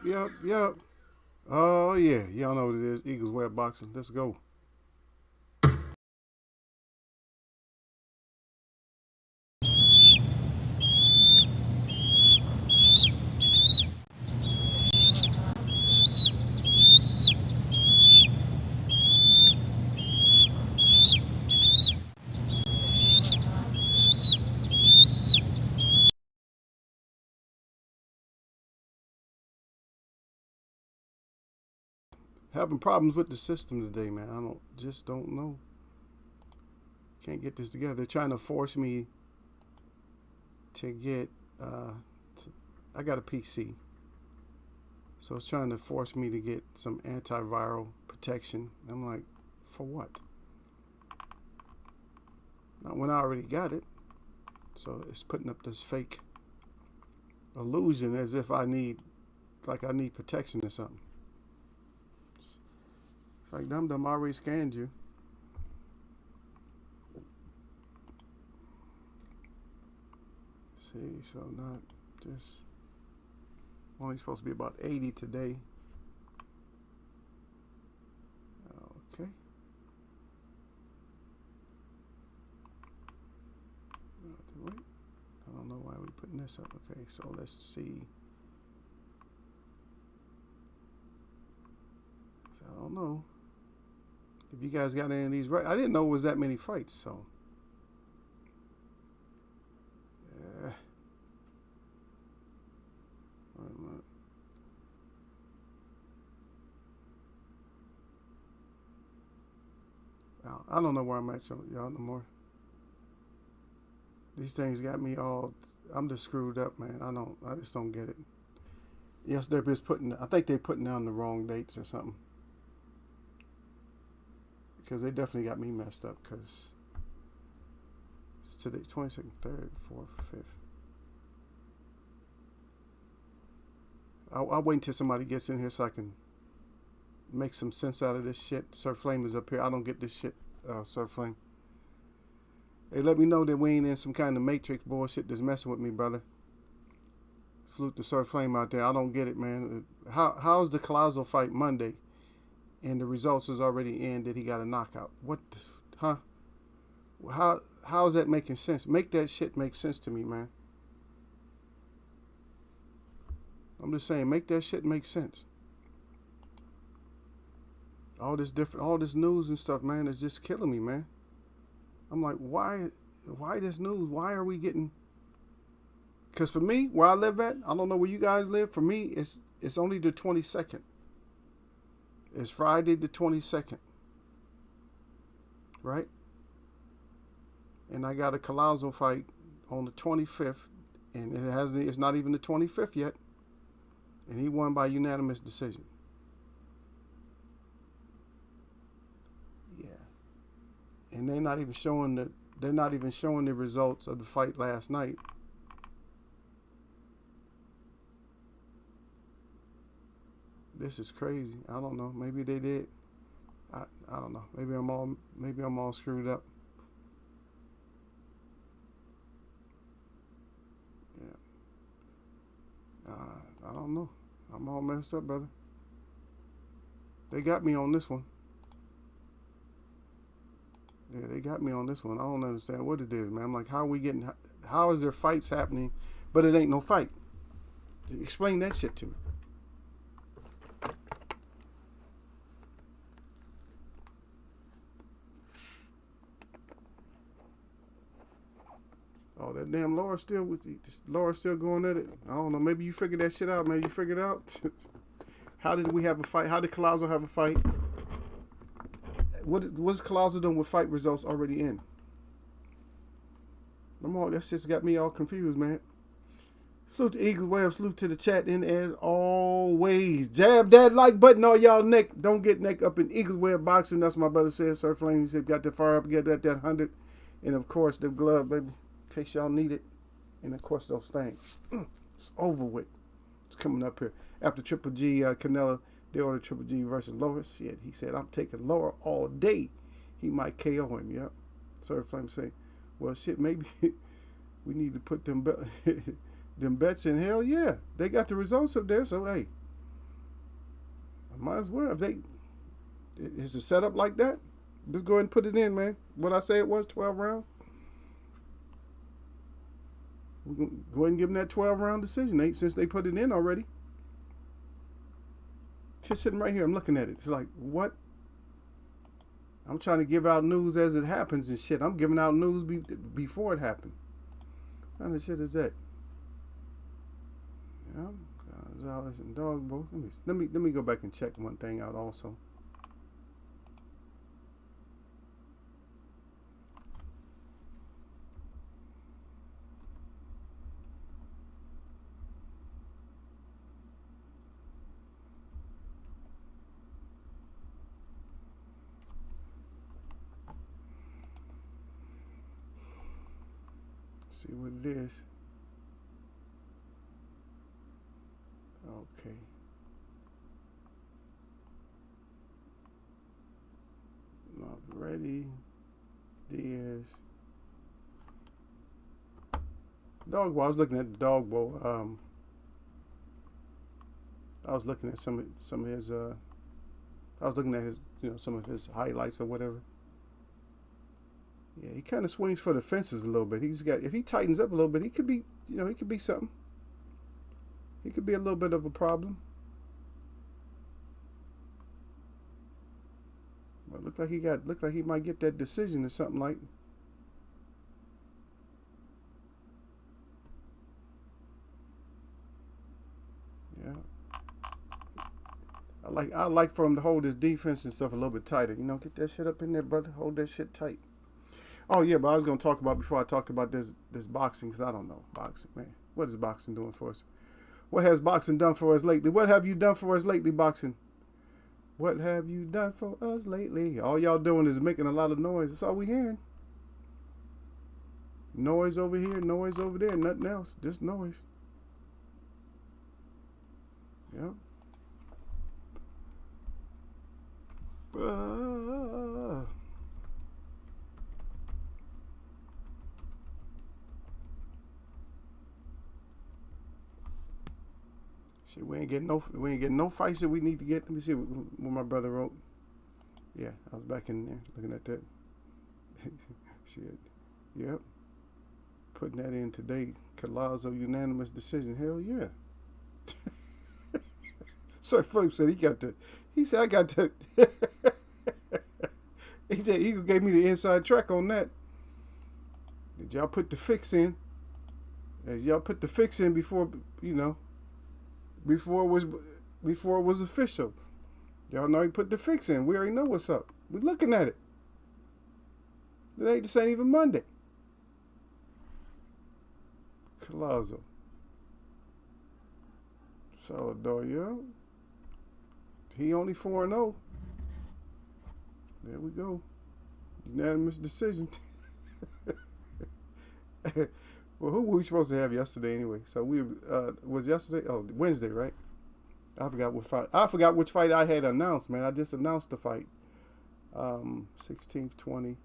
Yep. Oh, yeah. Y'all know what it is. Eagles Web Boxing. Let's go. Having problems with the system today, man. Don't know. Can't get this together. They're trying to force me to get, I got a PC. So it's trying to force me to get some antiviral protection. I'm like, for what? Not when I already got it. So it's putting up this fake illusion as if I need protection or something. It's like, dum-dum, I already scanned you. See, so not just, only supposed to be about 80 today. Okay. Wait, I don't know why we're putting this up. Okay, so let's see. So I don't know if you guys got any of these right. I didn't know it was that many fights, so. Yeah. I don't know where I'm at, y'all, no more. These things got me all, I'm just screwed up, man. I just don't get it. Yes, they're just I think they're putting down the wrong dates or something. Because they definitely got me messed up, because it's today, 22nd, 3rd, 4th, 5th. I'll wait until somebody gets in here so I can make some sense out of this shit. Sir Flame is up here. I don't get this shit, Sir Flame. Hey, let me know that we ain't in some kind of Matrix bullshit that's messing with me, brother. Salute to Sir Flame out there. I don't get it, man. How's the Collazo fight Monday, and the results is already in that he got a knockout? What, huh? How's that making sense? Make that shit make sense to me, man. I'm just saying, make that shit make sense. All this news and stuff, man, is just killing me, man. I'm like, why this news? Why are we getting? Because for me, where I live at, I don't know where you guys live. For me, it's only the 22nd. It's Friday the 22nd, right? And I got a Collazo fight on the 25th, and it's not even the 25th yet, and he won by unanimous decision. And they're not even showing the results of the fight last night. This is crazy. I don't know. Maybe they did. I don't know. Maybe I'm all screwed up. Yeah. I don't know. I'm all messed up, brother. They got me on this one. Yeah, they got me on this one. I don't understand what it is, man. I'm like, how is there fights happening, but it ain't no fight? Explain that shit to me. Oh, that damn Laura's still going at it. I don't know. Maybe you figured that shit out, man. You figured it out? How did we have a fight? How did Collazo have a fight? What's Collazo doing with fight results already in? That's just got me all confused, man. Salute to Eagles Web, salute to the chat, and as always, jab that like button on y'all neck. Don't get neck up in Eagles Web boxing. That's what my brother said. Sir Flame, he said, got that fire up, get that 100. And of course, the glove, baby, in case y'all need it. And of course, those things. It's over with. It's coming up here. After Triple G, Canelo, they ordered Triple G versus Laura. Shit, he said, I'm taking Laura all day. He might KO him, yeah. Sir Flame say, well, shit, maybe we need to put them bets in. Hell yeah. They got the results up there, so hey, Might as well. If they is it set up like that? Just go ahead and put it in, man. What I say it was, 12 rounds. We're gonna go ahead and give them that 12-round decision. Since they put it in already. Just sitting right here, I'm looking at it. It's like, what? I'm trying to give out news as it happens and shit. I'm giving out news before it happened. What kind of shit is that? Yeah, Gonzalez and Dog both. Let me go back and check one thing out also. See what it is. Okay. Not ready. Diaz. Dog bowl. I was looking at the dog bowl. I was looking at some of his. I was looking at his, some of his highlights or whatever. Yeah, he kind of swings for the fences a little bit. If he tightens up a little bit, he could be, he could be something. He could be a little bit of a problem. But look like he might get that decision or something like. Yeah. I like for him to hold his defense and stuff a little bit tighter. Get that shit up in there, brother. Hold that shit tight. Oh yeah, but I was gonna talk about before I talked about this boxing, because I don't know boxing, man. What is boxing doing for us? What has boxing done for us lately? What have you done for us lately, boxing? What have you done for us lately? All y'all doing is making a lot of noise. That's all we hearing. Noise over here, noise over there, nothing else, just noise. Yep. Shit, we ain't getting no fights that we need to get. Let me see what my brother wrote. Yeah, I was back in there looking at that. Shit. Yep. Putting that in today. Collazo unanimous decision. Hell yeah. Sir Phillips said he said I got to he said Eagle gave me the inside track on that. Did y'all put the fix in? Y'all put the fix in before before it was official. Y'all know he put the fix in. We already know what's up. We looking at it. This ain't even Monday. Collazo. Salvador, yeah. He only 4-0. There we go. Unanimous decision. Well, who were we supposed to have yesterday anyway? So we was yesterday. Oh, Wednesday, right? I forgot what fight. I forgot which fight I had announced, man. I just announced the fight. 16th, 20.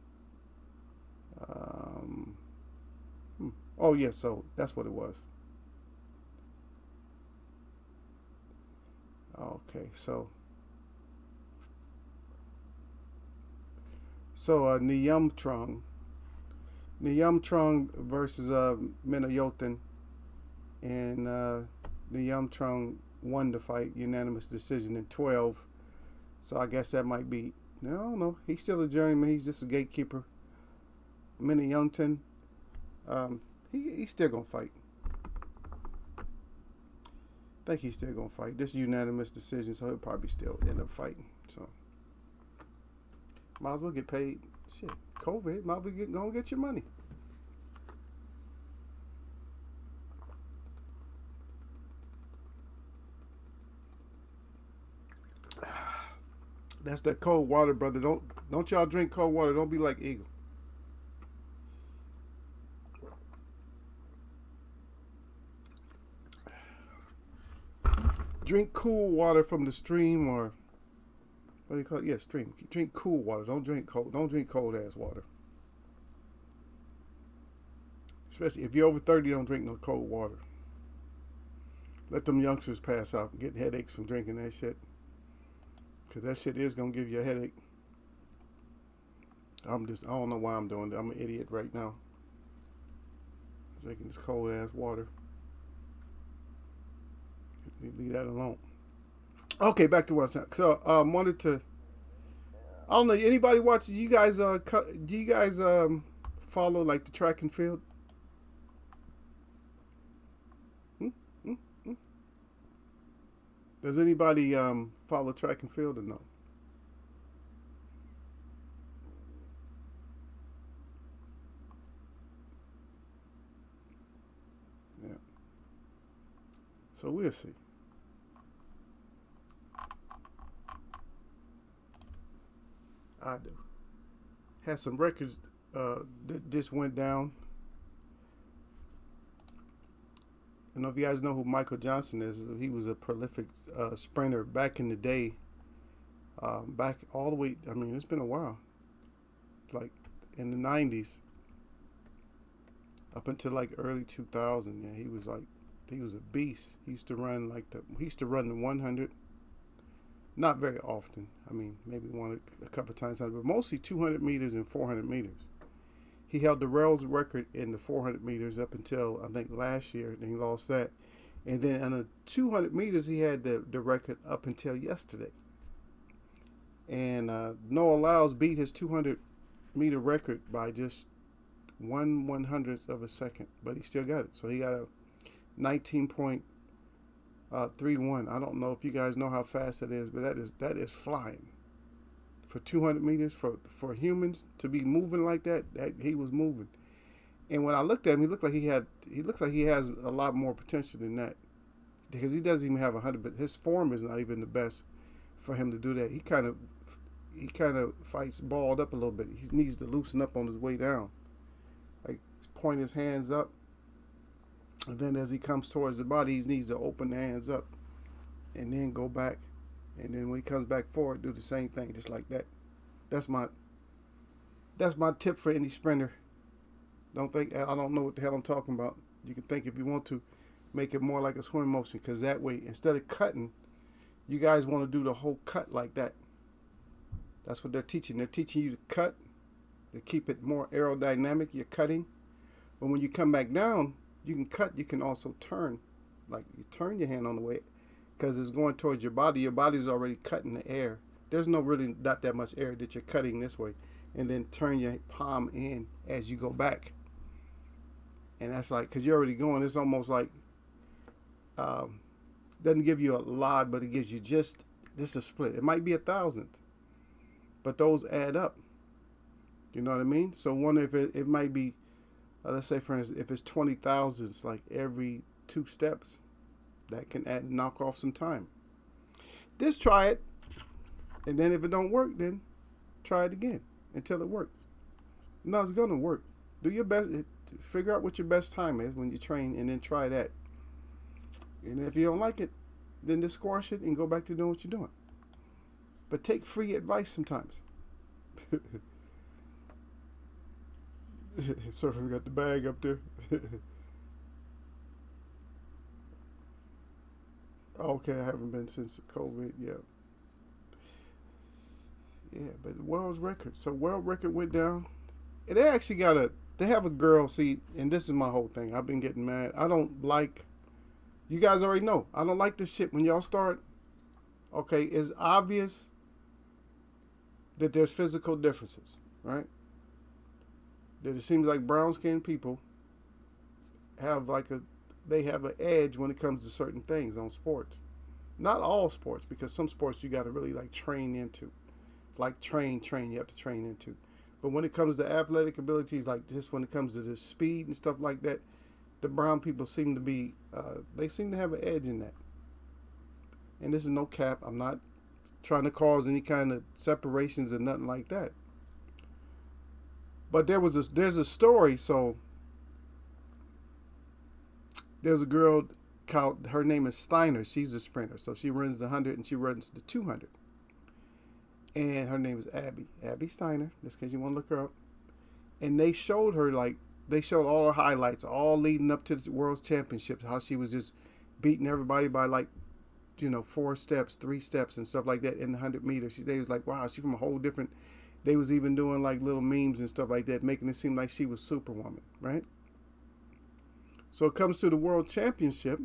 Oh yeah, so that's what it was. Okay, so Nyamtrong versus Minayotan, and Nyamtrong won the fight, unanimous decision in 12. So I guess that might be, I don't know. He's still a journeyman. He's just a gatekeeper. Minayotan, he's still gonna fight. I think he's still gonna fight. This unanimous decision, so he'll probably still end up fighting. So might as well get paid. Shit, COVID. Might as well go get your money. That's that cold water, brother. Don't y'all drink cold water. Don't be like Eagle. Drink cool water from the stream, or what do you call it? Yeah, stream. Drink cool water. Don't drink cold. Don't drink cold ass water. Especially if you're over 30, don't drink no cold water. Let them youngsters pass out and get headaches from drinking that shit. Because that shit is going to give you a headache. I don't know why I'm doing that. I'm an idiot right now. Drinking this cold ass water. Leave that alone. Okay, back to what's up. So, wanted to. I don't know. Anybody watch? Do you guys follow like the track and field? Hmm? Hmm? Hmm? Does anybody follow track and field or no? Yeah. So we'll see. I do. Had some records that just went down. I don't know if you guys know who Michael Johnson is. He was a prolific sprinter back in the day. Back all the way. I mean, it's been a while. Like in the '90s, up until like early 2000. Yeah, he was a beast. He used to run the 100. Not very often. I mean, maybe a couple of times, but mostly 200 meters and 400 meters. He held the rails record in the 400 meters up until I think last year. Then he lost that, and then on the 200 meters he had the record up until yesterday. And Noah Lyles beat his 200 meter record by just 1/100th of a second, but he still got it. So he got a 19.31. I don't know if you guys know how fast that is, but that is flying for 200 meters for humans to be moving like that. That he was moving, and when I looked at him, he looks like he has a lot more potential than that, because he doesn't even have 100. But his form is not even the best for him to do that. He kind of fights balled up a little bit. He needs to loosen up on his way down, like point his hands up. And then as he comes towards the body, he needs to open the hands up and then go back. And then when he comes back forward, do the same thing, just like that. That's my tip for any sprinter. I don't know what the hell I'm talking about. You can think if you want to. Make it more like a swim motion, because that way, instead of cutting, you guys want to do the whole cut like that. That's what they're teaching. They're teaching you to cut, to keep it more aerodynamic. You're cutting. But when you come back down, you can cut. You can also turn. Like you turn your hand on the way, because it's going towards your body. Your body's already cutting the air. There's not that much air that you're cutting this way. And then turn your palm in as you go back. And that's like, because you're already going, it's almost like, doesn't give you a lot, but it gives you just a split. It might be 1,000th, but those add up. You know what I mean? So wonder if it might be, let's say for instance, if it's 20 thousandths, like every 2 steps, that can knock off some time. Just try it, and then if it don't work, then try it again until it works. No, it's gonna work. Do your best. Figure out what your best time is when you train, and then try that. And if you don't like it, then just squash it and go back to doing what you're doing. But take free advice sometimes. Surfer got the bag up there. Okay, I haven't been since COVID. Yeah. Yeah, but world's record. So world record went down. And they actually they have a girl, see, and this is my whole thing. I've been getting mad. I don't like, you guys already know, I don't like this shit when y'all start. Okay, it's obvious that there's physical differences, right? That it seems like brown-skinned people have they have an edge when it comes to certain things on sports. Not all sports, because some sports you got to really like train into. Like train, you have to train into. But when it comes to athletic abilities, like just when it comes to the speed and stuff like that, the brown people seem to be, they seem to have an edge in that. And this is no cap. I'm not trying to cause any kind of separations or nothing like that. But there's a story. So there's a girl called, her name is Steiner. She's a sprinter. So she runs the 100 and she runs the 200. And her name is Abby Steiner, just in case you want to look her up. And they showed her, they showed all her highlights, all leading up to the World Championships, how she was just beating everybody by 4 steps, 3 steps, and stuff like that in the 100 meters. They was like, wow, she's from a whole different. They was even doing like little memes and stuff like that, making it seem like she was Superwoman, right? So it comes to the World Championship,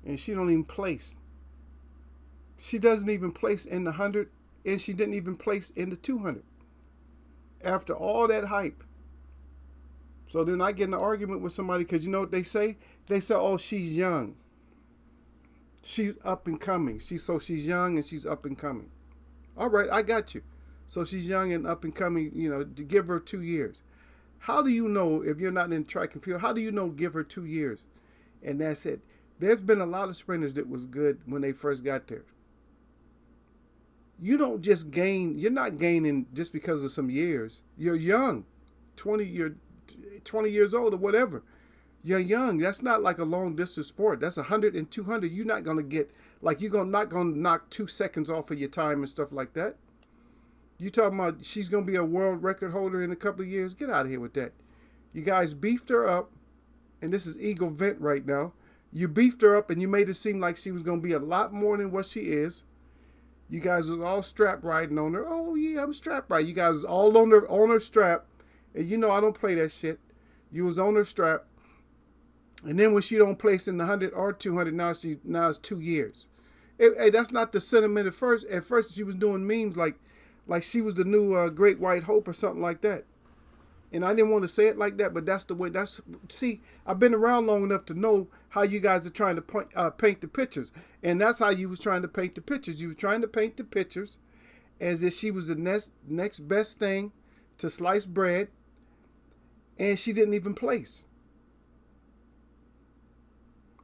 and she don't even place. She doesn't even place in the 100, and she didn't even place in the 200. After all that hype. So then I get in an argument with somebody because you know what they say? They say, oh, she's young. She's up and coming. She's young and she's up and coming. All right, I got you. So she's young and up and coming, to give her 2 years. How do you know, if you're not in track and field, how do you know give her 2 years? And that's it. There's been a lot of sprinters that was good when they first got there. You don't just gain, you're not gaining just because of some years. You're young, 20 years old or whatever. You're young. That's not like a long distance sport. That's 100 and 200. You're not going to get, like you're not going to knock 2 seconds off of your time and stuff like that. You talking about she's going to be a world record holder in a couple of years? Get out of here with that. You guys beefed her up, and this is Eagle Vent right now. You beefed her up and you made it seem like she was going to be a lot more than what she is. You guys was all strap riding on her. Oh yeah, I'm strap riding. You guys was all on her strap. And I don't play that shit. You was on her strap. And then when she don't place in the 100 or 200, now it's 2 years. Hey, that's not the sentiment at first. At first she was doing memes like she was the new Great White Hope or something like that. And I didn't want to say it like that, but that's the way. See, I've been around long enough to know how you guys are trying to paint the pictures. And that's how you was trying to paint the pictures. You was trying to paint the pictures as if she was the next best thing to sliced bread. And she didn't even place.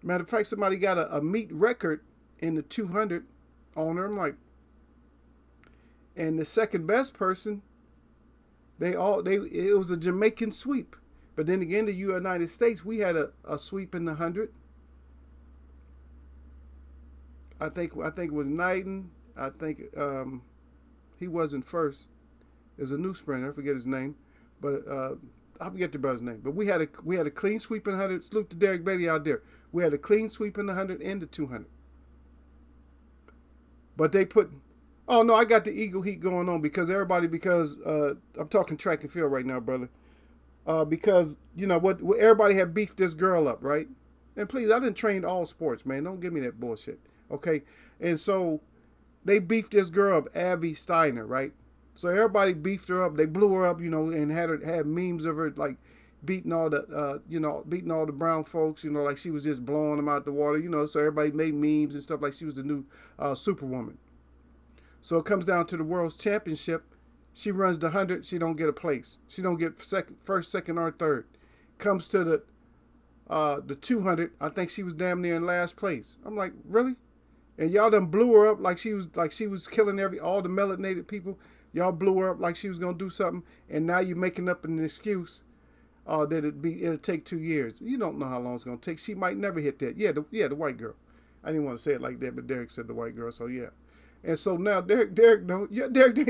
Matter of fact, somebody got a meet record in the 200 on her. I'm like, and the second best person, it was a Jamaican sweep. But then again, the United States, we had a sweep in the 100. I think it was Knighton. I think he wasn't first. There's a new sprinter, I forget his name, but I forget the brother's name. But we had a clean sweep in the 100. Salute to Derek Bailey out there. We had a clean sweep in the 100 and the 200. But they put, oh no, I got the Eagle Heat going on because I'm talking track and field right now, brother. Because what everybody had beefed this girl up, right? And please, I didn't train all sports, man. Don't give me that bullshit, okay? And so they beefed this girl up, Abby Steiner, right? So everybody beefed her up. They blew her up, and had memes of her like beating all the brown folks, like she was just blowing them out the water, So everybody made memes and stuff like she was the new Superwoman. So it comes down to the World Championship. She runs the 100. She don't get a place. She don't get first, second, or third. Comes to the 200. I think she was damn near in last place. I'm like, really? And y'all done blew her up like she was killing all the melanated people. Y'all blew her up like she was gonna do something, and now you're making up an excuse that it'll take 2 years. You don't know how long it's gonna take. She might never hit that. Yeah, the white girl. I didn't want to say it like that, but Derek said the white girl, so yeah. And so now Derek, they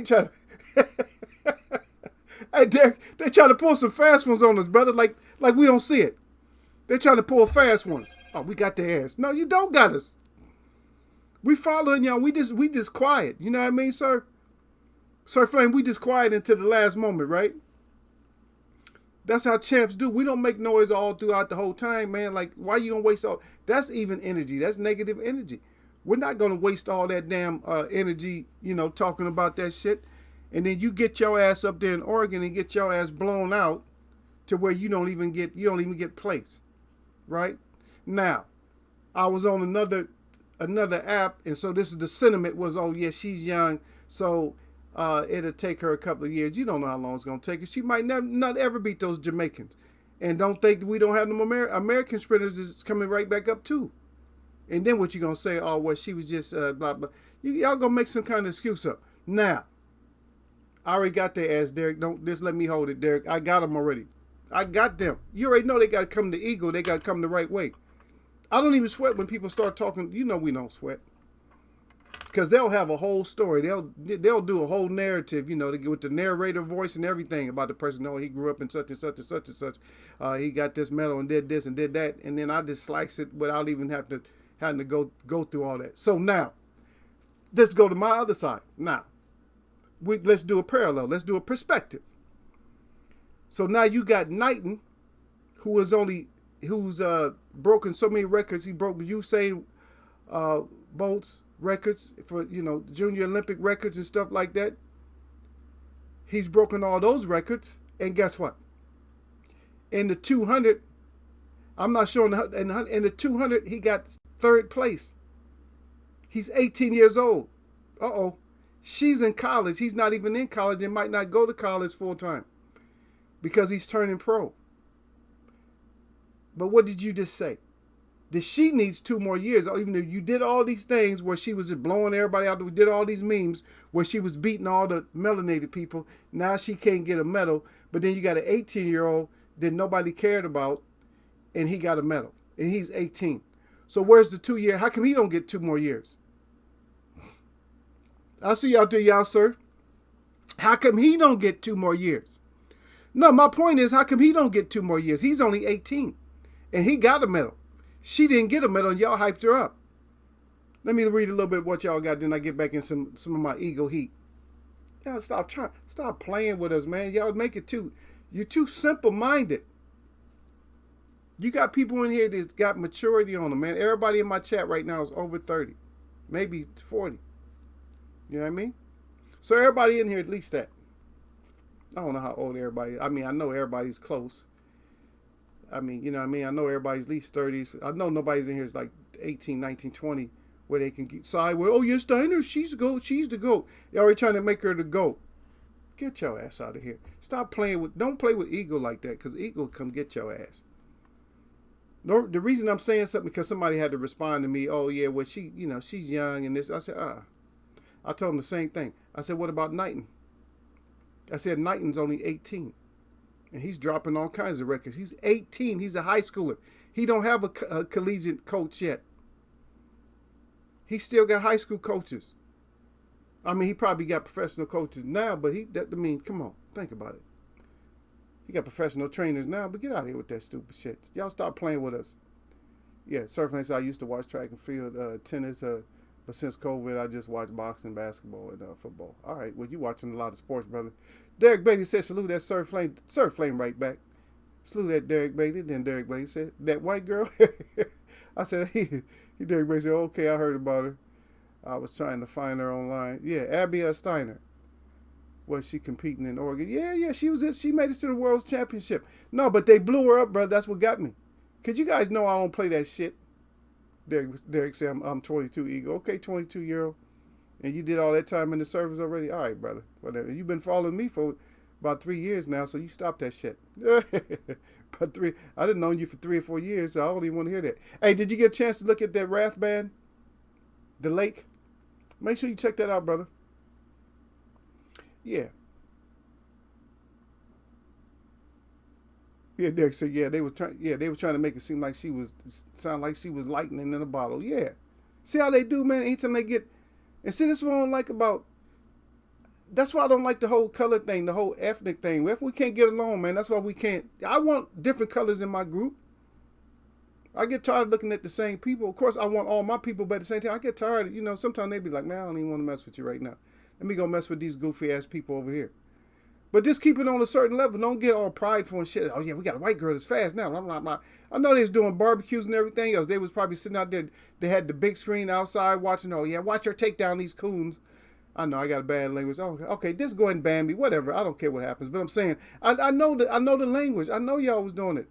try to, hey Derek, they try to pull some fast ones on us, brother. Like we don't see it. They trying to pull fast ones. Oh, we got their ass. No, you don't got us. We following y'all. We just quiet. You know what I mean, sir? Sir Flame, we just quiet until the last moment, right? That's how champs do. We don't make noise all throughout the whole time, man. Like, why you gonna waste all? That's even energy. That's negative energy. We're not gonna waste all that damn energy, talking about that shit. And then you get your ass up there in Oregon and get your ass blown out to where you don't even get placed, right? Now, I was on another app, and so this is the sentiment was, oh yeah, she's young, so it'll take her a couple of years. You don't know how long it's gonna take her. She might not ever beat those Jamaicans. And don't think that we don't have them American sprinters is coming right back up too. And then what you gonna say? Oh, well, she was just blah blah. Y'all gonna make some kind of excuse up. Now, I already got their ass, Derek. Don't just let me hold it, Derek. I got them already. I got them. You already know they got to come to Eagle. They got to come the right way. I don't even sweat when people start talking. We don't sweat. Because they'll have a whole story. They'll do a whole narrative, with the narrator voice and everything about the person. Oh, he grew up in such and such and such and such. He got this medal and did this and did that. And then I just slice it without even have to having to go through all that. So now, let's go to my other side. Now, let's do a parallel. Let's do a perspective. So now you got Knighton, who's broken so many records. He broke Usain Bolt's records for Junior Olympic records and stuff like that. He's broken all those records, and guess what? In the 200, I'm not sure. In the 200, he got third place. He's 18 years old. Uh-oh. She's in college. He's not even in college and might not go to college full time because he's turning pro. But what did you just say? That she needs 2 more years. Even though you did all these things where she was just blowing everybody out. We did all these memes where she was beating all the melanated people. Now she can't get a medal. But then you got an 18-year-old that nobody cared about, and he got a medal. And he's 18. So where's the 2 year? How come he don't get 2 more years? I'll see you out there, y'all, sir. How come he don't get 2 more years? No, my point is, how come he don't get 2 more years? He's only 18, and he got a medal. She didn't get a medal, and y'all hyped her up. Let me read a little bit of what y'all got, then I get back in some of my ego heat. Y'all stop playing with us, man. Y'all make it you're too simple-minded. You got people in here that's got maturity on them, man. Everybody in my chat right now is over 30, maybe 40. You know what I mean? So everybody in here at least that. I don't know how old everybody is. I mean, I know everybody's close. I mean, you know what I mean? I know everybody's at least 30s. I know nobody's in here is like 18, 19, 20 where they can side with, oh, yes, Steiner, she's the GOAT. She's the GOAT. Y'all already trying to make her the GOAT. Get your ass out of here. Stop playing with, don't play with ego like that, because ego will come get your ass. No, the reason I'm saying something because somebody had to respond to me, oh, yeah, well, she's young and this. I said, I told him the same thing. I said, what about Knighton? I said, Knighton's only 18. And he's dropping all kinds of records. He's 18. He's a high schooler. He don't have a collegiate coach yet. He still got high school coaches. I mean, he probably got professional coaches now, but come on, think about it. He got professional trainers now, but get out of here with that stupid shit. Y'all stop playing with us. Yeah, surfing. I used to watch track and field, tennis, but since COVID, I just watch boxing, basketball, and football. All right, well, you watching a lot of sports, brother. Derek Bailey said, salute that Surf Flame right back. Salute that Derek Bailey. Then Derek Bailey said, that white girl? I said, Derek Bailey said, okay, I heard about her. I was trying to find her online. Yeah, Abby Steiner. Was she competing in Oregon? Yeah, she made it to the World's Championship. No, but they blew her up, brother. That's what got me. Because you guys know I don't play that shit. Derek said, I'm 22, ego. Okay, 22-year-old. And you did all that time in the service already? All right, brother. Whatever. You've been following me for about 3 years now, so you stopped that shit. I didn't know you for 3 or 4 years, so I don't even want to hear that. Hey, did you get a chance to look at that Rathband? The lake? Make sure you check that out, brother. Yeah. Yeah, Derek said, they were trying to make it seem like sound like she was lightning in a bottle. Yeah. See how they do, man? Anytime they get, and see, this is what I don't like about, that's why I don't like the whole color thing, the whole ethnic thing. If we can't get along, man, that's why we can't. I want different colors in my group. I get tired of looking at the same people. Of course, I want all my people, but at the same time, I get tired, sometimes they be like, man, I don't even want to mess with you right now. Let me go mess with these goofy ass people over here. But just keep it on a certain level. Don't get all prideful and shit. Oh yeah, we got a white girl that's fast now. Blah, blah, blah. I know they was doing barbecues and everything else. They was probably sitting out there. They had the big screen outside watching. Oh yeah, watch her take down these coons. I know I got a bad language. Oh, okay, just go ahead and ban me. Whatever. I don't care what happens. But I'm saying I know the language. I know y'all was doing it.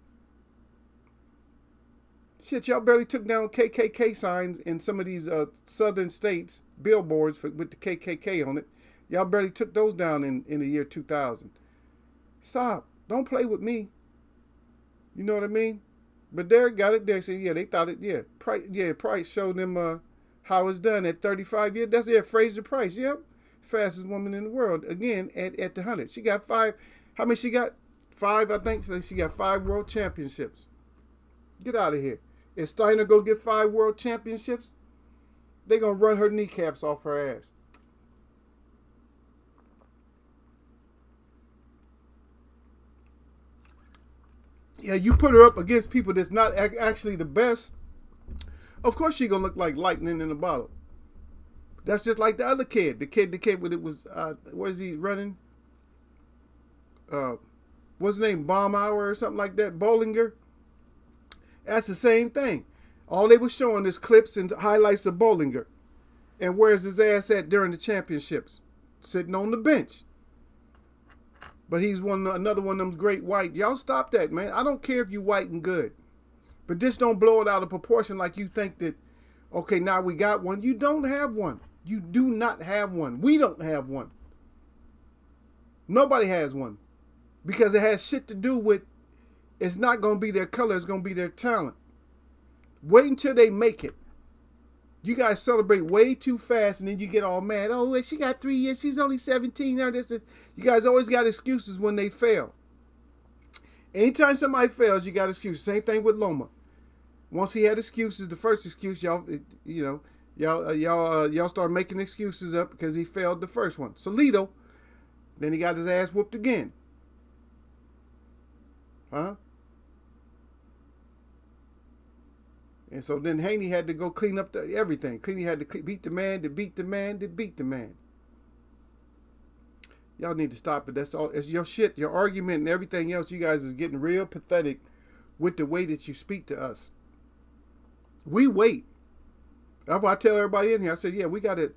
Shit, y'all barely took down KKK signs in some of these southern states, billboards with the KKK on it. Y'all barely took those down in the year 2000. Stop. Don't play with me. You know what I mean? But Derek got it. Derek said, yeah, they thought it, yeah. Price showed them how it's done at 35 years. That's Fraser Price, yep. Fastest woman in the world. Again, at the 100. She got 5. How many she got? 5, I think. So she got 5 world championships. Get out of here. If Steiner go get 5 world championships, they going to run her kneecaps off her ass. Yeah, you put her up against people that's not actually the best, Of course she gonna look like lightning in a bottle. That's just like the other kid. The kid that came with it was, where's he running? What's his name? Baumauer or something like that? Bollinger? That's the same thing. All they were showing is clips and highlights of Bollinger. And where's his ass at during the championships? Sitting on the bench. But he's another one of them great white. Y'all stop that, man. I don't care if you white and good. But just don't blow it out of proportion like you think that, okay, now we got one. You don't have one. You do not have one. We don't have one. Nobody has one. Because it has shit to do with, it's not going to be their color, it's going to be their talent. Wait until they make it. You guys celebrate way too fast and then you get all mad. Oh, she got 3 years. She's only 17 now. You guys always got excuses when they fail. Anytime somebody fails, you got excuses. Same thing with Loma. Once he had excuses, the first excuse, y'all start making excuses up because he failed the first one. Solito, then he got his ass whooped again. Huh? And so then Haney had to go clean up everything. Haney had to beat the man, to beat the man, to beat the man. Y'all need to stop it. That's all. It's your shit, your argument, and everything else. You guys is getting real pathetic with the way that you speak to us. We wait. That's why I tell everybody in here. I said, yeah, we got to.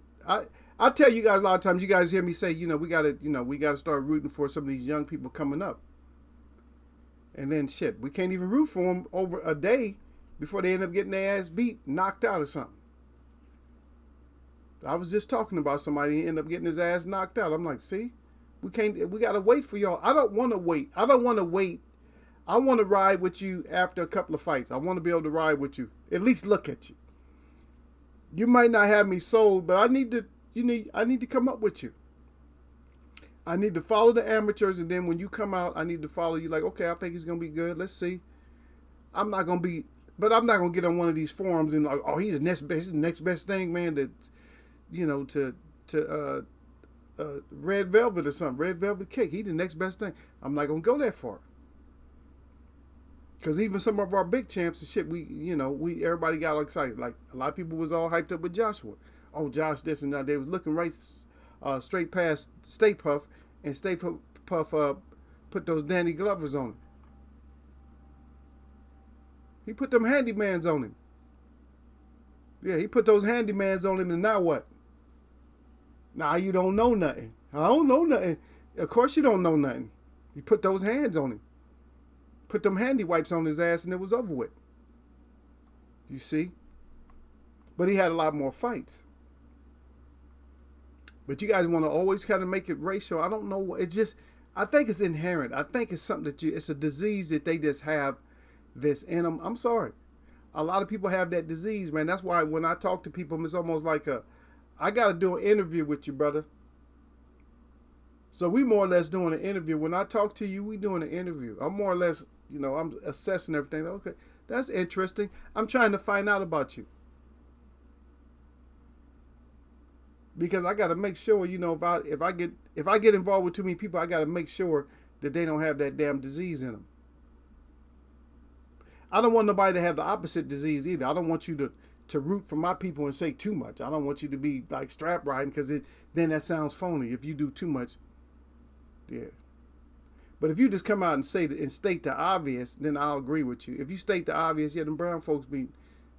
I tell you guys a lot of times. You guys hear me say, we got to start rooting for some of these young people coming up. And then shit, we can't even root for them over a day before they end up getting their ass beat, knocked out or something. I was just talking about somebody who ended up getting his ass knocked out. I'm like, see, we got to wait for y'all. I don't want to wait. I want to ride with you after a couple of fights. I want to be able to ride with you. At least look at you. You might not have me sold, but I need to come up with you. I need to follow the amateurs, and then when you come out, I need to follow you. Like, okay, I think he's gonna be good. Let's see. I'm not gonna get on one of these forums and like, oh, he's the next best thing, man. That, to Red Velvet or something, Red Velvet Cake. He the next best thing. I'm not gonna go that far. Cause even some of our big champs and shit, everybody got excited. Like a lot of people was all hyped up with Joshua. Oh, Josh, this and that. They was looking right straight past Stay Puff, and Stay Puff put those Danny Glovers on him. He put them handymans on him. Yeah, he put those handymans on him, and now what? Now you don't know nothing. I don't know nothing. Of course you don't know nothing. He put those hands on him. Put them handy wipes on his ass, and it was over with. You see? But he had a lot more fights. But you guys want to always kind of make it racial. I don't know. I think it's inherent. I think it's something it's a disease that they just have this in them. I'm sorry. A lot of people have that disease, man. That's why when I talk to people, it's almost like I got to do an interview with you, brother. So we more or less doing an interview. When I talk to you, we doing an interview. I'm more or less, I'm assessing everything. Okay, that's interesting. I'm trying to find out about you. Because I got to make sure, if I get involved with too many people, I got to make sure that they don't have that damn disease in them. I don't want nobody to have the opposite disease either. I don't want you to root for my people and say too much. I don't want you to be like strap riding, because then that sounds phony if you do too much. Yeah. But if you just come out and state the obvious, then I'll agree with you. If you state the obvious, yeah, them brown folks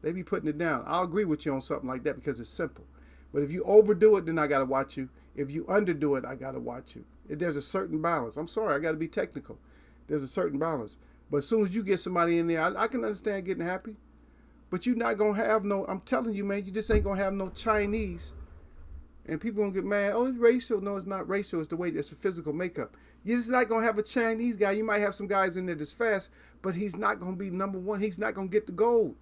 they be putting it down. I'll agree with you on something like that because it's simple. But if you overdo it, then I got to watch you. If you underdo it, I got to watch you. There's a certain balance. I'm sorry, I got to be technical. There's a certain balance. But as soon as you get somebody in there, I can understand getting happy. But you're not going to have I'm telling you, man, you just ain't going to have no Chinese. And people going to get mad. Oh, it's racial. No, it's not racial. It's the way it's a physical makeup. You're just not going to have a Chinese guy. You might have some guys in there that's fast, but he's not going to be number one. He's not going to get the gold.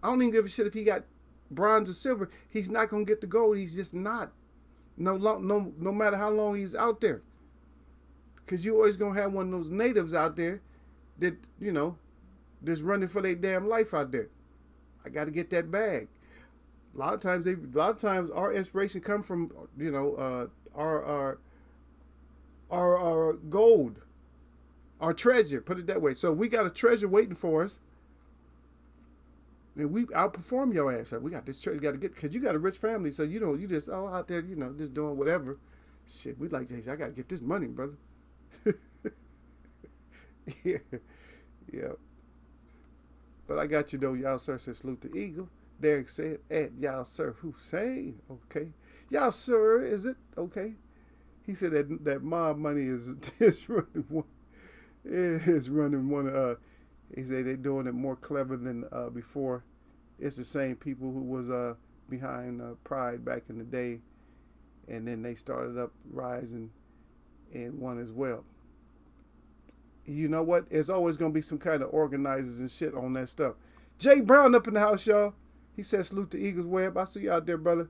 I don't even give a shit if he got bronze or silver. He's not going to get the gold. He's just not. No matter how long he's out there. Because you always going to have one of those natives out there that, that's running for their damn life out there. I got to get that bag. A lot of times our inspiration comes from, our gold, our treasure, put it that way. So we got a treasure waiting for us. And we outperform your ass. Like, we got this church, you got to get, because you got a rich family, so you don't, you just all out there, just doing whatever. Shit, we like, I got to get this money, brother. Yeah, yeah. But I got you though, y'all sir said salute the eagle. Derek said, at y'all sir Hussein. Okay. Y'all sir, is it? Okay. He said that mob money is running one. Is running one. He said they doing it more clever than before. It's the same people who was behind Pride back in the day, and then they started up rising and won as well. You know what? There's always going to be some kind of organizers and shit on that stuff. Jay Brown up in the house, y'all. He said salute to Eagles Web. I see you out there, brother.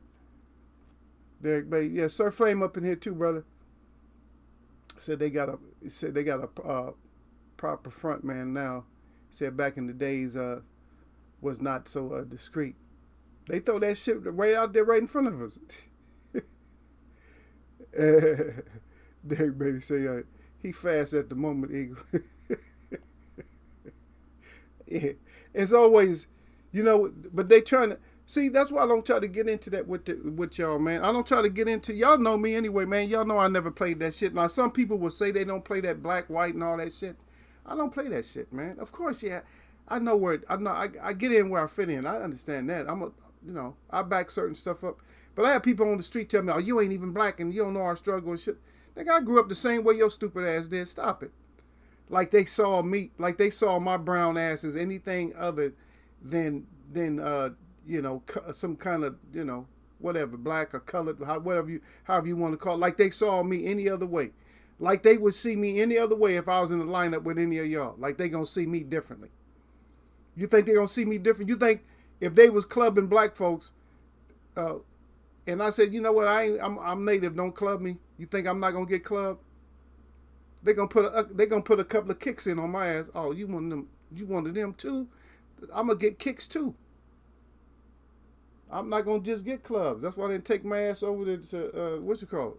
Derek Bay. Yeah, Sir Flame up in here too, brother. Said they got a proper front man now. Said back in the days was not so discreet. They throw that shit right out there right in front of us. Derek Bay say he fast at the moment, Eagle. Yeah. It's always, but they trying to see. That's why I don't try to get into that with y'all, man. I don't try to get into. Y'all know me anyway, man. Y'all know I never played that shit. Now some people will say they don't play that black, white, and all that shit. I don't play that shit, man. Of course, yeah. I know where I get in where I fit in. I understand that. I back certain stuff up. But I have people on the street tell me, "Oh, you ain't even black and you don't know our struggle and shit." Nigga, I grew up the same way your stupid ass did. Stop it. Like they saw my brown ass as anything other than some kind of, whatever, black or colored, however you want to call it. Like they saw me any other way. Like they would see me any other way if I was in the lineup with any of y'all. Like they gonna see me differently. You think they gonna see me different? You think if they was clubbing black folks, and I said, you know what, I'm native, don't club me. You think I'm not gonna get clubbed? They gonna put a couple of kicks in on my ass. Oh, you wanted them too? I'm gonna get kicks too. I'm not gonna just get clubs. That's why I didn't take my ass over there to what's it called?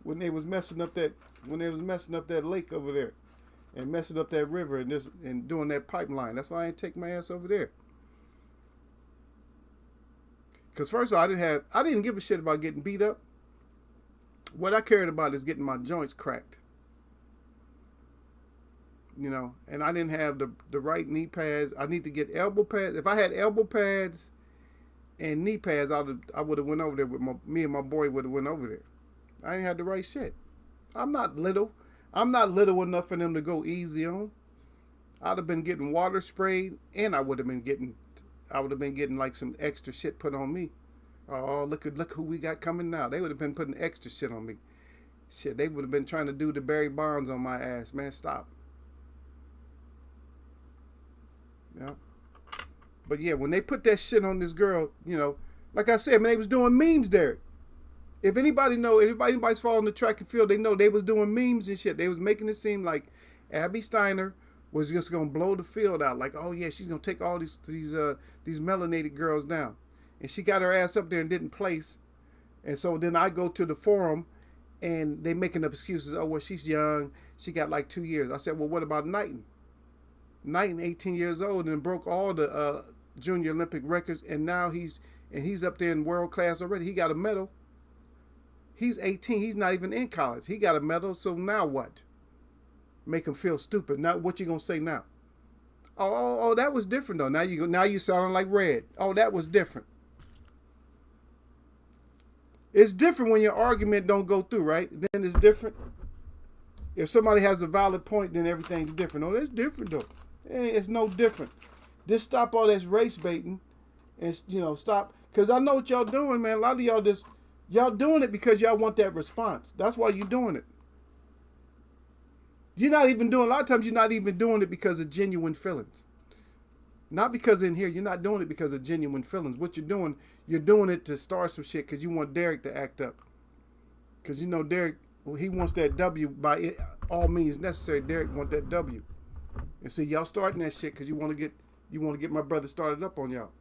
when they was messing up that lake over there, and messing up that river and doing that pipeline. That's why I didn't take my ass over there. Because first of all, I didn't give a shit about getting beat up. What I cared about is getting my joints cracked. And I didn't have the right knee pads. I need to get elbow pads. If I had elbow pads and knee pads, I would have went over there with me and my boy would have went over there. I didn't have the right shit. I'm not little. I'm not little enough for them to go easy on. I'd have been getting water sprayed, and I would have been getting like some extra shit put on me. Oh, look who we got coming now. They would have been putting extra shit on me. Shit, they would have been trying to do the Barry Bonds on my ass. Man, stop. Yeah. But yeah, when they put that shit on this girl, like I said, man, they was doing memes there. If anybody's following the track and field, they know they was doing memes and shit. They was making it seem like Abby Steiner was just gonna blow the field out. Like, oh yeah, she's gonna take all these melanated girls down. And she got her ass up there and didn't place. And so then I go to the forum and they making up excuses. Oh, well, she's young. She got like 2 years. I said, well, what about Knighton? Knighton, 18 years old and broke all the junior Olympic records. And now he's up there in world class already. He got a medal. He's 18. He's not even in college. He got a medal. So now what? Make him feel stupid. Now what you gonna say now? Oh, that was different though. Now you sounding like Red. Oh, that was different. It's different when your argument don't go through, right? Then it's different. If somebody has a valid point, then everything's different. Oh, that's different though. It's no different. Just stop all this race baiting, and stop. Cause I know what y'all doing, man. A lot of y'all doing it because y'all want that response. That's why you're doing it. A lot of times you're not even doing it because of genuine feelings. Not because in here, you're not doing it because of genuine feelings. What you're doing it to start some shit because you want Derek to act up. Because Derek, he wants that W by all means necessary. Derek want that W. And see, y'all starting that shit because you want to get my brother started up on y'all.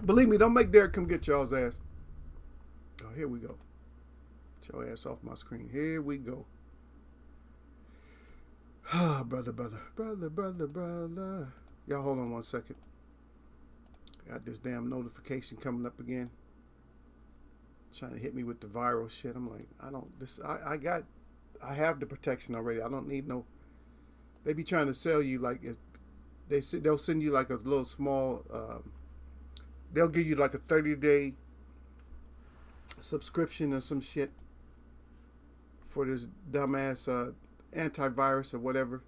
Believe me, don't make Derek come get y'all's ass. Oh, here we go. Get your ass off my screen. Here we go. Ah, brother. Y'all hold on 1 second. Got this damn notification coming up again. Trying to hit me with the viral shit. I'm like, I have the protection already. I don't need no. They be trying to sell you like they'll send you like a little small. They'll give you like a 30-day subscription or some shit for this dumbass antivirus or whatever,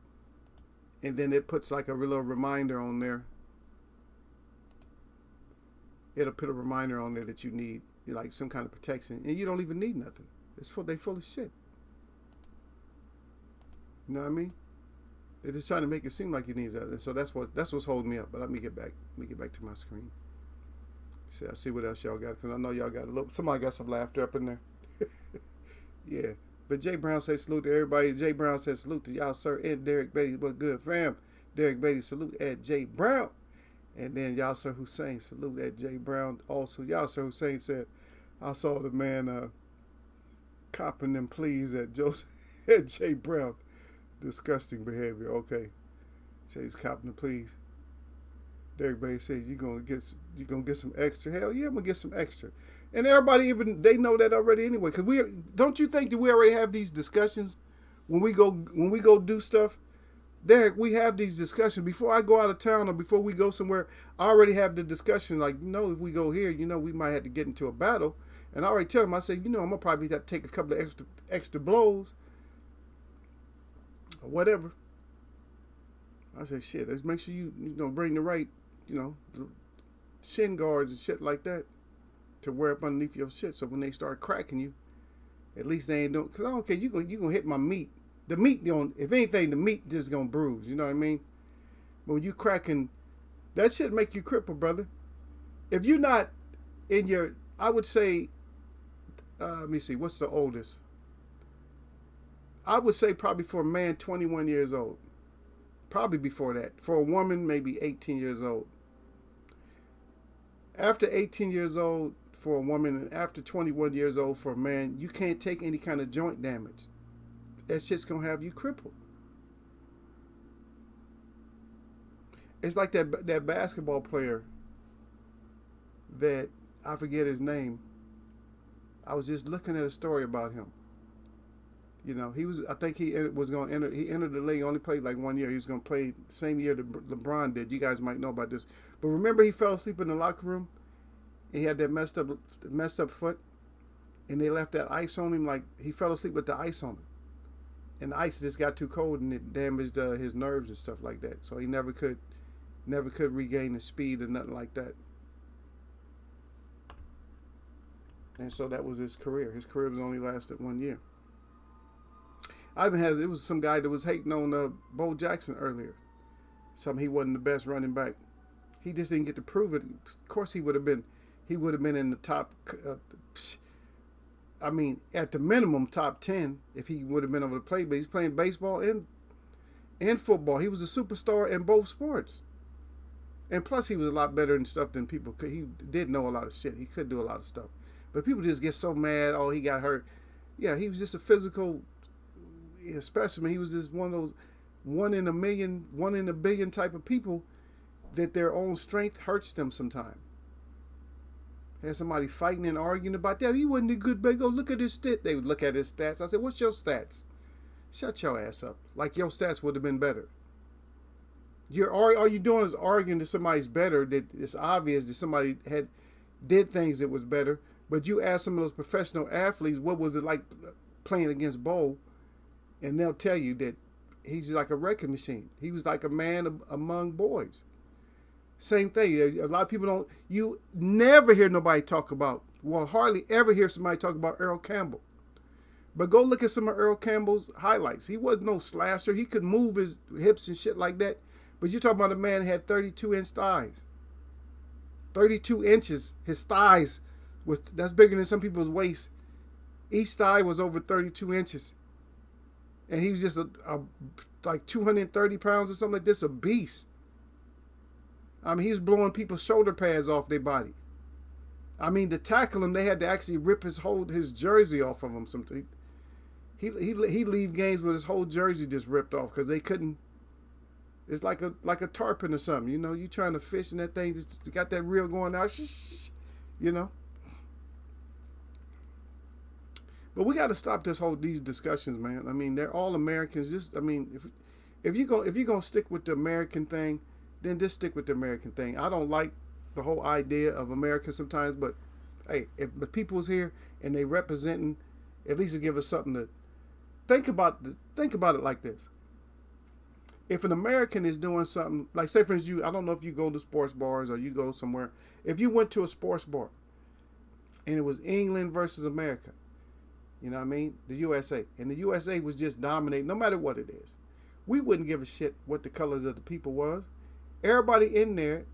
and then it puts like a little reminder on there. It'll put a reminder on there that you need like some kind of protection, and you don't even need nothing. They full of shit. You know what I mean? They're just trying to make it seem like you need that, and so that's what's holding me up. But let me get back to my screen. I see what else y'all got, because I know y'all got a little. Somebody got some laughter up in there. Yeah. But Jay Brown said salute to everybody. Jay Brown said salute to y'all, sir. And Derek Beatty, what good, fam? Derek Beatty, salute at Jay Brown. And then y'all, sir Hussein, salute at Jay Brown. Also, y'all, sir Hussein said, I saw the man copping them pleas at Jay Brown. Disgusting behavior. Okay. Say he's copping the pleas. Derek Beatty says you gonna get some extra. Hell yeah, I'm gonna get some extra. And everybody they know that already anyway. Cause don't you think that we already have these discussions when we go do stuff? Derek, we have these discussions before I go out of town or before we go somewhere. I already have the discussion like, if we go here, we might have to get into a battle. And I already tell them, I say, I'm gonna probably have to take a couple of extra blows or whatever. I say, shit, let's make sure you bring the right, shin guards and shit like that to wear up underneath your shit. So when they start cracking you, at least they ain't doing. Cause I don't care. You gonna hit my meat. The meat, if anything, the meat just gonna bruise. You know what I mean? But when you cracking, that shit make you cripple, brother. If you're not in your, I would say, let me see, what's the oldest? I would say probably for a man, 21 years old. Probably before that. For a woman, maybe 18 years old. After 18 years old for a woman and after 21 years old for a man, you can't take any kind of joint damage. That shit's going to have you crippled. It's like that basketball player that, I forget his name. I was just looking at a story about him. I think he entered the league, only played like 1 year. He was going to play the same year that LeBron did. You guys might know about this. But remember he fell asleep in the locker room? He had that messed up foot. And they left that ice on him, like he fell asleep with the ice on him. And the ice just got too cold and it damaged his nerves and stuff like that. So he never could regain the speed or nothing like that. And so that was his career. His career was only lasted 1 year. It was some guy that was hating on Bo Jackson earlier. Something he wasn't the best running back. He just didn't get to prove it. Of course he would have been in the top, at the minimum top 10 if he would have been able to play. But he's playing baseball and football. He was a superstar in both sports. And plus he was a lot better in stuff than people could. He did know a lot of shit. He could do a lot of stuff. But people just get so mad, he got hurt. Yeah, he was just a physical specimen. He was just one of those 1 in a million, 1 in a billion type of people that their own strength hurts them sometimes. Had somebody fighting and arguing about that. He wasn't a good baby. Go look at his stats. They would look at his stats. I said, what's your stats? Shut your ass up. Like your stats would have been better. All you're doing is arguing that somebody's better, that it's obvious that somebody did things that was better. But you ask some of those professional athletes, what was it like playing against Bo? And they'll tell you that he's like a wrecking machine. He was like a man among boys. Same thing. A lot of people you never hear nobody talk about, hardly ever hear somebody talk about Earl Campbell. But go look at some of Earl Campbell's highlights. He wasn't no slasher. He could move his hips and shit like that. But you're talking about a man that had 32-inch thighs. 32 inches. His thighs, that's bigger than some people's waist. Each thigh was over 32 inches. And he was just like 230 pounds or something like this, a beast. He was blowing people's shoulder pads off their body. I mean, to tackle him, they had to actually rip his jersey off of him. Something he leave games with his whole jersey just ripped off because they couldn't. It's like a tarpon or something. You know, you trying to fish and that thing just got that reel going out. You know. But we got to stop these discussions, man. I mean, they're all Americans. Just, I mean, if you're gonna stick with the American thing, then just stick with the American thing. I don't like the whole idea of America sometimes, but hey, if the people's here and they representing, at least to give us something to think about. Think about it like this: if an American is doing something, like say for instance, I don't know if you go to sports bars or you go somewhere. If you went to a sports bar and it was England versus America. You know what I mean? The USA. And the USA was just dominating, no matter what it is. We wouldn't give a shit what the colors of the people was. Everybody in there,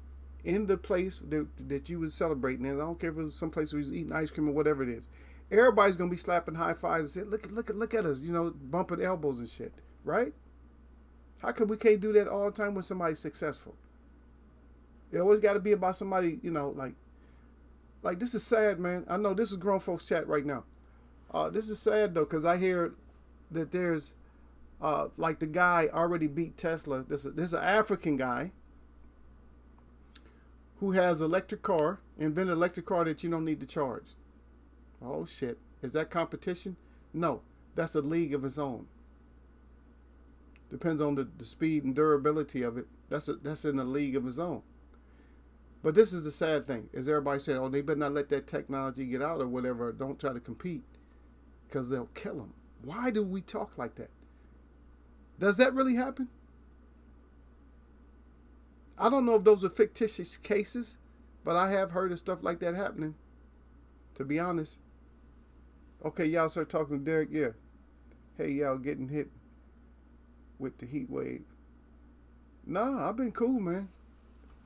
in the place that you was celebrating in, I don't care if it was some place where you was eating ice cream or whatever it is. Everybody's going to be slapping high fives and say, look at us, you know, bumping elbows and shit. Right? How come we can't do that all the time when somebody's successful? It always got to be about somebody, you know, like this is sad, man. I know this is grown folks chat right now. This is sad though, because I hear that there's like the guy already beat Tesla. This is an African guy who has electric car, invented an electric car that you don't need to charge. Oh shit. Is that competition? No. That's a league of its own. Depends on the speed and durability of it. That's in a league of its own. But this is the sad thing, is everybody saying, oh, they better not let that technology get out or whatever. Don't try to compete. Because they'll kill them. Why do we talk like that? Does that really happen? I don't know if those are fictitious cases, but I have heard of stuff like that happening, to be honest. Okay, y'all start talking to Derek, yeah. Hey, y'all getting hit with the heat wave. Nah, I've been cool, man.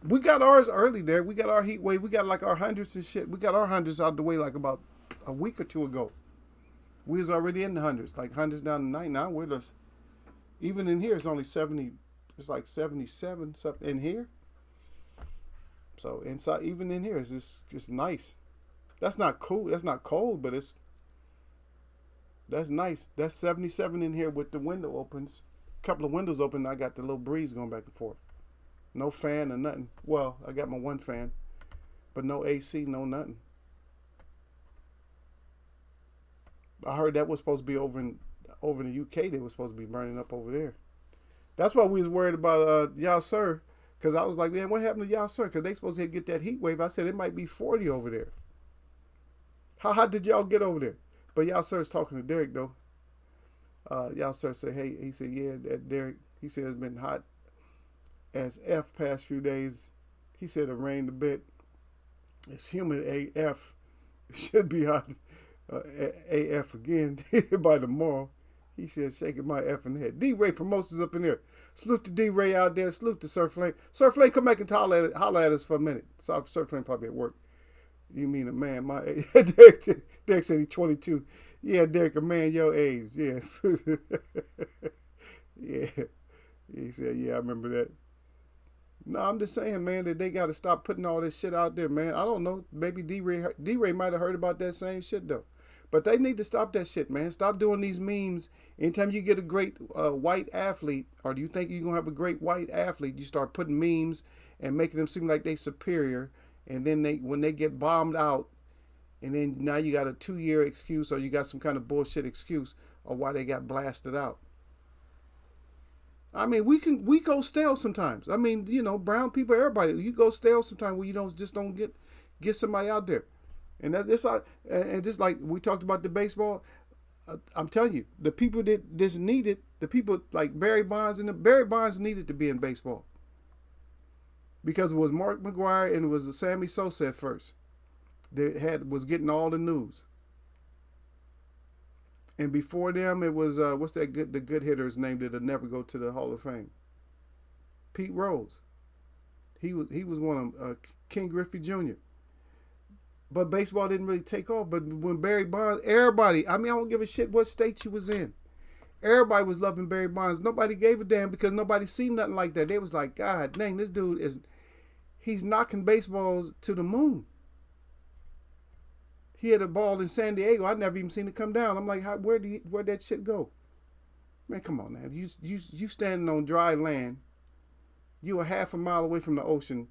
We got ours early there. We got our heat wave. We got like our hundreds and shit. We got our hundreds out the way like about a week or two ago. We was already in the hundreds, like hundreds down to 90. Now we're just, even in here, it's only 70, it's like 77 something in here. So inside, even in here, it's nice. That's not cool. That's not cold, but that's nice. That's 77 in here with the window opens. A couple of windows open. I got the little breeze going back and forth. No fan or nothing. Well, I got my one fan, but no AC, no nothing. I heard that was supposed to be over in the UK. They were supposed to be burning up over there. That's why we was worried about y'all sir, because I was like, man, what happened to y'all sir? Because they supposed to get that heat wave. I said it might be 40 over there. How hot did y'all get over there? But y'all sir is talking to Derek though. Y'all sir said, hey, he said, yeah, that Derek. He said it's been hot as F past few days. He said it rained a bit. It's humid AF. It should be hot. AF again by tomorrow. He said, shaking my effing head. D-Ray Promotions up in there. Salute to D-Ray out there. Salute to Sir Flame. Sir Flame, come back and holler at us for a minute. Sir Flame probably at work. You mean a man my age. Derek said he's 22. Yeah, Derek, a man your age. Yeah. Yeah. He said, yeah, I remember that. No, I'm just saying, man, that they got to stop putting all this shit out there, man. I don't know. Maybe D-Ray might have heard about that same shit, though. But they need to stop that shit, man. Stop doing these memes. Anytime you get a great white athlete, or do you think you're going to have a great white athlete, you start putting memes and making them seem like they superior. And then when they get bombed out, and then now you got a 2-year excuse, or you got some kind of bullshit excuse of why they got blasted out. I mean, we go stale sometimes. I mean, you know, brown people, everybody, you go stale sometimes where you don't get somebody out there. And and just like we talked about the baseball, I'm telling you, the people that just needed, the people like Barry Bonds needed to be in baseball. Because it was Mark McGwire and it was Sammy Sosa at first that was getting all the news. And before them, it was the good hitter's name that'll never go to the Hall of Fame? Pete Rose. He was one of Ken Griffey Jr. But baseball didn't really take off. But when Barry Bonds, everybody, I mean, I don't give a shit what state you was in. Everybody was loving Barry Bonds. Nobody gave a damn because nobody seen nothing like that. They was like, God dang, this dude he's knocking baseballs to the moon. He had a ball in San Diego. I never even seen it come down. I'm like, where'd that shit go? Man, come on now. You standing on dry land. You a half a mile away from the ocean.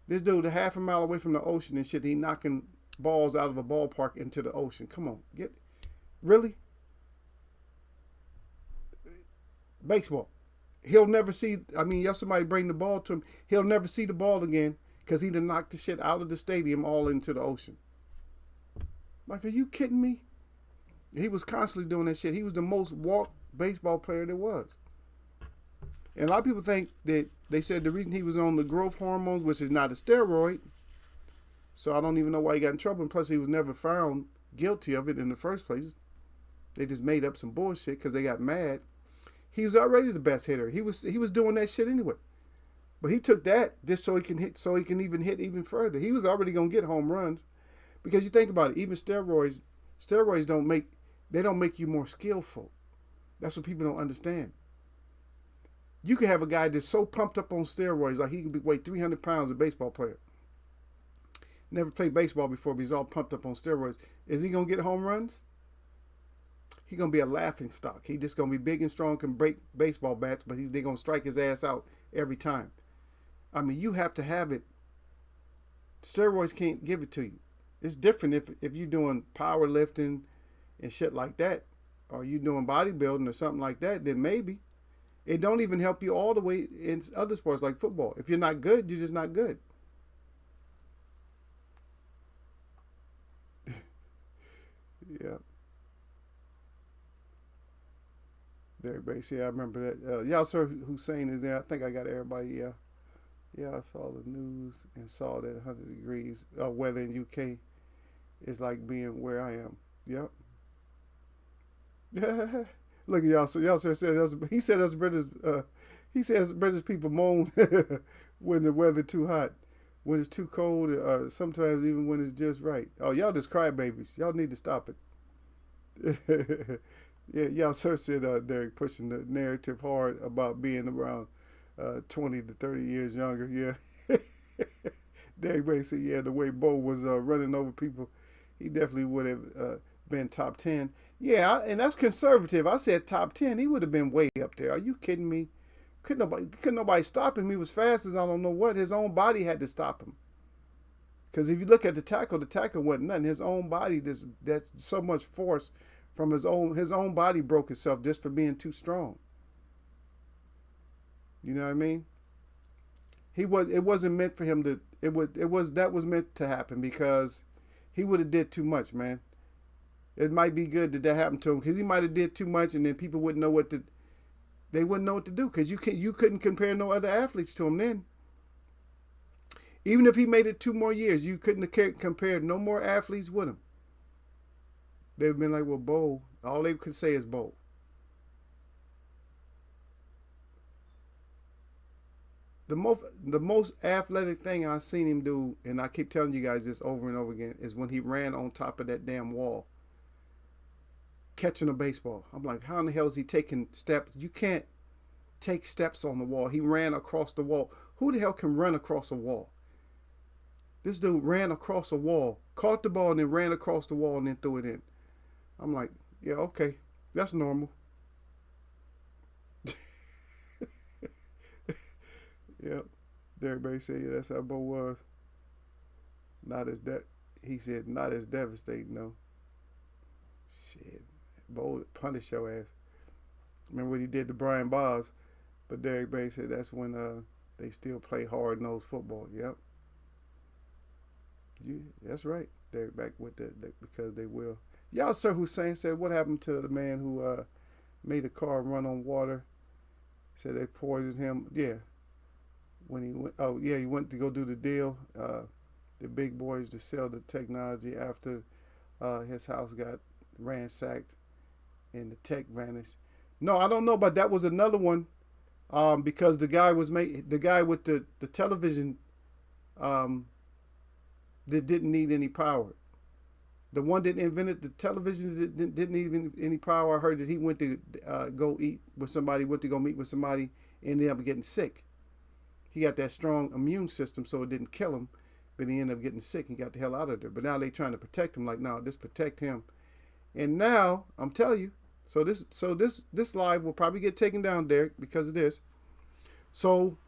This dude a half a mile away from the ocean and shit. He knocking balls out of a ballpark into the ocean. Come on, really? Baseball. He'll never see. I mean, yes, somebody bring the ball to him. He'll never see the ball again because he done knocked the shit out of the stadium all into the ocean. Like, are you kidding me? He was constantly doing that shit. He was the most walked baseball player there was. And a lot of people think that they said the reason he was on the growth hormones, which is not a steroid, so I don't even know why he got in trouble. And plus, he was never found guilty of it in the first place. They just made up some bullshit because they got mad. He was already the best hitter. He was doing that shit anyway. But he took that just so he can even hit even further. He was already gonna get home runs. Because you think about it, even steroids don't make you more skillful. That's what people don't understand. You could have a guy that's so pumped up on steroids, like he can weigh 300 pounds, a baseball player. Never played baseball before, but he's all pumped up on steroids. Is he gonna get home runs? He's gonna be a laughing stock. He just gonna be big and strong, can break baseball bats, but they're gonna strike his ass out every time. I mean, you have to have it. Steroids can't give it to you. It's different if you're doing powerlifting and shit like that, or you doing bodybuilding or something like that, then maybe. It don't even help you all the way in other sports like football. If you're not good, you're just not good. Yeah. Derek Bates, yeah, I remember that. Yasser Hussein is there. I think I got everybody, yeah. Yeah, I saw the news and saw that 100 degrees weather in UK is like being where I am. Yep. Look at y'all. So y'all said he said us British people moan when the weather too hot, when it's too cold, sometimes even when it's just right. Oh, y'all just crybabies. Y'all need to stop it. Yeah, y'all sir said Derek pushing the narrative hard about being around 20 to 30 years younger. Yeah. Derek Bay said, yeah, the way Bo was running over people, he definitely would have been top 10. Yeah, and that's conservative. I said top 10. He would have been way up there. Are you kidding me? Couldn't nobody stop him. He was fast as I don't know what. His own body had to stop him. Because if you look at the tackle wasn't nothing. His own body, that's so much force from his own body broke itself just for being too strong. You know what I mean? It wasn't meant for him to. That was meant to happen because he would have did too much, man. It might be good that happened to him because he might have did too much, and then people wouldn't know what to. They wouldn't know what to do because you couldn't compare no other athletes to him then. Even if he made it 2 more years, you couldn't have compared no more athletes with him. They've been like, well, Bo. All they could say is Bo. The most athletic thing I've seen him do, and I keep telling you guys this over and over again, is when he ran on top of that damn wall, catching a baseball. I'm like, how in the hell is he taking steps? You can't take steps on the wall. He ran across the wall. Who the hell can run across a wall? This dude ran across a wall, caught the ball, and then ran across the wall and then threw it in. I'm like, yeah, okay, that's normal. Yep. Derek Bay said, yeah, that's how Bo was. He said, not as devastating, though. Shit. Bo punished your ass. Remember what he did to Brian Bobs? But Derek Bay said that's when they still play hard-nosed football. Yep. That's right. Derek back with that because they will. Y'all, Sir Hussein said, what happened to the man who made a car run on water? Said they poisoned him. Yeah. When he went, he went to go do the deal. The big boys to sell the technology after his house got ransacked and the tech vanished. No, I don't know, but that was another one because the guy with the television that didn't need any power. The one that invented the television that didn't need any power. I heard that he went to go eat with somebody, went to go meet with somebody, ended up getting sick. He got that strong immune system, so it didn't kill him. but he ended up getting sick and got the hell out of there. But now they trying to protect him. Like, no, just protect him. And now I'm telling you, so this live will probably get taken down, Derek, because of this. So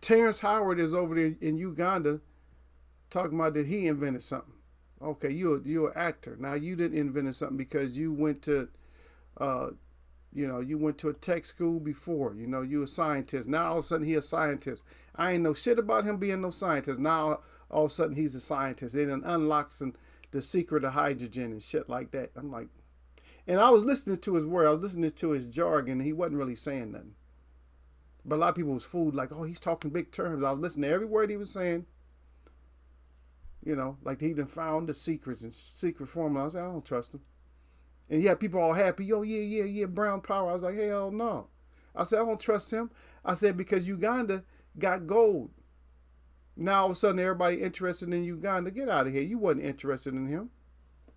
Terrence Howard is over there in Uganda talking about that he invented something. Okay, you're an actor. Now you didn't invent something because you went to you went to a tech school before. You a scientist. Now all of a sudden he a scientist. I ain't know shit about him being no scientist. Now all of a sudden he's a scientist. It unlocks the secret of hydrogen and shit like that. I'm like, and I was listening to his word. I was listening to his jargon. And he wasn't really saying nothing. But a lot of people was fooled, like, oh, he's talking big terms. I was listening to every word he was saying. Like he done found the secrets and secret formula. I was like, I don't trust him. And you had people all happy. Yo, yeah, brown power. I was like, hell no. I said, I don't trust him. I said, because Uganda got gold. Now all of a sudden everybody interested in Uganda. Get out of here. You wasn't interested in him.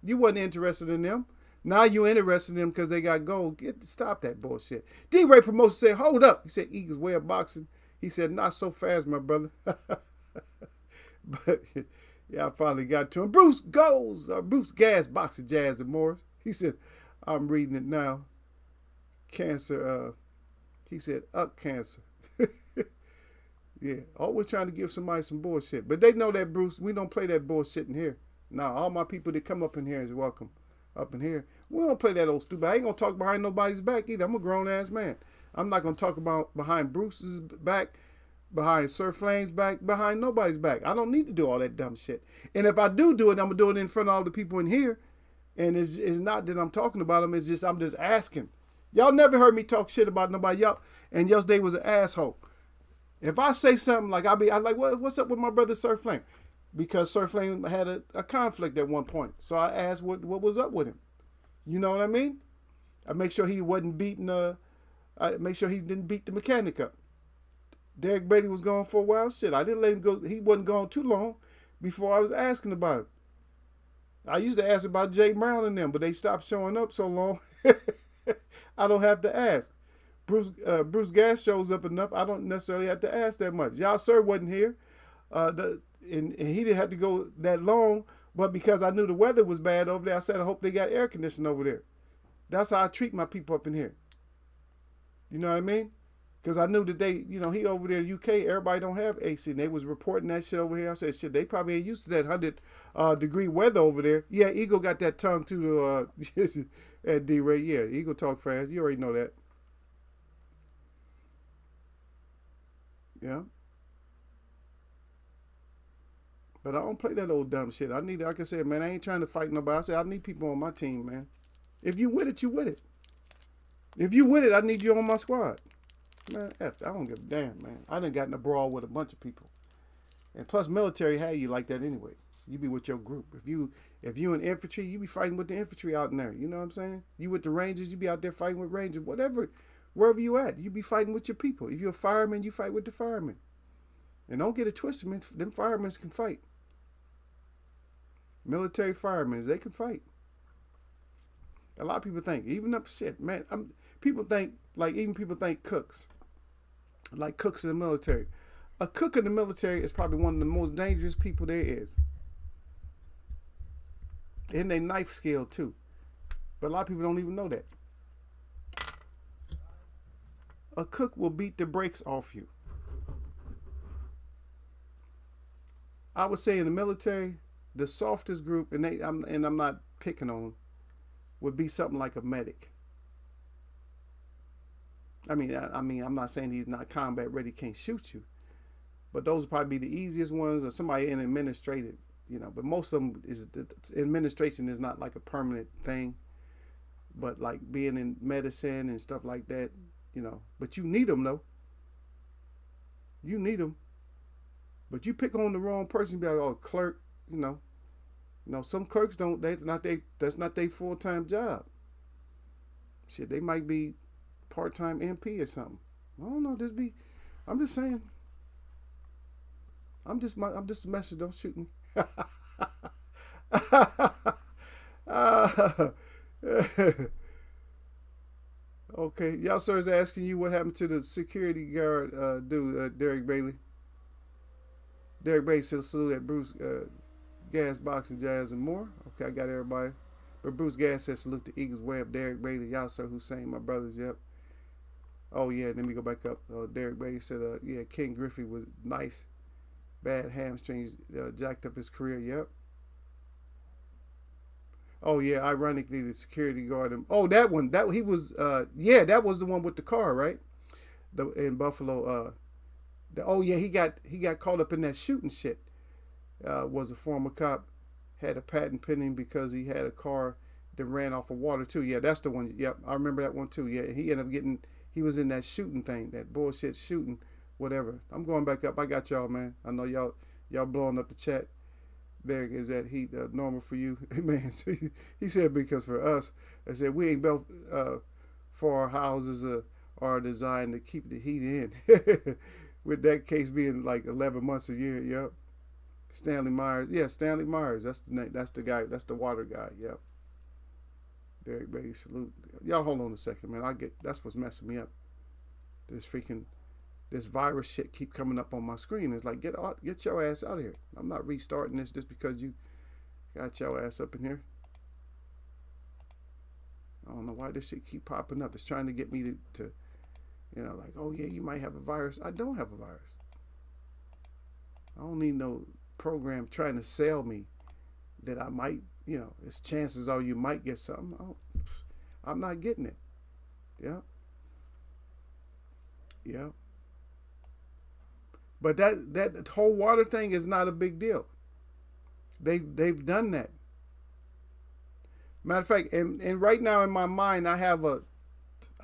You wasn't interested in them. Now you interested in them because they got gold. Stop that bullshit. D-Ray Promotion said, hold up. He said, Eagles way of boxing. He said, not so fast, my brother. But yeah, I finally got to him. Bruce Gas, Boxer Jazz and Morris. He said, I'm reading it now. Cancer, he said, up cancer. Yeah, always trying to give somebody some bullshit. But they know that, Bruce, we don't play that bullshit in here. Now, all my people that come up in here is welcome. Up in here, we don't play that old stupid. I ain't gonna talk behind nobody's back either. I'm a grown ass man. I'm not gonna talk about behind Bruce's back, behind Sir Flame's back, behind nobody's back. I don't need to do all that dumb shit. And if I do it, I'm gonna do it in front of all the people in here. And it's not that I'm talking about them. It's just I'm just asking. Y'all never heard me talk shit about nobody. Y'all and yesterday was an asshole. If I say something like I'm like, what's up with my brother Sir Flame? Because Sir Flame had a conflict at one point. So I asked what was up with him. You know what I mean? I make sure he wasn't beating I make sure he didn't beat the mechanic up. Derek Brady was gone for a while. Shit, I didn't let him go. He wasn't gone too long before I was asking about it. I used to ask about Jay Brown and them, but they stopped showing up so long. I don't have to ask. Bruce Gas shows up enough. I don't necessarily have to ask that much. Y'all sir wasn't here. And he didn't have to go that long, but because I knew the weather was bad over there, I said, I hope they got air conditioning over there. That's how I treat my people up in here. You know what I mean? Because I knew that they, he over there in the UK, everybody don't have AC. And they was reporting that shit over here. I said, shit, they probably ain't used to that 100-degree weather over there. Yeah, Eagle got that tongue too, at D-Ray. Yeah, Eagle talk fast. You already know that. Yeah. But I don't play that old dumb shit. Like I said, man, I ain't trying to fight nobody. I said, I need people on my team, man. If you with it, you with it. If you with it, I need you on my squad. Man, I don't give a damn, man. I done got in a brawl with a bunch of people. And plus, military had you like that anyway. You be with your group. If you in infantry, you be fighting with the infantry out in there. You know what I'm saying? You with the Rangers, you be out there fighting with Rangers. Whatever, wherever you at, you be fighting with your people. If you're a fireman, you fight with the firemen. And don't get it twisted, man. Them firemen can fight. Military firemen, they can fight. A lot of people think, even up shit, man. People think cooks, like cooks in the military. A cook in the military is probably one of the most dangerous people there is. And they knife skill too. But a lot of people don't even know that. A cook will beat the brakes off you. I would say in the military, the softest group, and I'm not picking on them, would be something like a medic. I mean, I'm not saying he's not combat ready, can't shoot you, but those would probably be the easiest ones, or somebody in administrative, But most of them administration is not like a permanent thing, but like being in medicine and stuff like that, But you need them though. You need them, but you pick on the wrong person, be like, oh, clerk. Some clerks don't. That's not their full-time job. Shit, they might be part-time MP or something. I don't know. I'm just saying. I'm just a messenger. Don't shoot me. Okay, y'all sir is asking you what happened to the security guard dude, Derek Bailey. Derek Bailey said salute at Bruce Gas, Boxing, Jazz, and more. Okay, I got everybody. But Bruce Gas said salute to Eagles Web, Derek Bailey, Yasser Hussein, my brothers. Yep. Oh yeah, let me go back up. Derek Bailey said, yeah, King Griffey was nice. Bad hamstrings jacked up his career. Yep. Oh yeah, ironically, the security guard. Oh, that one. That he was. Yeah, that was the one with the car, right? In Buffalo. Oh yeah, he got caught up in that shooting shit. Was a former cop, had a patent pending because he had a car that ran off of water too. Yeah, that's the one. Yep, I remember that one too. Yeah, he ended up getting. He was in that shooting thing, that bullshit shooting, whatever. I'm going back up. I got y'all, man. I know y'all blowing up the chat. There is that heat normal for you, man. So he said because for us, I said we ain't built for our houses are designed to keep the heat in. With that case being like 11 months a year. Yep. Stanley Myers. Yeah, Stanley Myers. That's the name. That's the guy. That's the water guy. Yep. Derek Bailey, salute. Y'all hold on a second, man. That's what's messing me up. This virus shit keep coming up on my screen. It's like get your ass out of here. I'm not restarting this just because you got your ass up in here. I don't know why this shit keep popping up. It's trying to get me to like, oh yeah, you might have a virus. I don't have a virus. I don't need no program trying to sell me that I might, it's chances are you might get something. I'm not getting it. Yeah. Yeah. But that whole water thing is not a big deal. They've done that. Matter of fact, and right now in my mind, I have a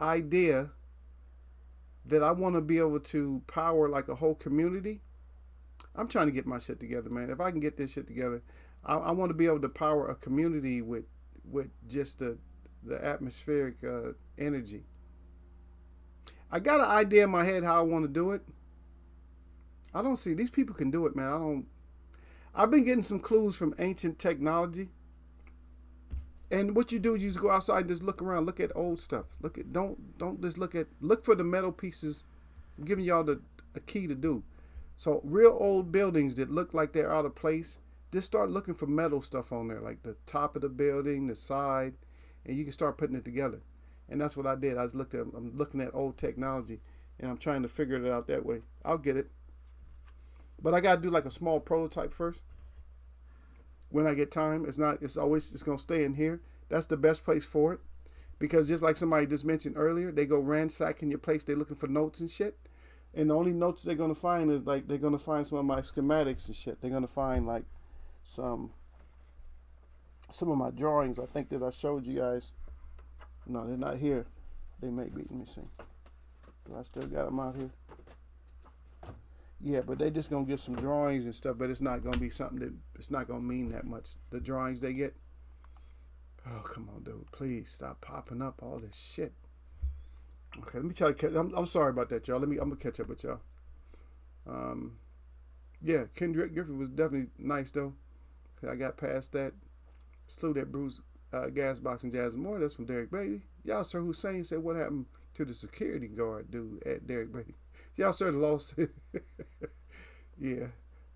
idea that I want to be able to power like a whole community. I'm trying to get my shit together, man. If I can get this shit together, I want to be able to power a community with just the atmospheric energy. I got an idea in my head how I want to do it. I don't see these people can do it, man. I've been getting some clues from ancient technology. And what you do is you just go outside and just look around, look at old stuff. Don't just look for the metal pieces. I'm giving y'all a key to do. So real old buildings that look like they're out of place, just start looking for metal stuff on there, like the top of the building, the side, and you can start putting it together. And that's what I did. I'm looking at old technology, and I'm trying to figure it out that way. I'll get it. But I gotta do like a small prototype first. When I get time, it's gonna stay in here. That's the best place for it. Because just like somebody just mentioned earlier, they go ransacking your place, they're looking for notes and shit. And the only notes they're gonna find is like they're gonna find some of my schematics and shit. They're gonna find like some of my drawings, I think, that I showed you guys. No, they're not here. They may be. Let me see. Do I still got them out here? Yeah, but they just gonna get some drawings and stuff, but it's not gonna be something that it's not gonna mean that much. The drawings they get. Oh, come on, dude. Please stop popping up all this shit. Okay, let me try to catch. I'm sorry about that, y'all. I'm gonna catch up with y'all. Yeah, Kendrick Griffin was definitely nice though. I got past that. Salute at Bruce Gas, Boxing, Jazz, and more. That's from Derek Bailey. Y'all, Sir Hussein said, what happened to the security guard dude at Derek Bailey? Y'all, Sir, the lost. Yeah,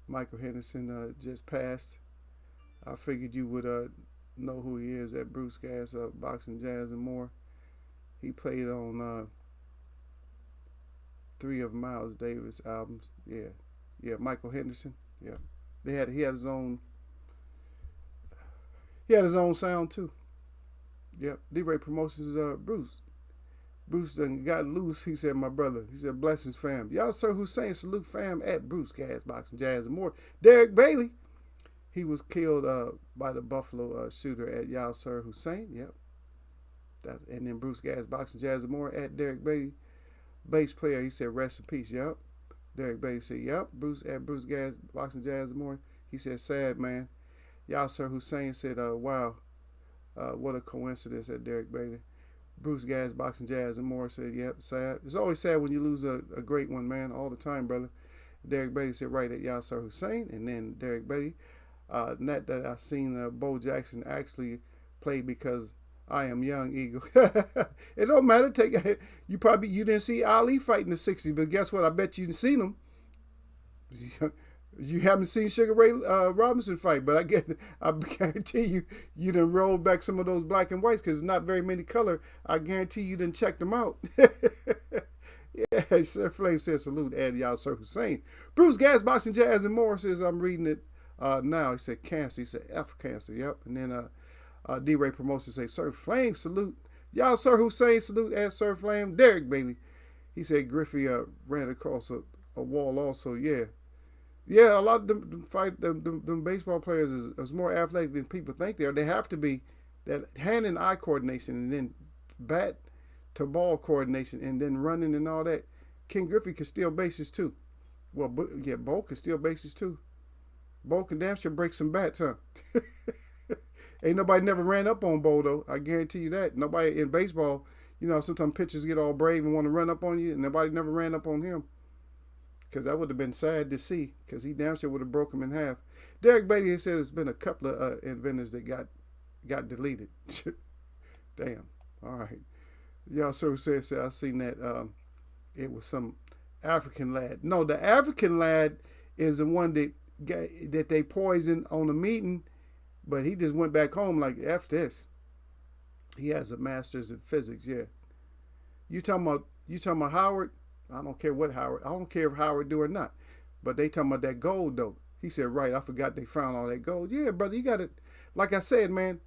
Michael Henderson just passed. I figured you would know who he is at Bruce Gas, Boxing, Jazz, and more. He played on 3 of Miles Davis albums. Yeah, Michael Henderson. Yeah, he had his own. He had his own sound too. Yep. D-Ray Promotions, Bruce. Bruce done got loose. He said, my brother. He said, blessings, fam. Y'all, Sir Hussein, salute fam at Bruce Gas, Boxing, Jazz, and more. Derek Bailey. He was killed by the Buffalo shooter at Y'all, Sir Hussein. Yep. And then Bruce Gas, Boxing, Jazz, and more at Derek Bailey. Bass player, he said, rest in peace. Yep. Derek Bailey said, yep. Bruce Gas, Boxing, Jazz, and more. He said, sad, man. Y'all, Sir Hussein said, wow, what a coincidence at Derek Bailey. Bruce Gas, Boxing, Jazz, and more said, yep, sad. It's always sad when you lose a great one, man, all the time, brother. Derek Bailey said, right at Y'all, Sir Hussein. And then Derek Bailey, not that I seen Bo Jackson actually play because I am young Eagle. It don't matter. You didn't see Ali fight in the 60s, but guess what? I bet you seen him. You haven't seen Sugar Ray Robinson fight, but I guarantee you done rolled back some of those black and whites because it's not very many color. I guarantee you done checked them out. Yeah, Sir Flame says salute, Ed Y'all Sir Hussein. Bruce Gas, Boxing, Jazz, and more says I'm reading it now. He said cancer. He said F cancer. Yep. And then D-Ray Promotion say Sir Flame salute. Y'all Sir Hussein salute, Ed Sir Flame. Derek Bailey. He said Griffey ran across a wall also. Yeah. Yeah, a lot of them baseball players is more athletic than people think they are. They have to be. That hand and eye coordination, and then bat to ball coordination, and then running and all that. Ken Griffey can steal bases too. Well, yeah, Bo can steal bases too. Bo can damn sure break some bats, huh? Ain't nobody never ran up on Bo though. I guarantee you that. Nobody in baseball, sometimes pitchers get all brave and want to run up on you, and nobody never ran up on him. Because that would have been sad to see, because he damn sure would have broke him in half. Derek Beatty said there's been a couple of inventors that got deleted. Damn. All right. Y'all so said I seen that it was some African lad. No, the African lad is the one that they poisoned on a meeting, but he just went back home like, F this. He has a master's in physics, yeah. You talking about Howard? I don't care what Howard. I don't care if Howard do or not. But they talking about that gold though. He said, right, I forgot they found all that gold. Yeah, brother, you got it. Like I said, man.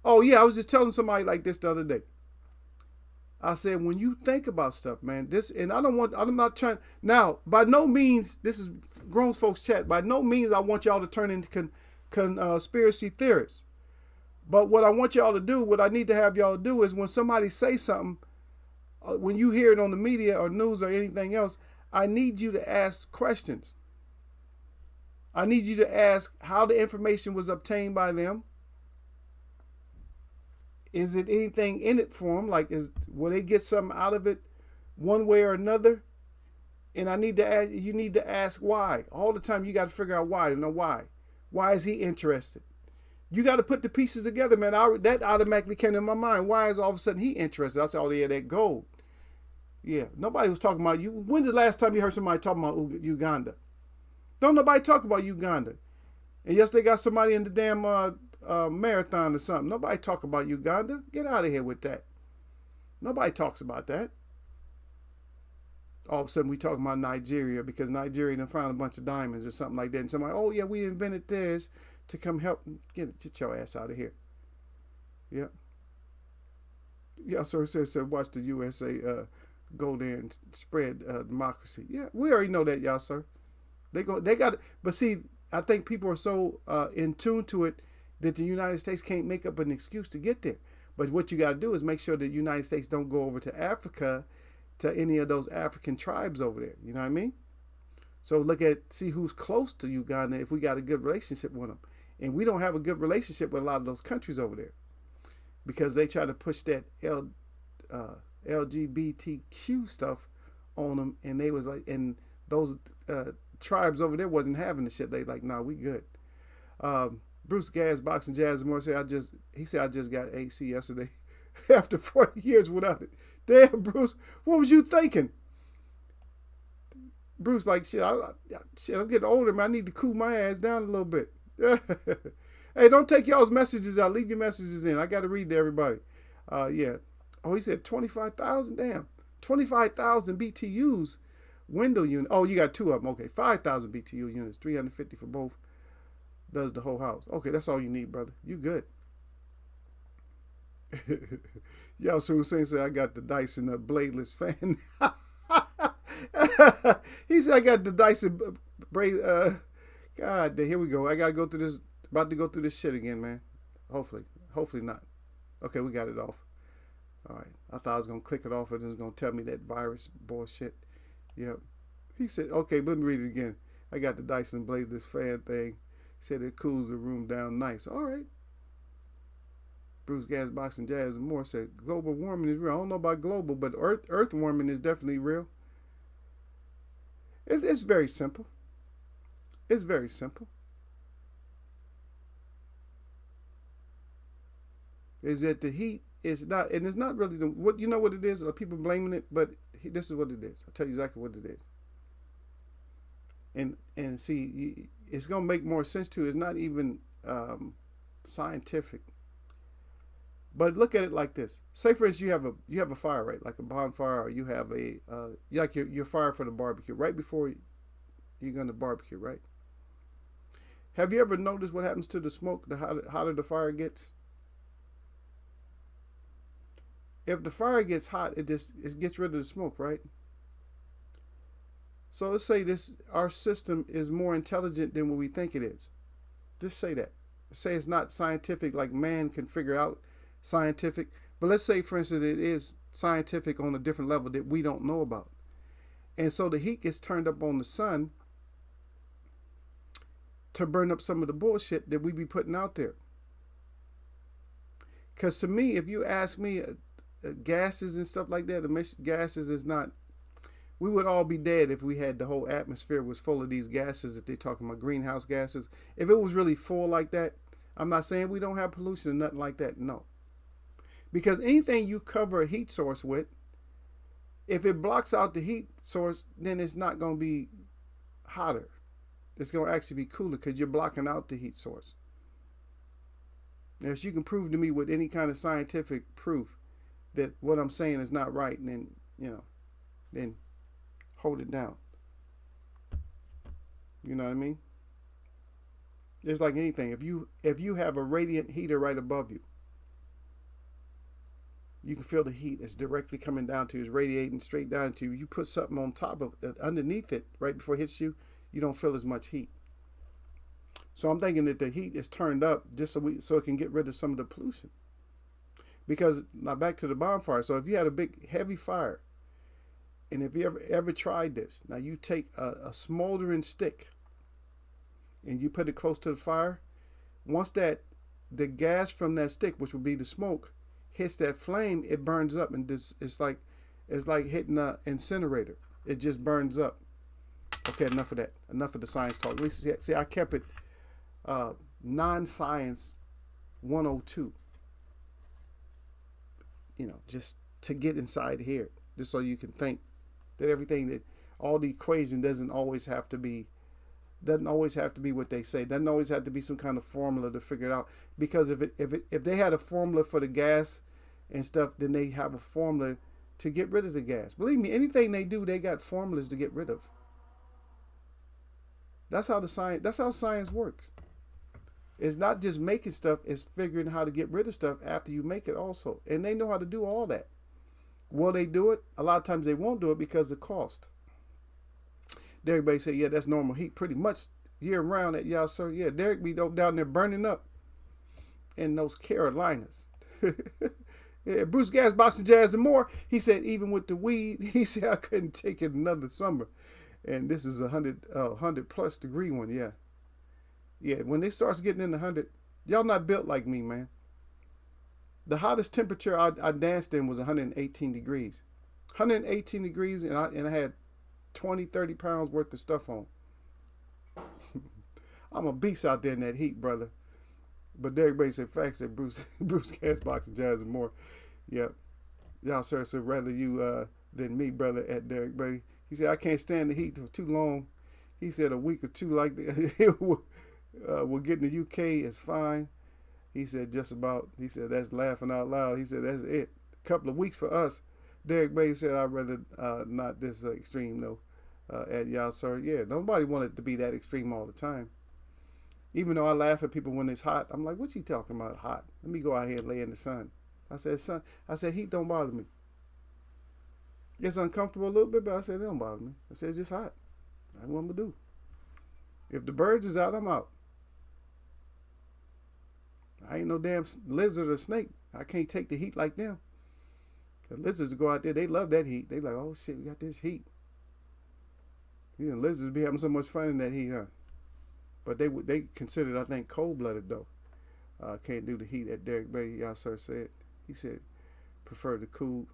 Oh yeah, I was just telling somebody like this the other day. I said, when you think about stuff, man, I'm not trying, now, by no means, this is grown folks chat, by no means I want y'all to turn into conspiracy theorists. But what I want y'all to do, what I need to have y'all do is when somebody say something, when you hear it on the media or news or anything else, I need you to ask questions. I need you to ask how the information was obtained by them. Is it anything in it for them? Like, will they get something out of it one way or another? And you need to ask why. All the time you got to figure out why. Why. Why is he interested? You got to put the pieces together, man. That automatically came to my mind. Why is all of a sudden he interested? I said, oh, yeah, that gold. Yeah, nobody was talking about you. When's the last time you heard somebody talking about Uganda? Don't nobody talk about Uganda. And yes, they got somebody in the damn marathon or something. Nobody talk about Uganda. Get out of here with that. Nobody talks about that. All of a sudden we talking about Nigeria because Nigeria done found a bunch of diamonds or something like that. And somebody, oh yeah, we invented this to come help. Get your ass out of here. Yep. Yeah, so it says watch the USA go there and spread democracy. Yeah, we already know that, y'all, sir. They got it. But see, I think people are so in tune to it that the United States can't make up an excuse to get there. But what you got to do is make sure that the United States don't go over to Africa, to any of those African tribes over there. You know what I mean? So see who's close to Uganda if we got a good relationship with them. And we don't have a good relationship with a lot of those countries over there because they try to push that LGBTQ stuff on them, and they was like, and those tribes over there wasn't having the shit. They like, nah, we good. Bruce Gas, Boxing, Jazz, and more said, I just got AC yesterday after 40 years without it. Damn, Bruce, what was you thinking? Bruce like, shit, I'm getting older, man. I need to cool my ass down a little bit. Hey, don't take y'all's messages out. Leave your messages in. I got to read to everybody. Yeah. Oh, he said 25,000. Damn, 25,000 BTUs window unit. Oh, you got two of them. Okay, 5,000 BTU units, 350 for both. Does the whole house. Okay, that's all you need, brother. You good. Y'all so Hussein said I got the Dyson bladeless fan. He said I got the Dyson braid. God, here we go. I gotta go through this. About to go through this shit again, man. Hopefully not. Okay, we got it off. All right. I thought I was gonna click it off and it was gonna tell me that virus bullshit. Yep. He said, okay, let me read it again. I got the Dyson bladeless fan thing. He said it cools the room down nice. All right. Bruce Gas, Boxing, Jazz, and more said global warming is real. I don't know about global, but earth warming is definitely real. It's very simple. It's very simple. Is that the heat is not, and it's not really what you know what it is. People blaming it, but this is what it is. I'll tell you exactly what it is. And see, it's gonna make more sense to you. It's not even scientific. But look at it like this. Say for instance you have a fire, right? Like a bonfire, or you have a like your fire for the barbecue, right before you're gonna barbecue, right? Have you ever noticed what happens to the smoke the hotter the fire gets? If the fire gets hot, it gets rid of the smoke, right? So let's say this our system is more intelligent than what we think it is. Just say that. Say it's not scientific like man can figure out scientific, but let's say for instance it is scientific on a different level that we don't know about. And so the heat gets turned up on the sun to burn up some of the bullshit that we be putting out there. Because to me, if you ask me, gases and stuff like that, emission gases is not. We would all be dead if we had the whole atmosphere was full of these gases that they talking about, greenhouse gases. If it was really full like that, I'm not saying we don't have pollution or nothing like that. No, because anything you cover a heat source with, if it blocks out the heat source, then it's not going to be hotter. It's going to actually be cooler because you're blocking out the heat source. Now, if you can prove to me with any kind of scientific proof that what I'm saying is not right, and then, then hold it down. You know what I mean? It's like anything. If you have a radiant heater right above you, you can feel the heat. It's directly coming down to you. It's radiating straight down to you. You put something on top of it, underneath it, right before it hits you, you don't feel as much heat. So I'm thinking that the heat is turned up just so it can get rid of some of the pollution. Because now back to the bonfire. So if you had a big heavy fire, and if you ever tried this, now you take a smoldering stick and you put it close to the fire. Once the gas from that stick, which would be the smoke, hits that flame, it burns up, and it's like hitting an incinerator. It just burns up. Okay, enough of that. Enough of the science talk. See, I kept it non-science 102. Just to get inside here, just so you can think that everything that all the equation doesn't always have to be what they say. Doesn't always have to be some kind of formula to figure it out. Because if they had a formula for the gas and stuff, then they have a formula to get rid of the gas. Believe me, anything they do, they got formulas to get rid of. That's how science works. It's not just making stuff, it's figuring how to get rid of stuff after you make it also. And they know how to do all that. Will they do it? A lot of times they won't do it because of cost. Everybody say, yeah, that's normal heat pretty much year round at y'all, sir. Yeah, Derek be down there burning up in those Carolinas. Yeah, Bruce Gas, Boxing Jazz, and more. He said, even with the weed, he said, I couldn't take it another summer. And this is 100 plus degree one, yeah. Yeah, when it starts getting in the 100, y'all not built like me, man. The hottest temperature I danced in was 118 degrees. 118 degrees, and I had 20, 30 pounds worth of stuff on. I'm a beast out there in that heat, brother. But Derek Bay said, facts, said Bruce Gas, Boxing Jazz, and more. Yep. Y'all, sir, said rather you than me, brother, at Derek Bay. He said, I can't stand the heat for too long. He said a week or two like that. We'll get in the UK is fine. He said just about. He said that's laughing out loud. He said that's it. A couple of weeks for us. Derek Bay said I'd rather not this extreme though. At y'all, sir. Yeah, nobody wanted to be that extreme all the time. Even though I laugh at people when it's hot, I'm like, what you talking about hot? Let me go out here and lay in the sun. I said heat don't bother me. It's uncomfortable a little bit, but I said it don't bother me. I said it's just hot. That's what I'm gonna do. If the birds is out, I'm out. I ain't no damn lizard or snake. I can't take the heat like them. The lizards go out there, they love that heat. They like, oh shit, we got this heat. Lizards be having so much fun in that heat, huh? But they considered, I think, cold-blooded though. Can't do the heat at Derek Bay. Y'all sir said. He said prefer the cool.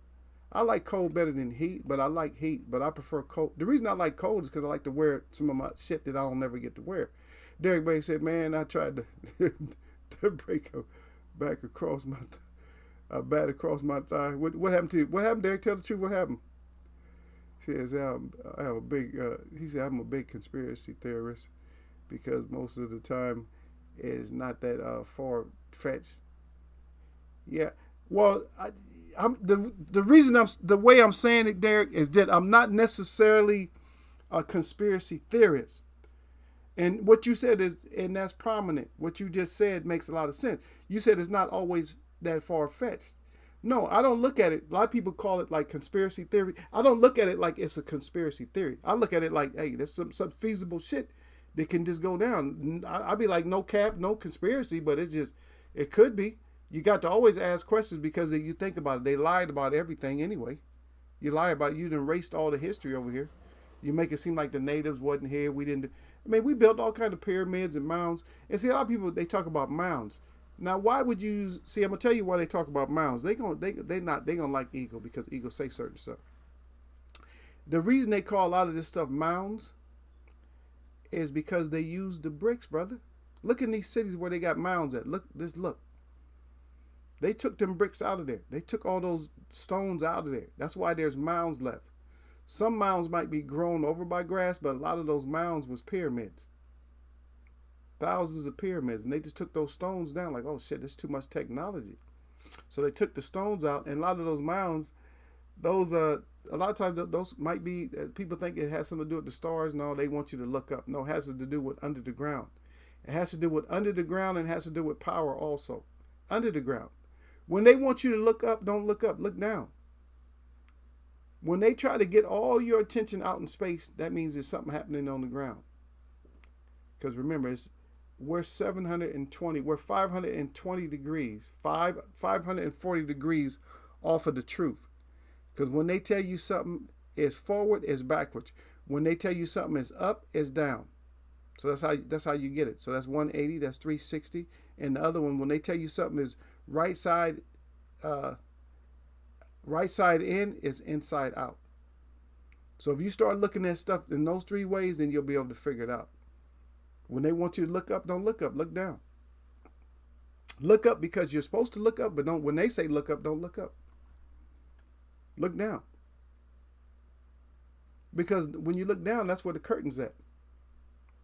I like cold better than heat, but I like heat, but I prefer cold. The reason I like cold is because I like to wear some of my shit that I don't never get to wear. Derek Bay said, man, I tried to to break a back across my bat across my thigh. What happened to you? What happened, Derek? Tell the truth. What happened? He says I have a big. He said I'm a big conspiracy theorist because most of the time it's not that far fetched. Yeah. Well, I'm the reason the way I'm saying it, Derek, is that I'm not necessarily a conspiracy theorist. And what you said is, and that's prominent. What you just said makes a lot of sense. You said it's not always that far fetched. No, I don't look at it. A lot of people call it like conspiracy theory. I don't look at it like it's a conspiracy theory. I look at it like, hey, there's some feasible shit that can just go down. I'd be like, no cap, no conspiracy, but it's just, it could be. You got to always ask questions because if you think about it, they lied about everything anyway. You lie about it, you done erased all the history over here. You make it seem like the natives wasn't here. We didn't. I mean, we built all kind of pyramids and mounds. And see, a lot of people they talk about mounds. Now, why would you see? I'm gonna tell you why they talk about mounds. They gonna like Eagle because Eagle say certain stuff. The reason they call a lot of this stuff mounds is because they use the bricks, brother. Look in these cities where they got mounds at. Look. They took them bricks out of there. They took all those stones out of there. That's why there's mounds left. Some mounds might be grown over by grass, but a lot of those mounds was pyramids. Thousands of pyramids. And they just took those stones down like, oh shit, there's too much technology. So they took the stones out, and a lot of those mounds, those a lot of times those might be, people think it has something to do with the stars. No, they want you to look up. No, it has to do with under the ground. It has to do with under the ground, and it has to do with power also. Under the ground. When they want you to look up, don't look up, look down. When they try to get all your attention out in space, that means there's something happening on the ground. Because remember, we're 720, we're 520 degrees, 540 degrees off of the truth. Because when they tell you something is forward, it's backwards. When they tell you something is up, it's down. So that's how you get it. So that's 180, that's 360. And the other one, when they tell you something is right side in, is inside out. So if you start looking at stuff in those three ways, then you'll be able to figure it out. When they want you to look up, don't look up, look down. Look up because you're supposed to look up, but don't. When they say look up, don't look up. Look down. Because when you look down, that's where the curtain's at.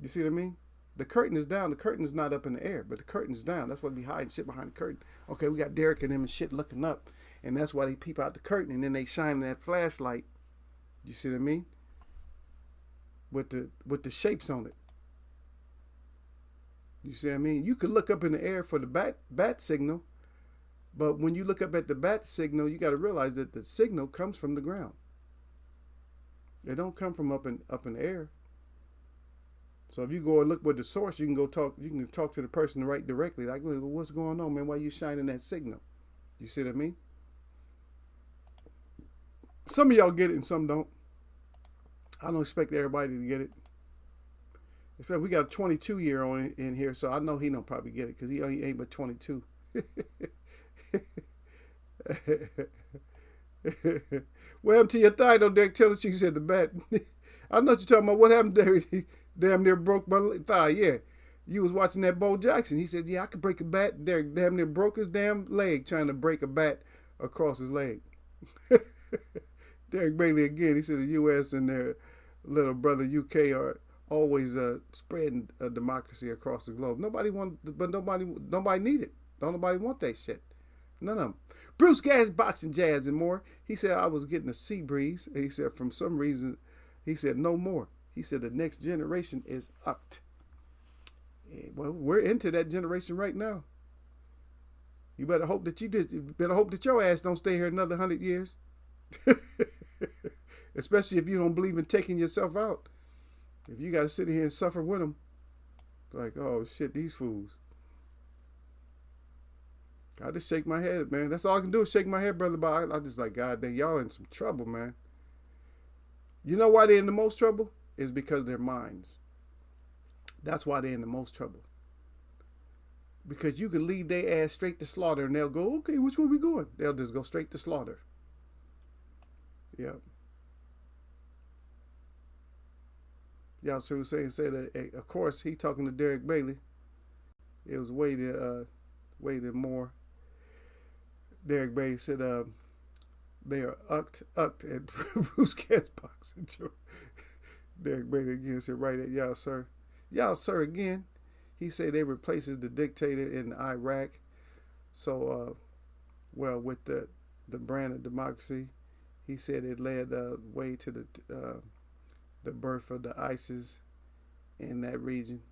You see what I mean? The curtain is down. The curtain is not up in the air, but the curtain's down. That's why we hide shit behind the curtain. Okay, we got Derek and them and shit looking up. And that's why they peep out the curtain and then they shine that flashlight. You see what I mean? With the shapes on it. You see what I mean? You could look up in the air for the bat signal, but when you look up at the bat signal, you got to realize that the signal comes from the ground. It don't come from up in the air. So if you go and look with the source, you can go talk. You can talk to the person right directly. Like, well, what's going on, man? Why you shining that signal? You see what I mean? Some of y'all get it and some don't. I don't expect everybody to get it. In fact, we got a 22-year-old in here, so I know he don't probably get it because he ain't but 22. What happened to your thigh, though, Derek? Tell us you said the bat. I know what you're talking about. What happened there? He damn near broke my thigh. Yeah. You was watching that Bo Jackson. He said, yeah, I could break a bat. Derek damn near broke his damn leg trying to break a bat across his leg. Derek Bailey again. He said the U.S. and their little brother UK are always spreading democracy across the globe. Nobody need it. Don't nobody want that shit. None of them. Bruce Gas, Boxing Jazz, and more. He said I was getting a sea breeze. He said from some reason, he said no more. He said the next generation is upped. Well, we're into that generation right now. You better hope that your ass don't stay here another 100 years. Especially if you don't believe in taking yourself out. If you got to sit here and suffer with them, like, oh shit, these fools. I just shake my head, man. That's all I can do is shake my head, brother. But I just like, God dang, y'all in some trouble, man. You know why they're in the most trouble? Is because their minds. That's why they're in the most trouble. Because you can lead their ass straight to slaughter and they'll go, okay, which way we going? They'll just go straight to slaughter. Yeah. Y'all see what I'm saying? Say that, of course, he talking to Derek Bailey. It was way more. Derek Bailey said, They are ucked at Bruce Cat's boxing show. Derek Bailey again said, right at y'all, sir. Y'all, sir, again. He said they replaces the dictator in Iraq. So, well, with the brand of democracy, he said it led the way to the birth of the ISIS in that region.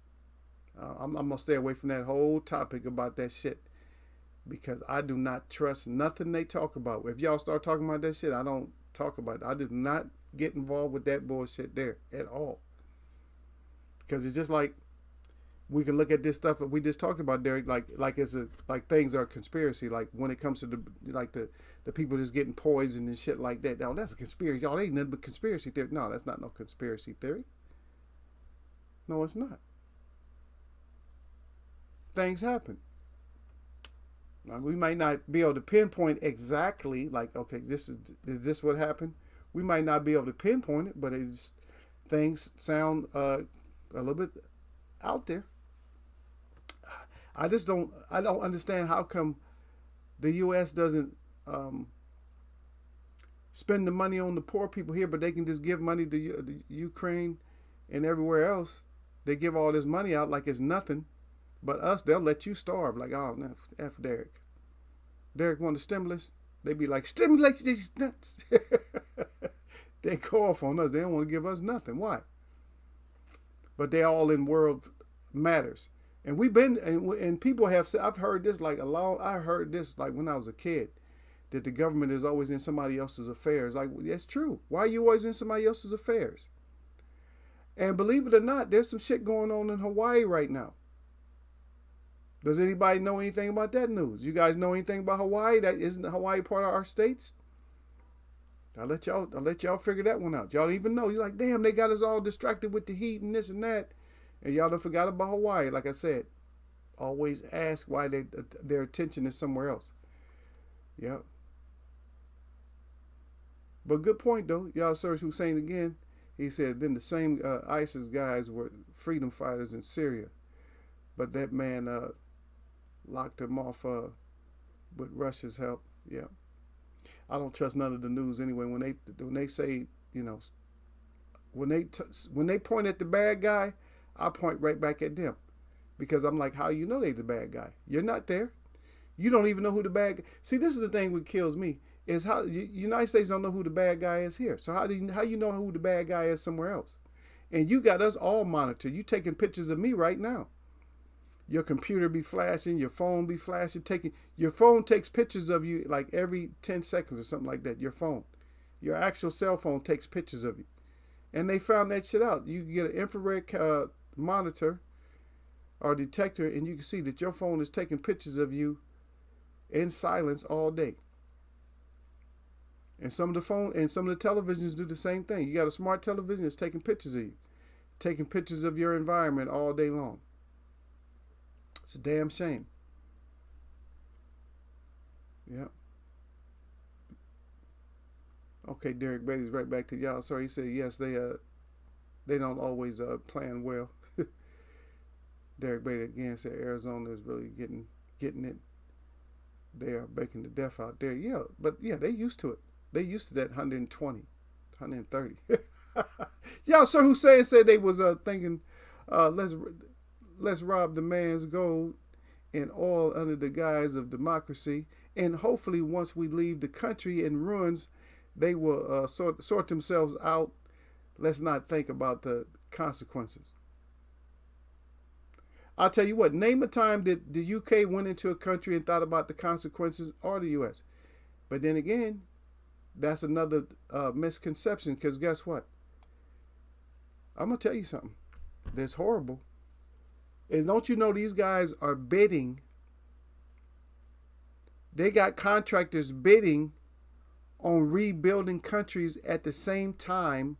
I'm gonna stay away from that whole topic about that shit because I do not trust nothing they talk about. If y'all start talking about that shit, I don't talk about it. I do not get involved with that bullshit there at all. Because it's just like we can look at this stuff that we just talked about, Derek, like it's like things are a conspiracy. Like when it comes to the people just getting poisoned and shit like that. Now that's a conspiracy. Y'all ain't nothing but conspiracy theory. No, that's not no conspiracy theory. No, it's not. Things happen. Now, we might not be able to pinpoint exactly, like, okay, is this what happened? We might not be able to pinpoint it, but it's things sound a little bit out there. I don't understand how come the U.S. doesn't spend the money on the poor people here, but they can just give money to the Ukraine and everywhere else. They give all this money out like it's nothing. But us, they'll let you starve. Like, oh, no, F Derek. Derek want a stimulus? They be like, stimulate these nuts. They go off on us. They don't want to give us nothing. Why? But they all in world matters. And we've been, and people have said, I've heard this like I heard this like when I was a kid, that the government is always in somebody else's affairs. Like, that's true. Why are you always in somebody else's affairs? And believe it or not, there's some shit going on in Hawaii right now. Does anybody know anything about that news? You guys know anything about Hawaii? That isn't Hawaii part of our states? I'll let y'all figure that one out. Y'all don't even know. You're like, damn, they got us all distracted with the heat and this and that. And y'all done forgot about Hawaii. Like I said, always ask why their attention is somewhere else. Yeah. But good point, though. Y'all, Sir Hussein again. He said, then the same ISIS guys were freedom fighters in Syria. But that man locked them off with Russia's help. Yeah. I don't trust none of the news anyway. When they say, you know, when they point at the bad guy, I point right back at them. Because I'm like, how you know they the bad guy? You're not there. You don't even know who the bad guy. See, this is the thing that kills me, is how United States don't know who the bad guy is here. So how you know who the bad guy is somewhere else? And you got us all monitored. You taking pictures of me right now. Your computer be flashing, your phone be flashing, your phone takes pictures of you like every 10 seconds or something like that. Your phone. Your actual cell phone takes pictures of you. And they found that shit out. You can get an infrared monitor or detector and you can see that your phone is taking pictures of you in silence all day. And some of the televisions do the same thing. You got a smart television that's taking pictures of you. Taking pictures of your environment all day long. It's a damn shame. Yeah. Okay, Derek Bailey's right back to y'all. Sorry, he said yes, they don't always plan well. Derek Bailey again said Arizona is really getting it. They are baking the death out there. Yeah, but yeah, they used to it. They used to that 120, 130. Y'all, Sir Hussein said they was thinking, let's rob the man's gold and oil under the guise of democracy. And hopefully once we leave the country in ruins, they will sort themselves out. Let's not think about the consequences. I'll tell you what, name a time that the UK went into a country and thought about the consequences, or the US. But then again, that's another misconception, because guess what? I'm going to tell you something that's horrible. Is don't you know these guys are bidding? They got contractors bidding on rebuilding countries at the same time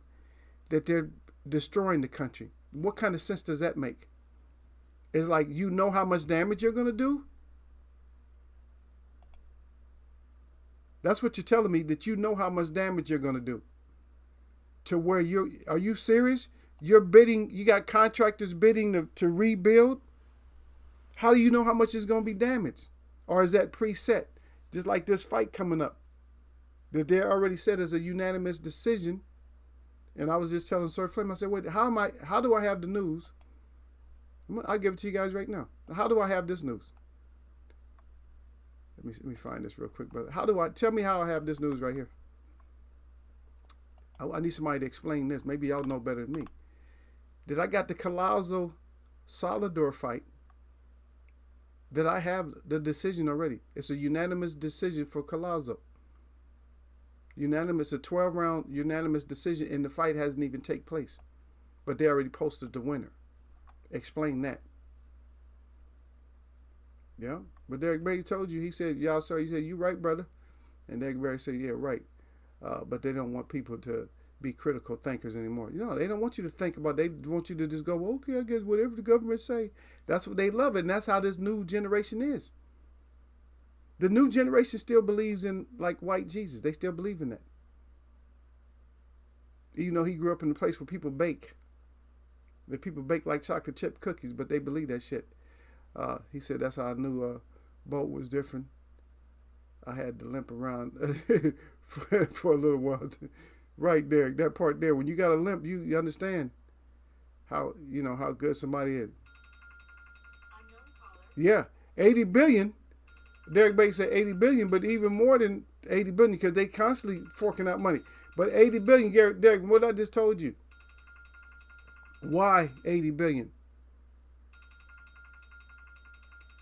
that they're destroying the country. What kind of sense does that make? It's like, you know how much damage you're going to do? That's what you're telling me, that you know how much damage you're going to do. To where are you serious? You're bidding, you got contractors bidding to rebuild? How do you know how much is going to be damaged? Or is that preset? Just like this fight coming up. that they already said is a unanimous decision. And I was just telling Sir Flynn, I said, wait, how do I have the news? I'll give it to you guys right now. How do I have this news? Let me find this real quick, brother. Tell me how I have this news right here. I need somebody to explain this. Maybe y'all know better than me. Did I got the Collazo Salvador fight? Did I have the decision already? It's a unanimous decision for Collazo. Unanimous, a 12-round unanimous decision, and the fight hasn't even taken place. But they already posted the winner. Explain that. Yeah. But Derek Berry told you, he said, y'all, sir, he said, you right, brother. And Derek Berry said, yeah, right. But they don't want people to be critical thinkers anymore. You know, they don't want you to think about it. They want you to just go, well, okay, I guess whatever the government say. That's what they love. And that's how this new generation is. The new generation still believes in like white Jesus. They still believe in that. Even though he grew up in a place where people bake. The people bake like chocolate chip cookies, but they believe that shit. He said that's how I knew boat was different. I had to limp around for a little while. Right there, that part there. When you got a limp, you understand how good somebody is. Yeah, 80 billion. Derek Bates said 80 billion, but even more than 80 billion because they constantly forking out money. But 80 billion, Derek, what I just told you. Why 80 billion?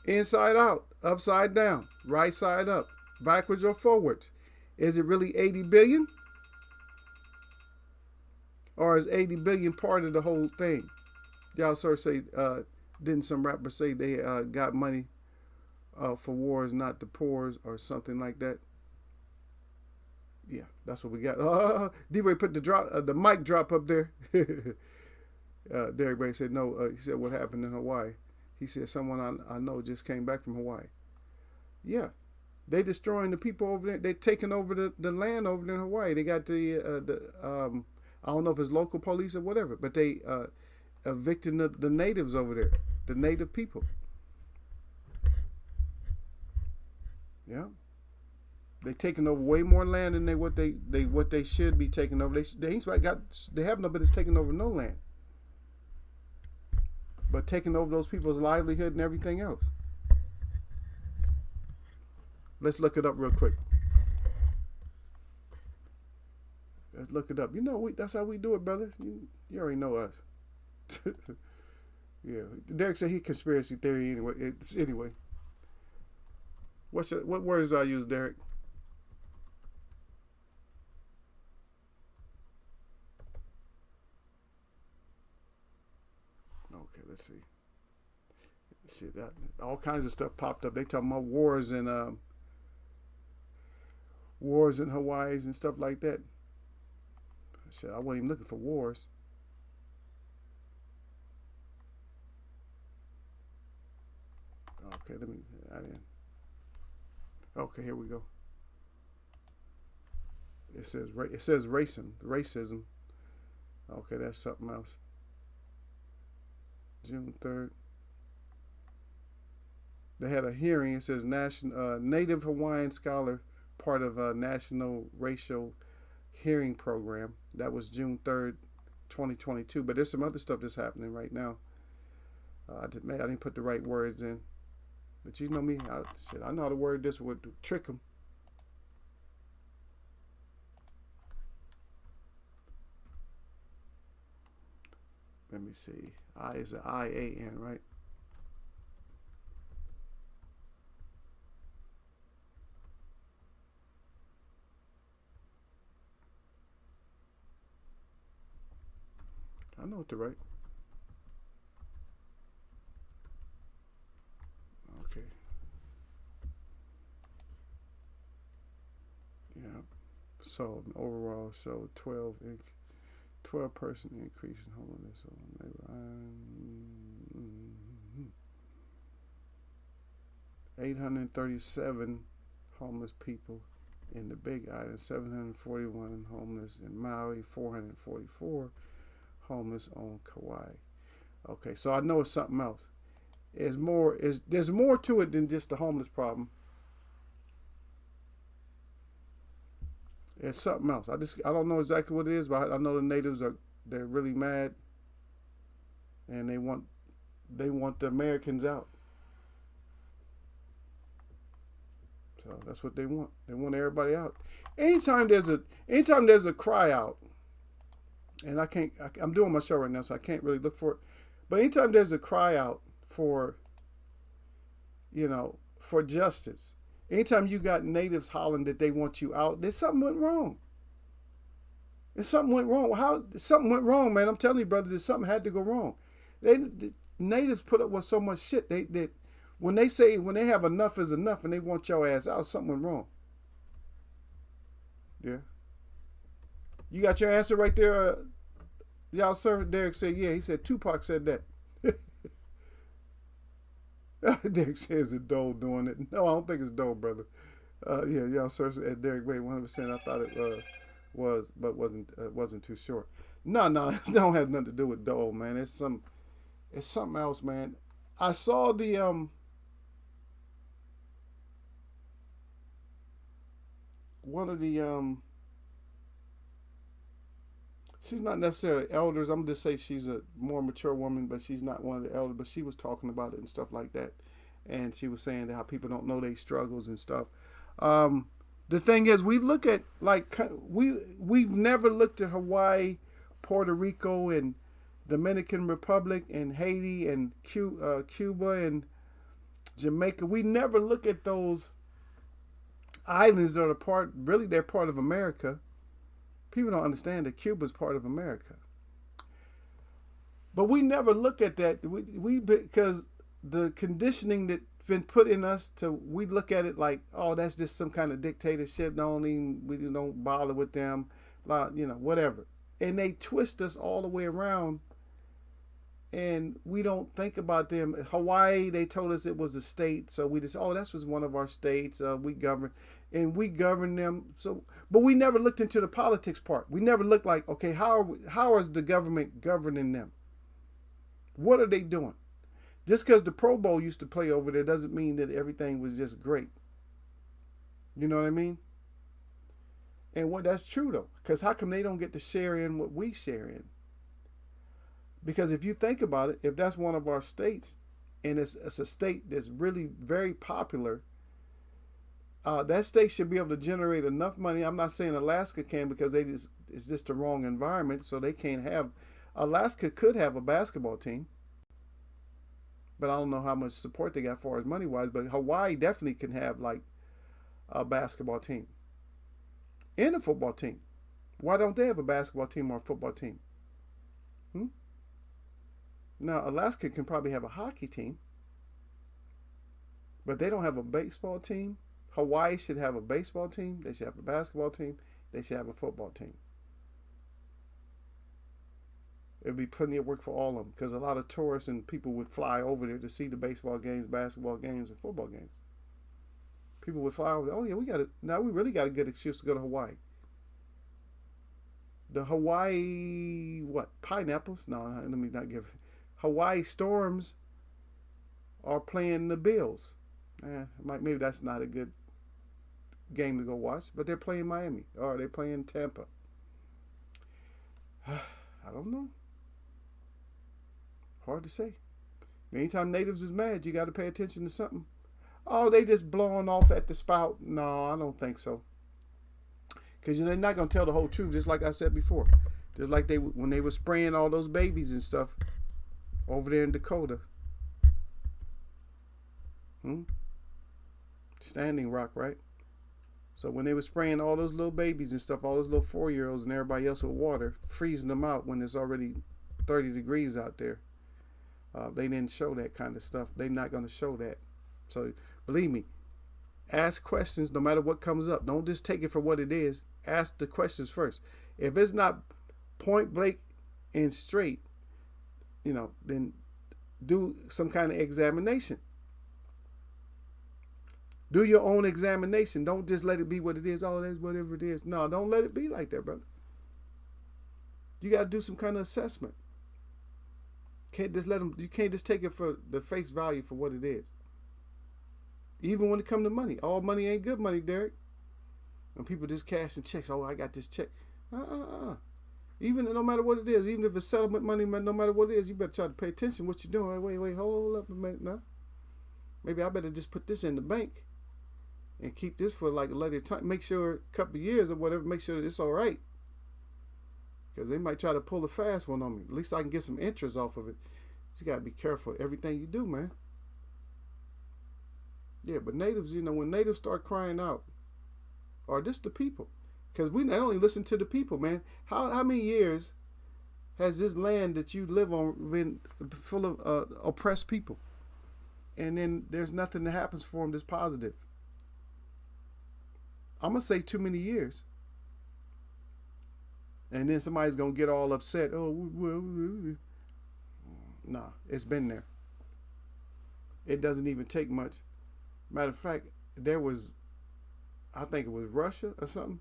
Inside out, upside down, right side up, backwards or forwards. Is it really 80 billion? Or is 80 billion part of the whole thing? Y'all sort of say, didn't some rappers say they got money for wars, not the poors, or something like that? Yeah, that's what we got. D-Way put the mic drop up there. Derek Bay said no. He said what happened in Hawaii. He said someone I know just came back from Hawaii. Yeah, they destroying the people over there. They taking over the land over there in Hawaii. They got the I don't know if it's local police or whatever, but they evicting the natives over there, the native people. Yeah, they taking over way more land than what they should be taking over. They have no business taking over no land, but taking over those people's livelihood and everything else. Let's look it up real quick. Let's look it up. You know, that's how we do it, brother. You already know us. Yeah, Derek said he conspiracy theory anyway. Anyway. What words do I use, Derek? Okay, let's see. Shit, all kinds of stuff popped up. They talking about wars in Hawaii and stuff like that. I said I wasn't even looking for wars. Okay, let me add in. Okay, here we go. It says racism. Okay, that's something else. June 3rd. They had a hearing. It says Native Hawaiian scholar, part of a national racial hearing program. That was June 3rd, 2022. But there's some other stuff that's happening right now. I didn't put the right words in. But you know me, I know how to word this would trick them. Let me see. I is an I-A-N, right? I know what to write. Okay. Yeah. So overall, 12% increase in homelessness. 837 homeless people in the Big Island, 741 homeless in Maui, 444 homeless on Kauai. Okay, so I know it's something else. There's more to it than just the homeless problem. It's something else. I don't know exactly what it is, but I know the natives they're really mad, and they want the Americans out. So that's what they want. They want everybody out. Anytime there's a cry out, and I'm doing my show right now, so I can't really look for it. But anytime there's a cry out for, for justice, anytime you got natives hollering that they want you out, there's something went wrong. There's something went wrong. Something went wrong, man? I'm telling you, brother, there's something had to go wrong. The natives put up with so much shit. When they have enough is enough and they want your ass out, something went wrong. Yeah. You got your answer right there, y'all, sir? Derek said, yeah. He said Tupac said that. Derek says it's Dole doing it. No, I don't think it's Dole, brother. Yeah, y'all, sir. Derek, wait, 100%. I thought it was, but wasn't too sure. No, it don't have nothing to do with Dole, man. It's something else, man. I saw the one of the she's not necessarily elders. I'm gonna just say she's a more mature woman, but she's not one of the elders. But she was talking about it and stuff like that, and she was saying that how people don't know their struggles and stuff. The thing is, we look at we've never looked at Hawaii, Puerto Rico, and Dominican Republic, and Haiti, and Cuba, and Jamaica. We never look at those islands that are they're part of America. People don't understand that Cuba's part of America. But we never look at that. Because the conditioning that's been put in us we look at it like, oh, that's just some kind of dictatorship. We don't bother with them, whatever. And they twist us all the way around, and we don't think about them. Hawaii, they told us it was a state, so we just, that was one of our states. We govern them. So, but we never looked into the politics part. We never looked like, okay, how is the government governing them? What are they doing? Just because the Pro Bowl used to play over there doesn't mean that everything was just great. You know what I mean? And that's true though, because how come they don't get to share in what we share in? Because if you think about it, if that's one of our states, and it's a state that's really very popular, that state should be able to generate enough money. I'm not saying Alaska can, because it's just the wrong environment, so they can't have. Alaska could have a basketball team, but I don't know how much support they got as far as money wise. But Hawaii definitely can have like a basketball team and a football team. Why don't they have a basketball team or a football team? Now, Alaska can probably have a hockey team, but they don't have a baseball team. Hawaii should have a baseball team. They should have a basketball team. They should have a football team. There'd be plenty of work for all of them, because a lot of tourists and people would fly over there to see the baseball games, basketball games, and football games. People would fly over there. Oh yeah, now we really got a good excuse to go to Hawaii. The Hawaii, pineapples? No, let me not give it. Hawaii Storms are playing the Bills. Maybe that's not a good game to go watch, but they're playing Miami, or they're playing Tampa. I don't know. Hard to say. Anytime natives is mad, you got to pay attention to something. Oh, they just blowing off at the spout. No, I don't think so. Because they're not going to tell the whole truth, just like I said before. Just like when they were spraying all those babies and stuff over there in Dakota. Standing Rock, right? So when they were spraying all those little babies and stuff, all those little 4-year-olds and everybody else with water, freezing them out when it's already 30 degrees out there, they didn't show that kind of stuff. They're not going to show that. So believe me, ask questions no matter what comes up. Don't just take it for what it is. Ask the questions first. If it's not point blank and straight, then do some kind of examination. Do your own examination. Don't just let it be what it is. Oh, that's whatever it is. No, don't let it be like that, brother. You got to do some kind of assessment. You can't just take it for the face value for what it is. Even when it comes to money. All money ain't good money, Derek. When people just cashing checks, oh, I got this check. Even no matter what it is, even if it's settlement money, no matter what it is, you better try to pay attention to what you're doing. Wait, hold up a minute now. Maybe I better just put this in the bank and keep this for like a later time. Make sure a couple of years or whatever, make sure that it's all right. Because they might try to pull a fast one on me. At least I can get some interest off of it. You got to be careful everything you do, man. Yeah, but natives, when natives start crying out, or just the people, because we not only listen to the people, man. How many years has this land that you live on been full of oppressed people? And then there's nothing that happens for them that's positive. I'm going to say too many years. And then somebody's going to get all upset. Oh, well, nah, it's been there. It doesn't even take much. Matter of fact, I think it was Russia or something.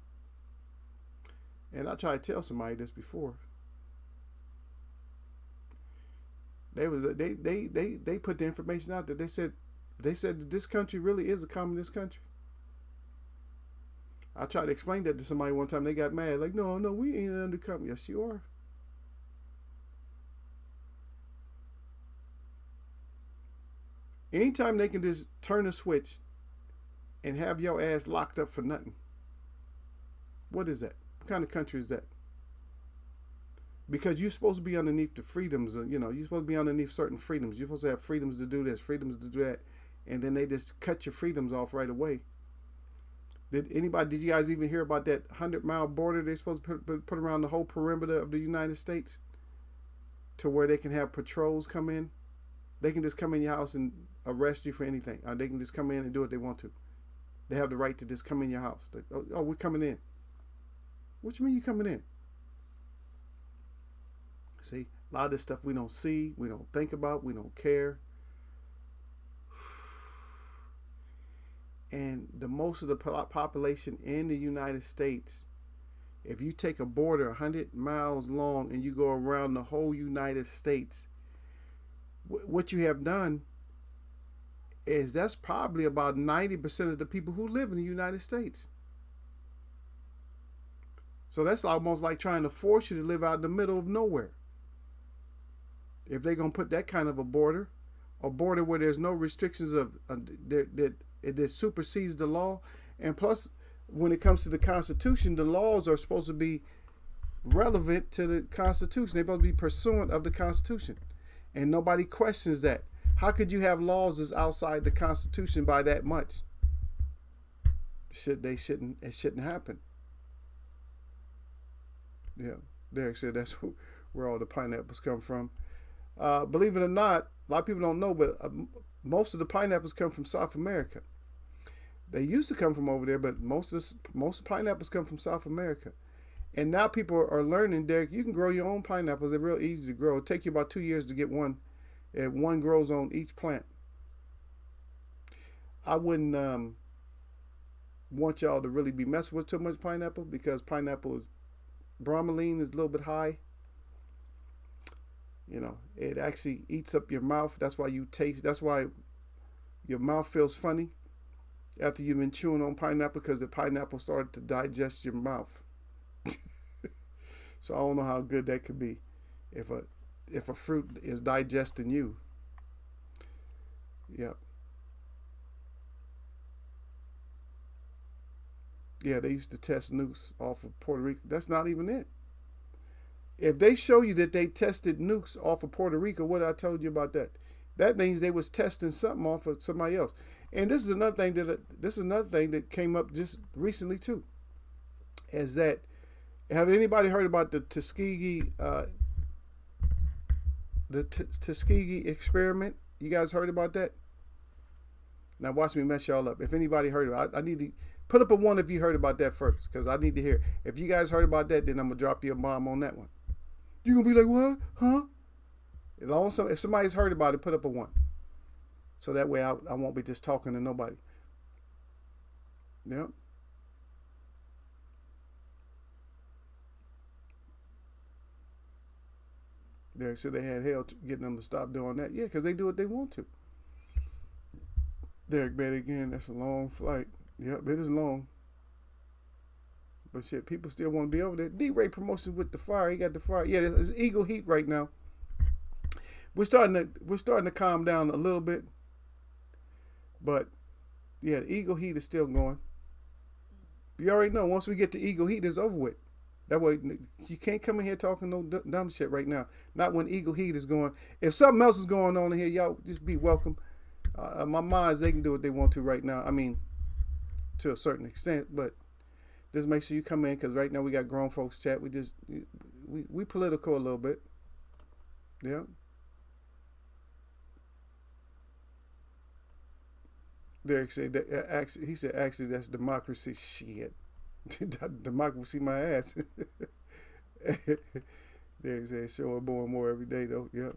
And I tried to tell somebody this before. They put the information out there. They said that this country really is a communist country. I tried to explain that to somebody one time. They got mad. Like, no, we ain't under communist. Yes, you are. Anytime they can just turn a switch and have your ass locked up for nothing. What is that? What kind of country is that? Because you're supposed to be underneath the freedoms. You're supposed to be underneath certain freedoms. You're supposed to have freedoms to do this, freedoms to do that. And then they just cut your freedoms off right away. Did you guys even hear about that 100-mile border they're supposed to put around the whole perimeter of the United States? To where they can have patrols come in? They can just come in your house and arrest you for anything. Or they can just come in and do what they want to. They have the right to just come in your house. Oh, we're coming in. What you mean you coming in? See, a lot of this stuff we don't see, we don't think about, we don't care. And the most of the population in the United States, if you take a border 100 miles long and you go around the whole United States, what you have done is that's probably about 90% of the people who live in the United States. So that's almost like trying to force you to live out in the middle of nowhere. If they're going to put that kind of a border where there's no restrictions that supersedes the law. And plus, when it comes to the Constitution, the laws are supposed to be relevant to the Constitution. They're supposed to be pursuant of the Constitution. And nobody questions that. How could you have laws that's outside the Constitution by that much? It shouldn't happen. Yeah, Derek said that's where all the pineapples come from. Believe it or not, a lot of people don't know, but most of the pineapples come from South America. They used to come from over there, but most pineapples come from South America. And now people are learning, Derek, you can grow your own pineapples. They're real easy to grow. It'll take you about 2 years to get one. And one grows on each plant. I wouldn't want y'all to really be messing with too much pineapple, because pineapple is, bromelain is a little bit high. It actually eats up your mouth. That's why your mouth feels funny after you've been chewing on pineapple, because the pineapple started to digest your mouth. So I don't know how good that could be if a fruit is digesting you. Yep. Yeah, they used to test nukes off of Puerto Rico. That's not even it. If they show you that they tested nukes off of Puerto Rico, what I told you about that? That means they was testing something off of somebody else. And this is another thing that came up just recently too. Is that, have anybody heard about the Tuskegee Tuskegee experiment? You guys heard about that? Now watch me mess y'all up. If anybody heard of it, I need to put up a 1 if you heard about that first, because I need to hear. If you guys heard about that, then I'm gonna drop you a bomb on that one. You're gonna be like, what? Huh? If somebody's heard about it, put up a 1. So that way I won't be just talking to nobody. Yep. Derek said they had hell getting them to stop doing that. Yeah, because they do what they want to. Derek bet again, that's a long flight. Yep, it is long. But shit, people still want to be over there. D-Ray Promotions with the fire. He got the fire. Yeah, it's Eagle Heat right now. We're starting to calm down a little bit. But yeah, the Eagle Heat is still going. You already know, once we get to Eagle Heat, it's over with. That way, you can't come in here talking no dumb shit right now. Not when Eagle Heat is going. If something else is going on in here, y'all just be welcome. My minds, they can do what they want to right now. I mean, to a certain extent, but just make sure you come in, because right now we got grown folks chat. We political a little bit. Yeah. Derek said that, he said, actually, that's democracy. Shit. Democracy my ass. Derek said, showing more and more every day, though. Yep.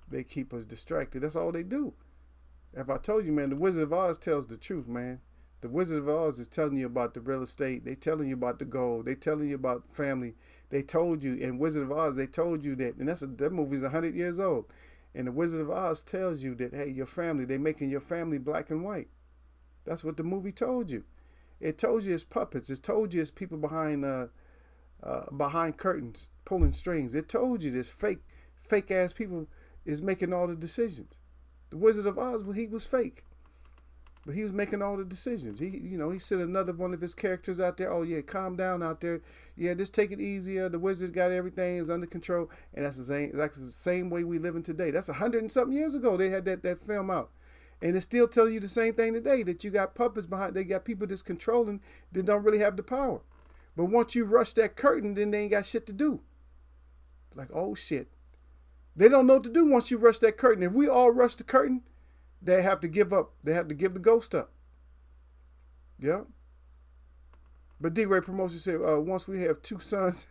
They keep us distracted. That's all they do. If I told you, man, the Wizard of Oz tells the truth, man. The Wizard of Oz is telling you about the real estate. They telling you about the gold. They telling you about family. They told you, in Wizard of Oz, they told you that, and that movie's 100 years old. And the Wizard of Oz tells you that, hey, your family, they making your family black and white. That's what the movie told you. It told you it's puppets. It told you it's people behind curtains pulling strings. It told you this fake ass people is making all the decisions. The Wizard of Oz, well, he was fake, but he was making all the decisions. He sent another one of his characters out there. Oh yeah, calm down out there. Yeah, just take it easier. The wizard got everything is under control, and that's the same way we living today. That's 100 and something years ago. They had that film out, and it's still telling you the same thing today. That you got puppets behind. They got people that's controlling that don't really have the power. But once you rush that curtain, then they ain't got shit to do. Like, oh shit. They don't know what to do once you rush that curtain. If we all rush the curtain, they have to give up. They have to give the ghost up. Yeah. But D-Ray Promotion said, once we have 2 sons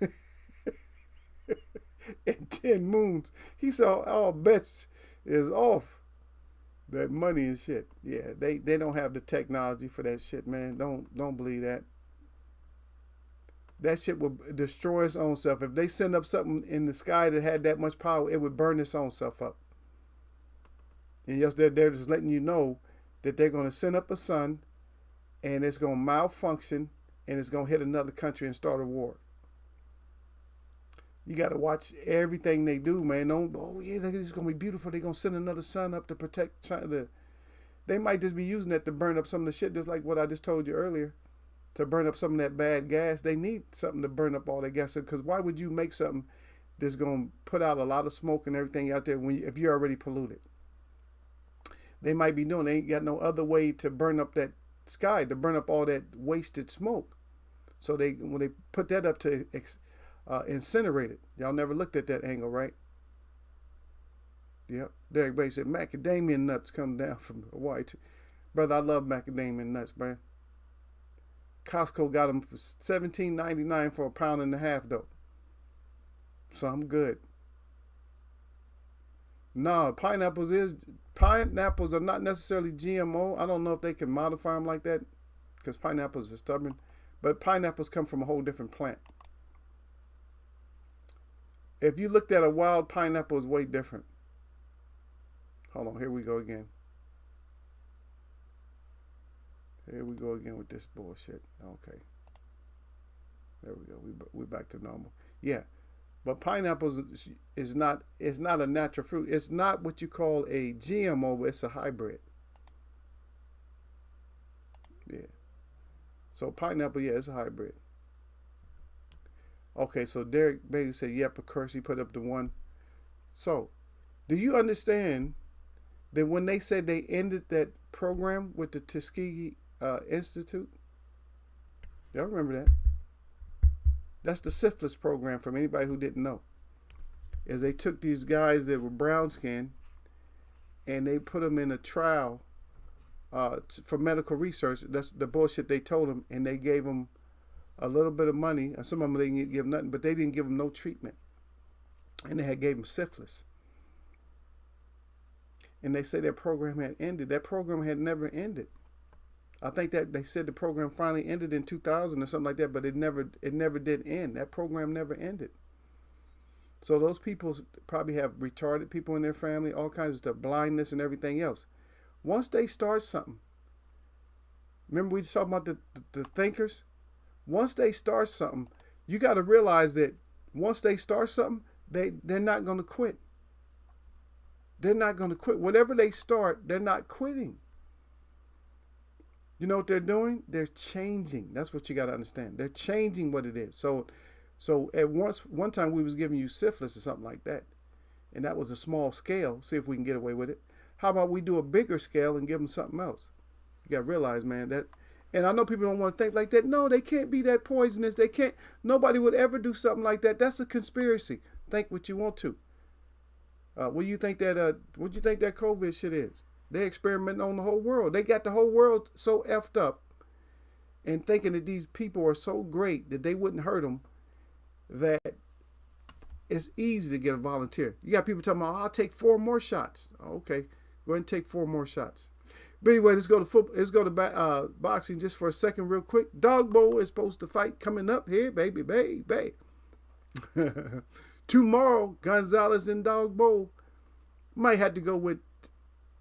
and 10 moons, he saw all bets is off. That money and shit. Yeah, they don't have the technology for that shit, man. Don't believe that. That shit will destroy its own self. If they send up something in the sky that had that much power, it would burn its own self up. And yes, they're just letting you know that they're going to send up a sun, and it's going to malfunction, and it's going to hit another country and start a war. You got to watch everything they do, man. Oh yeah, it's going to be beautiful. They're going to send another sun up to protect China. They might just be using that to burn up some of the shit, just like what I just told you earlier. To burn up some of that bad gas, they need something to burn up all that gas. Because why would you make something that's going to put out a lot of smoke and everything out there if you're already polluted? They might be doing. They ain't got no other way to burn up that sky, to burn up all that wasted smoke. So when they put that up to incinerate it, y'all never looked at that angle, right? Yep. Derek Bay said macadamia nuts come down from Hawaii. Brother, I love macadamia nuts, man. Costco got them for $17.99 for a pound and a half, though. So I'm good. No, pineapples are not necessarily GMO. I don't know if they can modify them like that, because pineapples are stubborn. But pineapples come from a whole different plant. If you looked at a wild pineapple, it's way different. Hold on, here we go again. Here we go again with this bullshit. Okay. There we go. We're back to normal. Yeah. But pineapples is not a natural fruit. It's not what you call a GMO, but it's a hybrid. Yeah. So pineapple, yeah, it's a hybrid. Okay, so Derek Beatty said, yep, of course, he put up the one. So, do you understand that when they said they ended that program with the Tuskegee Institute? Y'all remember that? That's the syphilis program, from anybody who didn't know. Is they took these guys that were brown skinned and they put them in a trial for medical research. That's the bullshit they told them, and they gave them a little bit of money. And some of them they didn't give nothing, but they didn't give them no treatment. And they gave them syphilis. And they say that program had ended. That program had never ended. I think that they said the program finally ended in 2000 or something like that, but it never did end. That program never ended. So those people probably have retarded people in their family, all kinds of stuff, blindness and everything else. Once they start something, remember we talked about the thinkers? Once they start something, you got to realize that once they start something, they're not going to quit. They're not going to quit. Whatever they start, they're not quitting. You know what they're doing? They're changing. That's what you got to understand. They're changing what it is. So at one time we was giving you syphilis or something like that, and that was a small scale. See if we can get away with it. How about we do a bigger scale and give them something else? You got to realize, man, that. And I know people don't want to think like that. No, they can't be that poisonous. They can't. Nobody would ever do something like that. That's a conspiracy. Think what you want to. What do you think that? What do you think that COVID shit is? They experimenting on the whole world. They got the whole world so effed up, and thinking that these people are so great that they wouldn't hurt them. That it's easy to get a volunteer. You got people talking about, I'll take 4 more shots. Oh, okay, go ahead and take 4 more shots. But anyway, let's go to football. Let's go to boxing just for a second, real quick. Dog Bowl is supposed to fight coming up here, baby. Tomorrow, Gonzalez and Dog Bowl. Might have to go with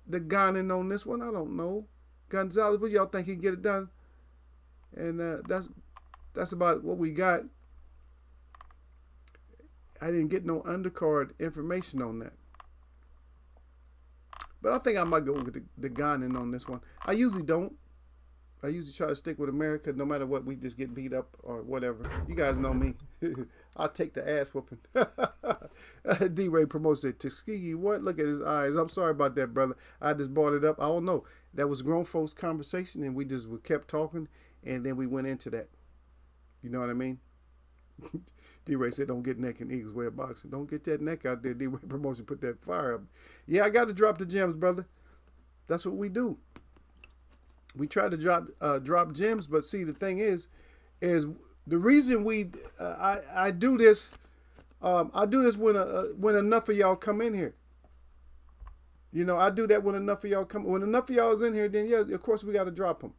the Ghanan on this one. I don't know. Gonzalez, what y'all think he can get it done? And that's about what we got. I didn't get no undercard information on that. But I think I might go with the Ghanan on this one. I usually don't. I usually try to stick with America no matter what. We just get beat up or whatever. You guys know me. I'll take the ass whooping. D-Ray promotes it. Tuskegee, what? Look at his eyes. I'm sorry about that, brother. I just brought it up. I don't know. That was grown folks conversation, and we kept talking, and then we went into that. You know what I mean? D-Ray said, don't get neck in Eagles way of boxing. Don't get that neck out there. D-Ray promotion put that fire up. Yeah, I got to drop the gems, brother. That's what we do. We try to drop gems, but see, the thing is the reason I do this. I do this when enough of y'all come in here. You know, I do that when enough of y'all come. When enough of y'all is in here, then yeah, of course we got to drop them.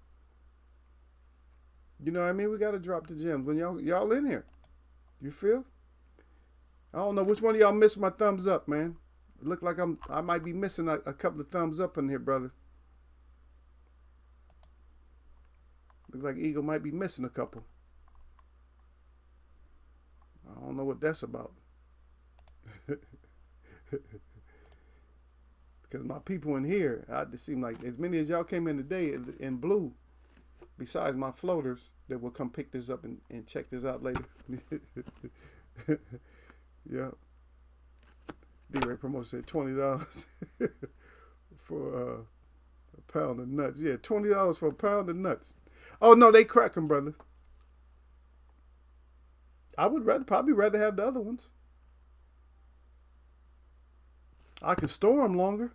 You know what I mean? We got to drop the gems when y'all in here. You feel? I don't know which one of y'all missed my thumbs up, man. It look like I might be missing a couple of thumbs up in here, brother. Looks like Eagle might be missing a couple. I don't know what that's about. Because my people in here, I just seem like as many as y'all came in today in blue, besides my floaters that will come pick this up and check this out later. Yeah. D-Ray promotion said $20 for a pound of nuts. Yeah, $20 for a pound of nuts. Oh no, they crack them, brother. I would probably rather have the other ones. I can store them longer.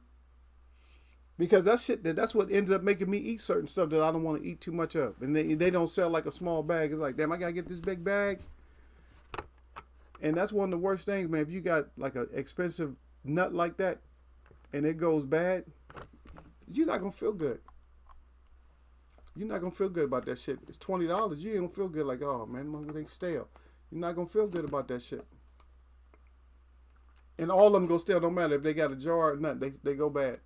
Because that's what ends up making me eat certain stuff that I don't want to eat too much of. And they don't sell like a small bag. It's like, damn, I got to get this big bag. And that's one of the worst things, man. If you got like an expensive nut like that and it goes bad, you're not going to feel good. You're not going to feel good about that shit. It's $20. You ain't going to feel good like, oh, man, they stale. You're not going to feel good about that shit. And all of them go stale. Don't matter if they got a jar or nut. They go bad.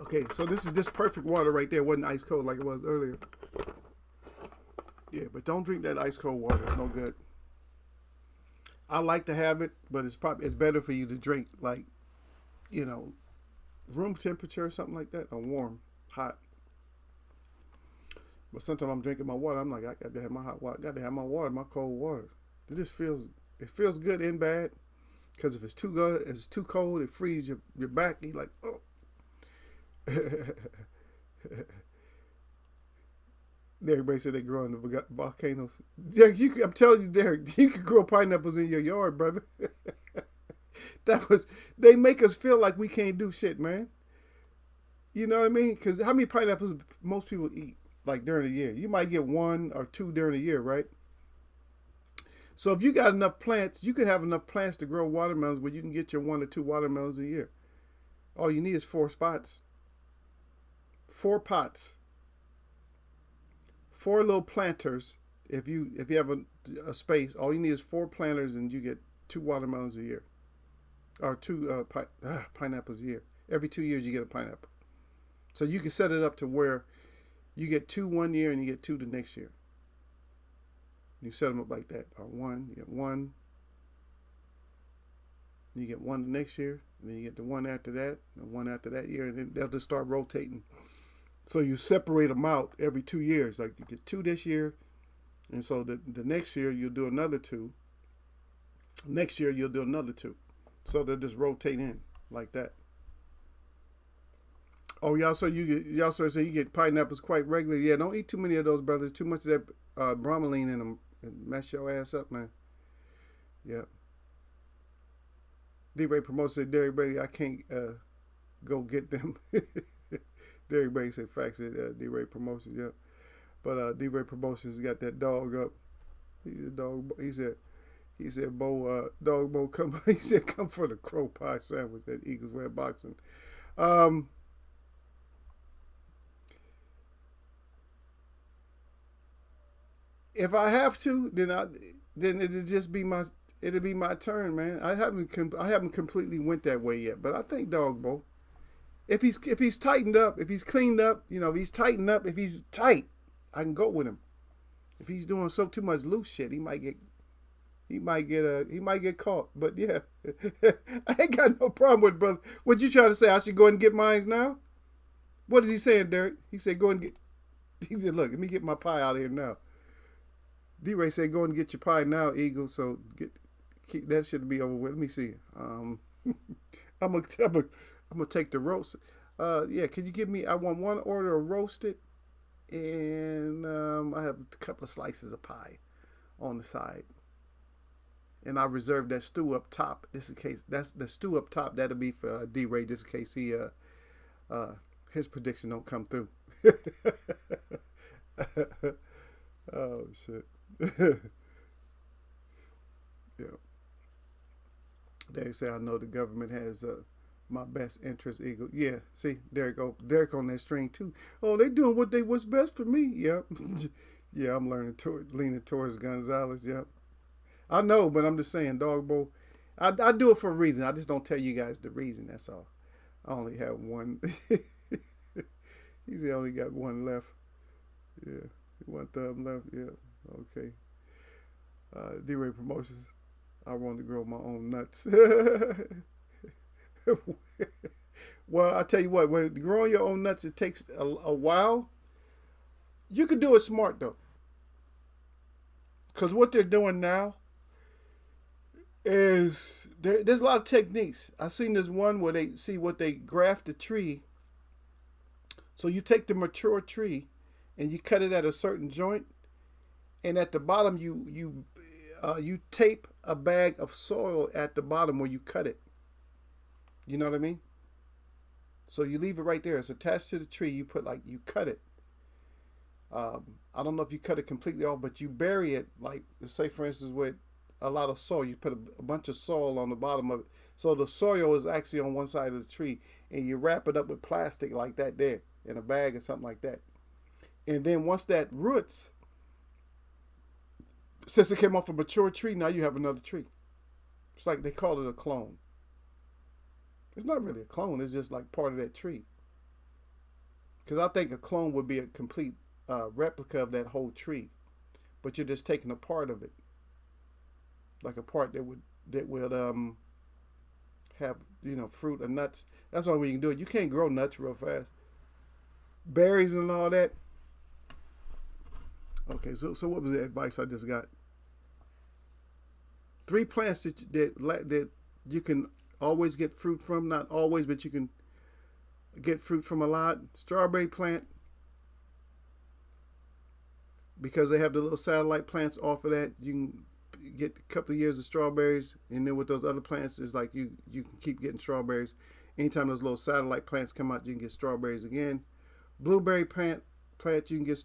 Okay, so this is just perfect water right there. It wasn't ice cold like it was earlier. Yeah, but don't drink that ice cold water. It's no good. I like to have it, but it's better for you to drink like, you know, room temperature or something like that, or warm, hot. But sometimes I'm drinking my water. I'm like, I got to have my hot water. I got to have my water, my cold water. It feels good and bad. Because if it's too good, it's too cold, it frees your back. You're like, oh. Everybody said they grow in the volcanoes. Derek, I'm telling you, Derek, you can grow pineapples in your yard, brother. They make us feel like we can't do shit, man. You know what I mean? Because how many pineapples most people eat, like during the year? You might get 1 or 2 during the year, right? So if you got enough plants, you could have enough plants to grow watermelons where you can get your 1 or 2 watermelons a year. All you need is 4 spots. 4 pots. 4 little planters. If you have a space, all you need is 4 planters and you get 2 watermelons a year. or two pineapples a year. Every 2 years you get a pineapple. So you can set it up to where you get two 1 year and you get two the next year. You set them up like that. Or one, you get one, you get one the next year, and then you get the one after that, and one after that year, and then they'll just start rotating. So you separate them out every 2 years. Like you get two this year, and so the next year you'll do another two. Next year you'll do another two. So they'll just rotate in like that. Oh, y'all say you get pineapples quite regularly. Yeah, don't eat too many of those, brothers. Too much of that bromelain in them and mess your ass up, man. Yeah. D-Ray Promotion said, Derek Brady, I can't go get them. Derek Brady said, facts at D-Ray Promotions, yeah. But D-Ray Promotions got that dog up. He said, Bo, come. He said, come for the crow pie sandwich at Eagles Wear Boxing. If I have to, then it'll just be my turn, man. I haven't completely went that way yet, but I think Dogbo, if he's tightened up, if he's cleaned up, if he's tightened up, if he's tight, I can go with him. If he's doing too much loose shit, he might get caught. But yeah, I ain't got no problem with it, brother. What you trying to say? I should go ahead and get mine now? What is he saying, Derek? He said, go and get. He said, look, let me get my pie out of here now. D-Ray said, go and get your pie now, Eagle. So keep that shit to be over with. Let me see. I'm gonna take the roast. Yeah, can you give me? I want one order of roasted, and I have a couple of slices of pie on the side, and I reserve that stew up top. Just in case that's the stew up top. That'll be for D-Ray, just in case his prediction don't come through. Oh shit. Yeah. They say I know the government has my best interest, Eagle. Yeah, see, Derek on that string too. Oh, they doing what's best for me. Yep. Yeah, I'm leaning towards Gonzalez. Yep. I know, but I'm just saying, Dogbo. I do it for a reason. I just don't tell you guys the reason. That's all. I only have one. He's only got one left. Yeah, one thumb left. Yeah. Okay. D-Ray Promotions. I want to grow my own nuts. Well, I tell you what, when growing your own nuts, it takes a while. You can do it smart though, because what they're doing now is there's a lot of techniques. I seen this one where they graft a tree. So you take the mature tree and you cut it at a certain joint, and at the bottom you tape a bag of soil at the bottom where you cut it. You know what I mean? So you leave it right there. It's attached to the tree. You cut it. I don't know if you cut it completely off, but you bury it, like, say for instance, with a lot of soil. You put a bunch of soil on the bottom of it. So the soil is actually on one side of the tree, and you wrap it up with plastic like that there, in a bag or something like that. And then once that roots, since it came off a mature tree, now you have another tree. It's like they call it a clone. It's not really a clone. It's just like part of that tree. Because I think a clone would be a complete replica of that whole tree, but you're just taking a part of it, like a part that would have fruit or nuts. That's the only way you can do it. You can't grow nuts real fast. Berries and all that. Okay, so what was the advice I just got? 3 plants that you can always get fruit from. Not always, but you can get fruit from a lot. Strawberry plant, because they have the little satellite plants off of that. You can get a couple of years of strawberries, and then with those other plants, it's like you can keep getting strawberries. Anytime those little satellite plants come out, you can get strawberries again. Blueberry plant, you can get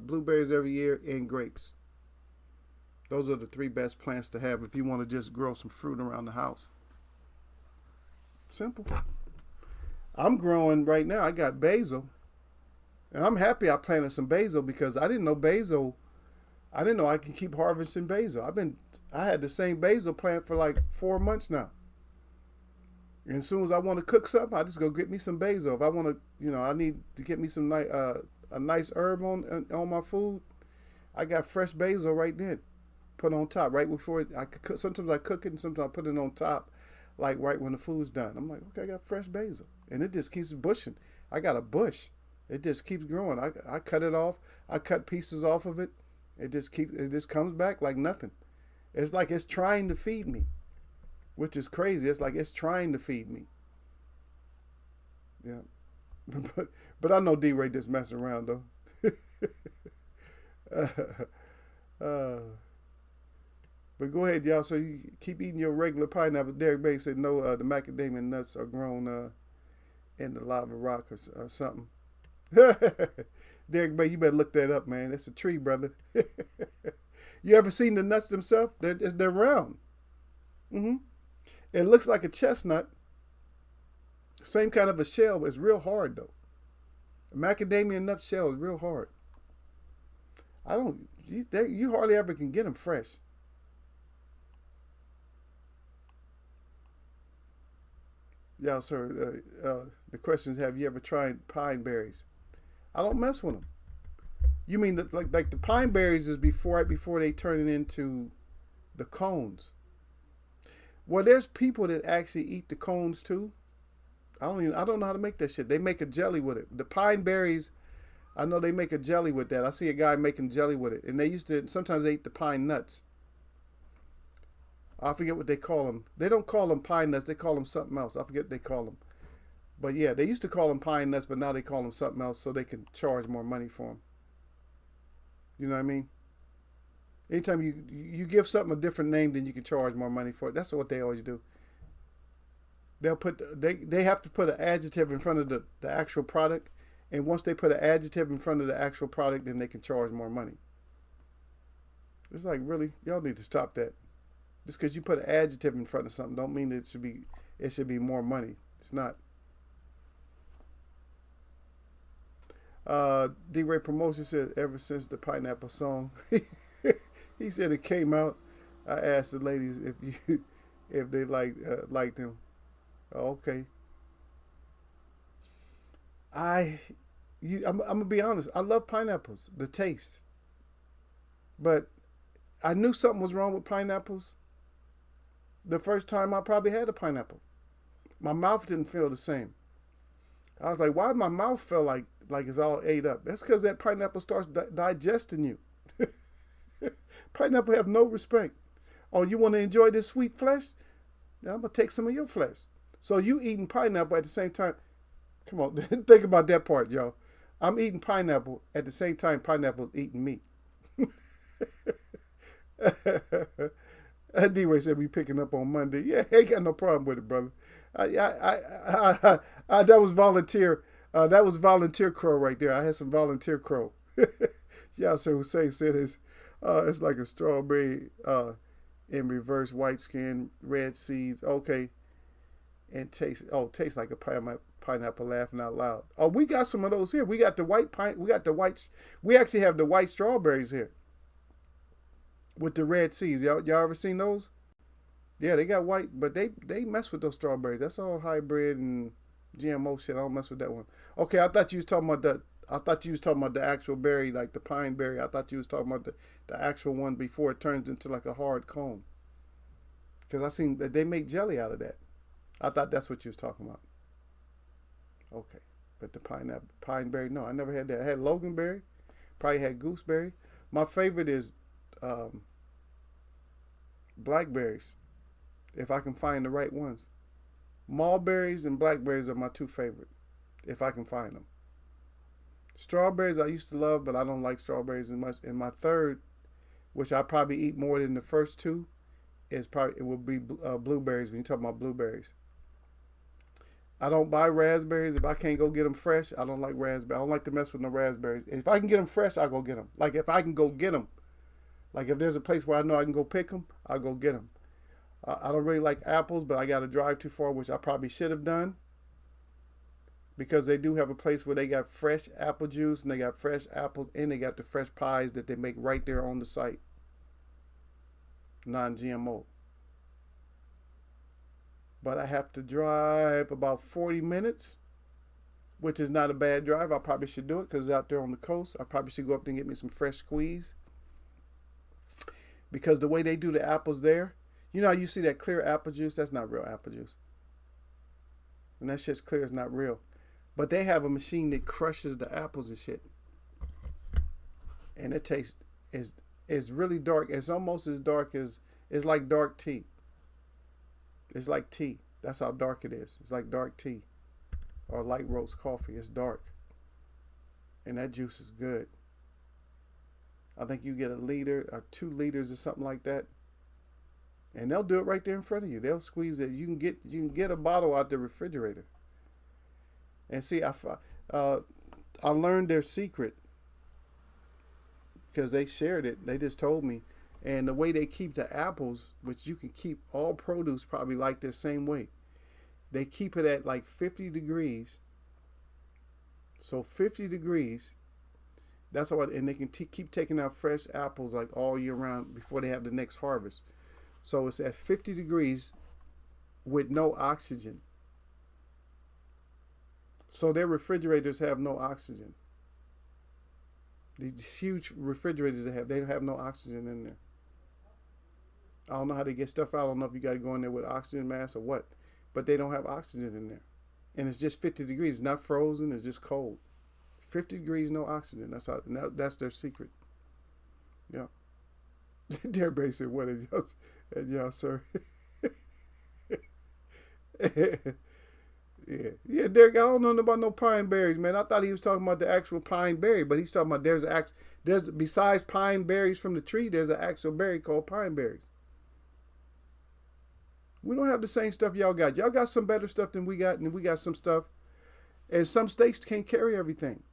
blueberries every year, and grapes. Those are the 3 best plants to have if you want to just grow some fruit around the house. Simple. I'm growing right now. I got basil, and I'm happy I planted some basil, because I didn't know I can keep harvesting basil. I had the same basil plant for like 4 months now. And as soon as I want to cook something, I just go get me some basil. If I want to, I need to get me some a nice herb on my food. I got fresh basil right then, put on top right before I could cook. Sometimes I cook it, and sometimes I put it on top, like right when the food's done. I'm like, okay, I got fresh basil, and it just keeps bushing. I got a bush. It just keeps growing. I cut it off. I cut pieces off of it. It just comes back like nothing. It's like it's trying to feed me, which is crazy. It's like it's trying to feed me. Yeah, but I know D-Ray just messing around though. But go ahead, y'all. So you keep eating your regular pineapple. Derek Bay said no. The macadamia nuts are grown in the lava rock or something. Derek Bay, you better look that up, man. It's a tree, brother. You ever seen the nuts themselves? They're round. It looks like a chestnut. Same kind of a shell, but it's real hard though. A macadamia nut shell is real hard. You hardly ever can get them fresh. Yeah, sir. The question is, have you ever tried pine berries? I don't mess with them. You mean like the pine berries is right before they turn it into the cones? Well, there's people that actually eat the cones too. I don't know how to make that shit. They make a jelly with it. The pine berries, I know they make a jelly with that. I see a guy making jelly with it, and sometimes they eat the pine nuts. I forget what they call them. They don't call them pine nuts. They call them something else. I forget what they call them. But yeah, they used to call them pine nuts, but now they call them something else so they can charge more money for them. You know what I mean? Anytime you give something a different name, then you can charge more money for it. That's what they always do. They have to put an adjective in front of the actual product, and once they put an adjective in front of the actual product, then they can charge more money. It's like, really, y'all need to stop that. Just because you put an adjective in front of something don't mean that it should be more money. It's not. D-Ray Promotion said ever since the pineapple song, he said it came out. I asked the ladies if they liked him. Oh, okay. I'm gonna be honest. I love pineapples, the taste, but I knew something was wrong with pineapples the first time I probably had a pineapple. My mouth didn't feel the same. I was like, why my mouth feel like it's all ate up? That's because that pineapple starts digesting you. Pineapple have no respect. Oh, you want to enjoy this sweet flesh? Then I'm going to take some of your flesh. So you eating pineapple at the same time. Come on, think about that part, y'all. I'm eating pineapple at the same time pineapple's eating me. D-Ray said we picking up on Monday. Yeah, ain't got no problem with it, brother. That was volunteer. That was volunteer crow right there. I had some volunteer crow. Yeah, so Hussein said it's like a strawberry in reverse, white skin, red seeds. Okay, and tastes like a pineapple. Laughing out loud. Oh, we got some of those here. We got the white pine. We actually have the white strawberries here with the red seeds. Y'all ever seen those? Yeah, they got white, but they mess with those strawberries. That's all hybrid and GMO shit. I don't mess with that one. Okay, I thought you was talking about the actual berry, like the pine berry. I thought you was talking about the actual one before it turns into like a hard cone. Because I seen that they make jelly out of that. I thought that's what you was talking about. Okay, but the pine berry, no, I never had that. I had loganberry, probably had gooseberry. My favorite is blackberries, if I can find the right ones. Mulberries and blackberries are my two favorite, if I can find them. Strawberries I used to love, but I don't like strawberries as much. And my third, which I probably eat more than the first two, would be blueberries. When you talk about blueberries, I don't buy raspberries if I can't go get them fresh. I don't like raspberries. I don't like to mess with no raspberries. If I can get them fresh, I'll go get them. Like if I can go get them, like if there's a place where I know I can go pick them, I'll go get them. I don't really like apples, but I got to drive too far, which I probably should have done. Because they do have a place where they got fresh apple juice and they got fresh apples and they got the fresh pies that they make right there on the site. Non-GMO. but I have to drive about 40 minutes, which is not a bad drive. I probably should do it because it's out there on the coast. I probably should go up there and get me some fresh squeeze, because the way they do the apples there, you know how you see that clear apple juice? That's not real apple juice. And that shit's clear, it's not real. But they have a machine that crushes the apples and shit. And it tastes, is really dark. It's almost as dark as, it's like dark tea. It's like tea. That's how dark it is. It's like dark tea or light roast coffee. It's dark. And that juice is good. I think you get a liter or 2 liters or something like that. And they'll do it right there in front of you. They'll squeeze it. You can get a bottle out the refrigerator. And see, I learned their secret because they shared it. They just told me. And the way they keep the apples, which you can keep all produce probably like the same way. They keep it at like 50 degrees. So 50 degrees. That's all. And they can keep taking out fresh apples like all year round before they have the next harvest. So it's at 50 degrees with no oxygen. So their refrigerators have no oxygen. These huge refrigerators they don't have no oxygen in there. I don't know how they get stuff out. I don't know if you got to go in there with oxygen mask or what. But they don't have oxygen in there. And it's just 50 degrees. It's not frozen. It's just cold. 50 degrees, no oxygen. That's their secret. Yeah. Everybody said, what is y'all, sir? Yeah, Derek, I don't know about no pine berries, man. I thought he was talking about the actual pine berry, but he's talking about there's besides pine berries from the tree, there's an actual berry called pine berries. We don't have the same stuff y'all got. Y'all got some better stuff than we got, and we got some stuff. And some states can't carry everything.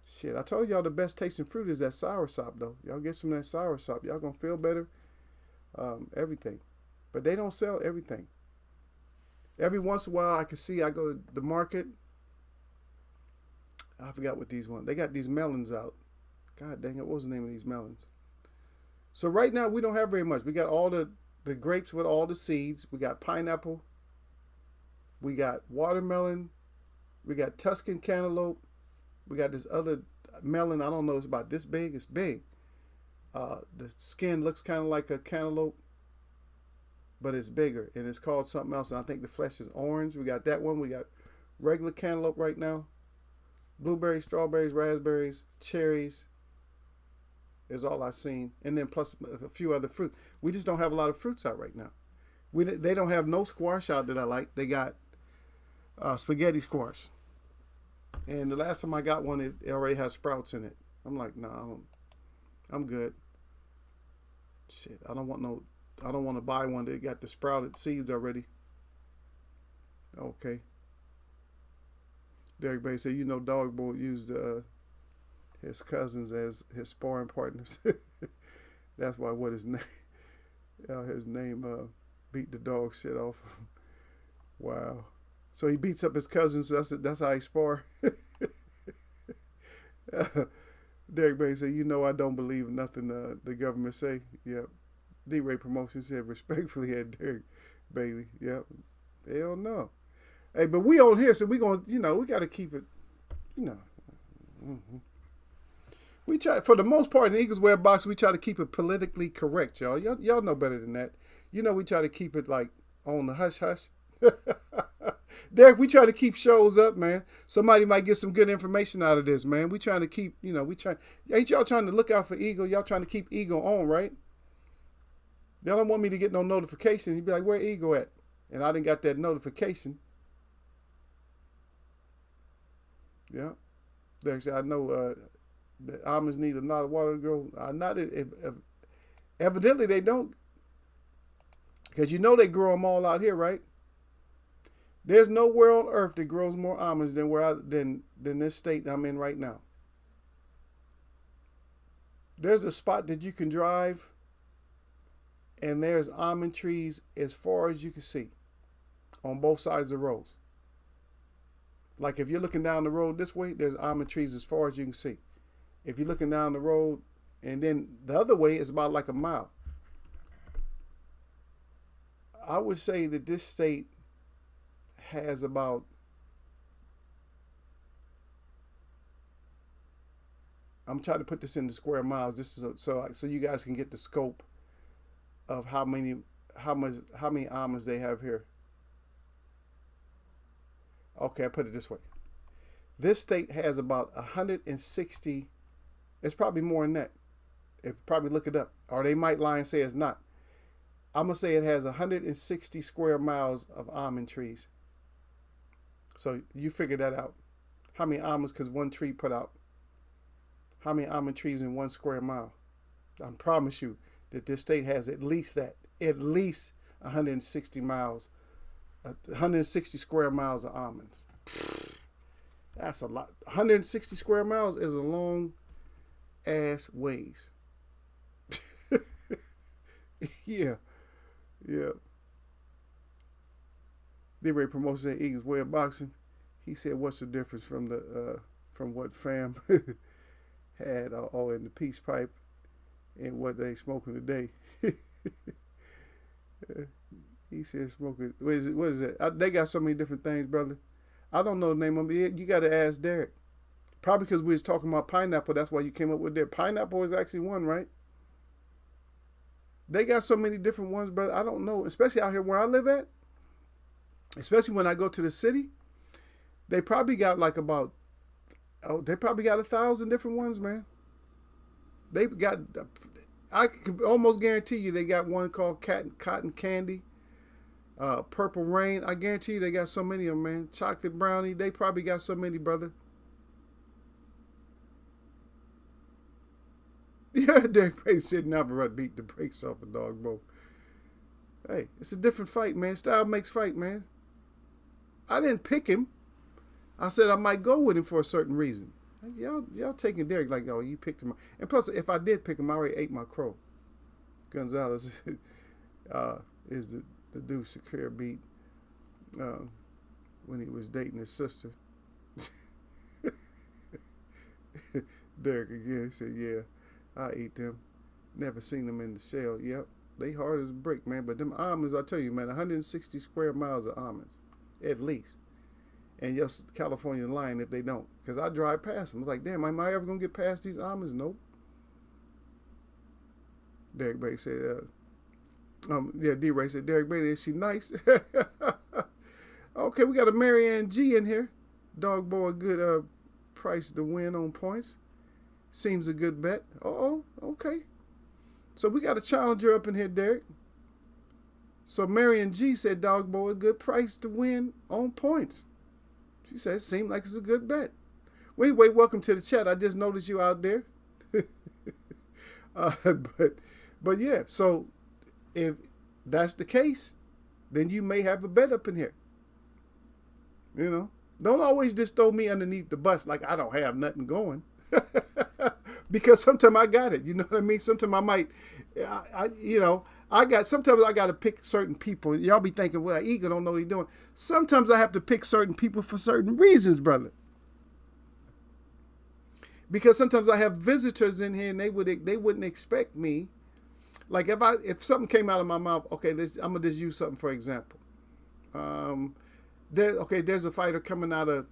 Shit, I told y'all the best tasting fruit is that soursop, though. Y'all get some of that soursop. Y'all gonna feel better. Everything. But they don't sell everything. Every once in a while, I go to the market. I forgot what these ones. They got these melons out. God dang it, what was the name of these melons? So right now, we don't have very much. We got all the grapes with all the seeds. We got pineapple. We got watermelon. We got Tuscan cantaloupe. We got this other melon. I don't know. It's about this big. It's big. The skin looks kind of like a cantaloupe, but it's bigger. And it's called something else. And I think the flesh is orange. We got that one. We got regular cantaloupe right now. Blueberries, strawberries, raspberries, cherries is all I've seen. And then plus a few other fruits. We just don't have a lot of fruits out right now. They don't have no squash out that I like. They got spaghetti squash. And the last time I got one, it already has sprouts in it. I'm like, nah, I'm good. Shit, I don't want to buy one that got the sprouted seeds already. Okay. Derek Bay said, Dog Boy used his cousins as his sparring partners. That's why his name beat the dog shit off. Wow. So he beats up his cousins. That's how he spar. Derek Bay said, I don't believe nothing the government say. Yep. D-Ray Promotions said, respectfully at Derek Bailey. Yep. Hell no. Hey, but we on here, so we going to, we got to keep it, Mm-hmm. We try, for the most part, in the Eagles Web box, we try to keep it politically correct, y'all. Y'all know better than that. We try to keep it like on the hush hush. Derek, we try to keep shows up, man. Somebody might get some good information out of this, man. We trying to keep, ain't y'all trying to look out for Eagle? Y'all trying to keep Eagle on, right? Y'all don't want me to get no notification. He'd be like, where Eagle at? And I didn't got that notification. Yeah. Derek said, I know the almonds need a lot of water to grow. Not if evidently they don't. Because they grow them all out here, right? There's nowhere on earth that grows more almonds than this state I'm in right now. There's a spot that you can drive, and there's almond trees as far as you can see on both sides of the roads. Like if you're looking down the road this way, there's almond trees as far as you can see. If you're looking down the road, and then the other way is about like a mile. I would say that this state has about, I'm trying to put this into square miles. This is so you guys can get the scope of how many almonds they have here. Okay, I put it this way. This state has about 160. It's probably more than that. If probably look it up, or they might lie and say it's not. I'm gonna say it has 160 square miles of almond trees. So you figure that out. How many almonds could one tree put out? How many almond trees in 1 square mile? I promise you that this state has at least that. At least 160 miles, 160 square miles of almonds. That's a lot. 160 square miles is a long ass ways. Yeah, yeah. They ready promotion at Eagles Way of Boxing. He said, "What's the difference from what fam had all in the peace pipe and what they smoking today?" He said, "Smoking. What is it? What is it? They got so many different things, brother. I don't know the name of it. You got to ask Derek. Probably because we was talking about pineapple. That's why you came up with that. Pineapple is actually one, right? They got so many different ones, brother. I don't know. Especially out here where I live at. Especially when I go to the city, they probably got like about, they probably got 1,000 different ones, man. They got, I can almost guarantee you they got one called cotton candy, purple rain. I guarantee you they got so many of them, man. Chocolate brownie. They probably got so many, brother. Yeah, Derek Payne said never beat the brakes off a dog, bro. Hey, it's a different fight, man. Style makes fight, man. I didn't pick him. I said I might go with him for a certain reason. Y'all taking Derek like, oh, you picked him. And plus, if I did pick him, I already ate my crow. Gonzalez is the dude Shakir beat when he was dating his sister. Derek again, he said, yeah, I ate them. Never seen them in the shell. Yep, they hard as a brick, man. But them almonds, I tell you, man, 160 square miles of almonds, at least. And yes, California lying if they don't. Because I drive past them. I was like, damn, am I ever going to get past these almonds? Nope. Derek Bailey said, yeah, D-Ray said, Derek Bailey, is she nice? Okay, we got a Marianne G in here. Dog boy, good price to win on points. Seems a good bet. Uh-oh, okay. So we got a challenger up in here, Derek. So Marianne G said, dog boy, good price to win on points. She said, it seemed like it's a good bet. Well, anyway, welcome to the chat. I just noticed you out there. But yeah, so if that's the case, then you may have a bet up in here. You know, don't always just throw me underneath the bus like I don't have nothing going. Because sometimes I got it. You know what I mean? Sometimes I might, sometimes I got to pick certain people. Y'all be thinking, well, Eagle don't know what he's doing. Sometimes I have to pick certain people for certain reasons, brother. Because sometimes I have visitors in here and they wouldn't expect me. Like if something came out of my mouth, okay, I'm gonna just use something for example. There's a fighter coming out of.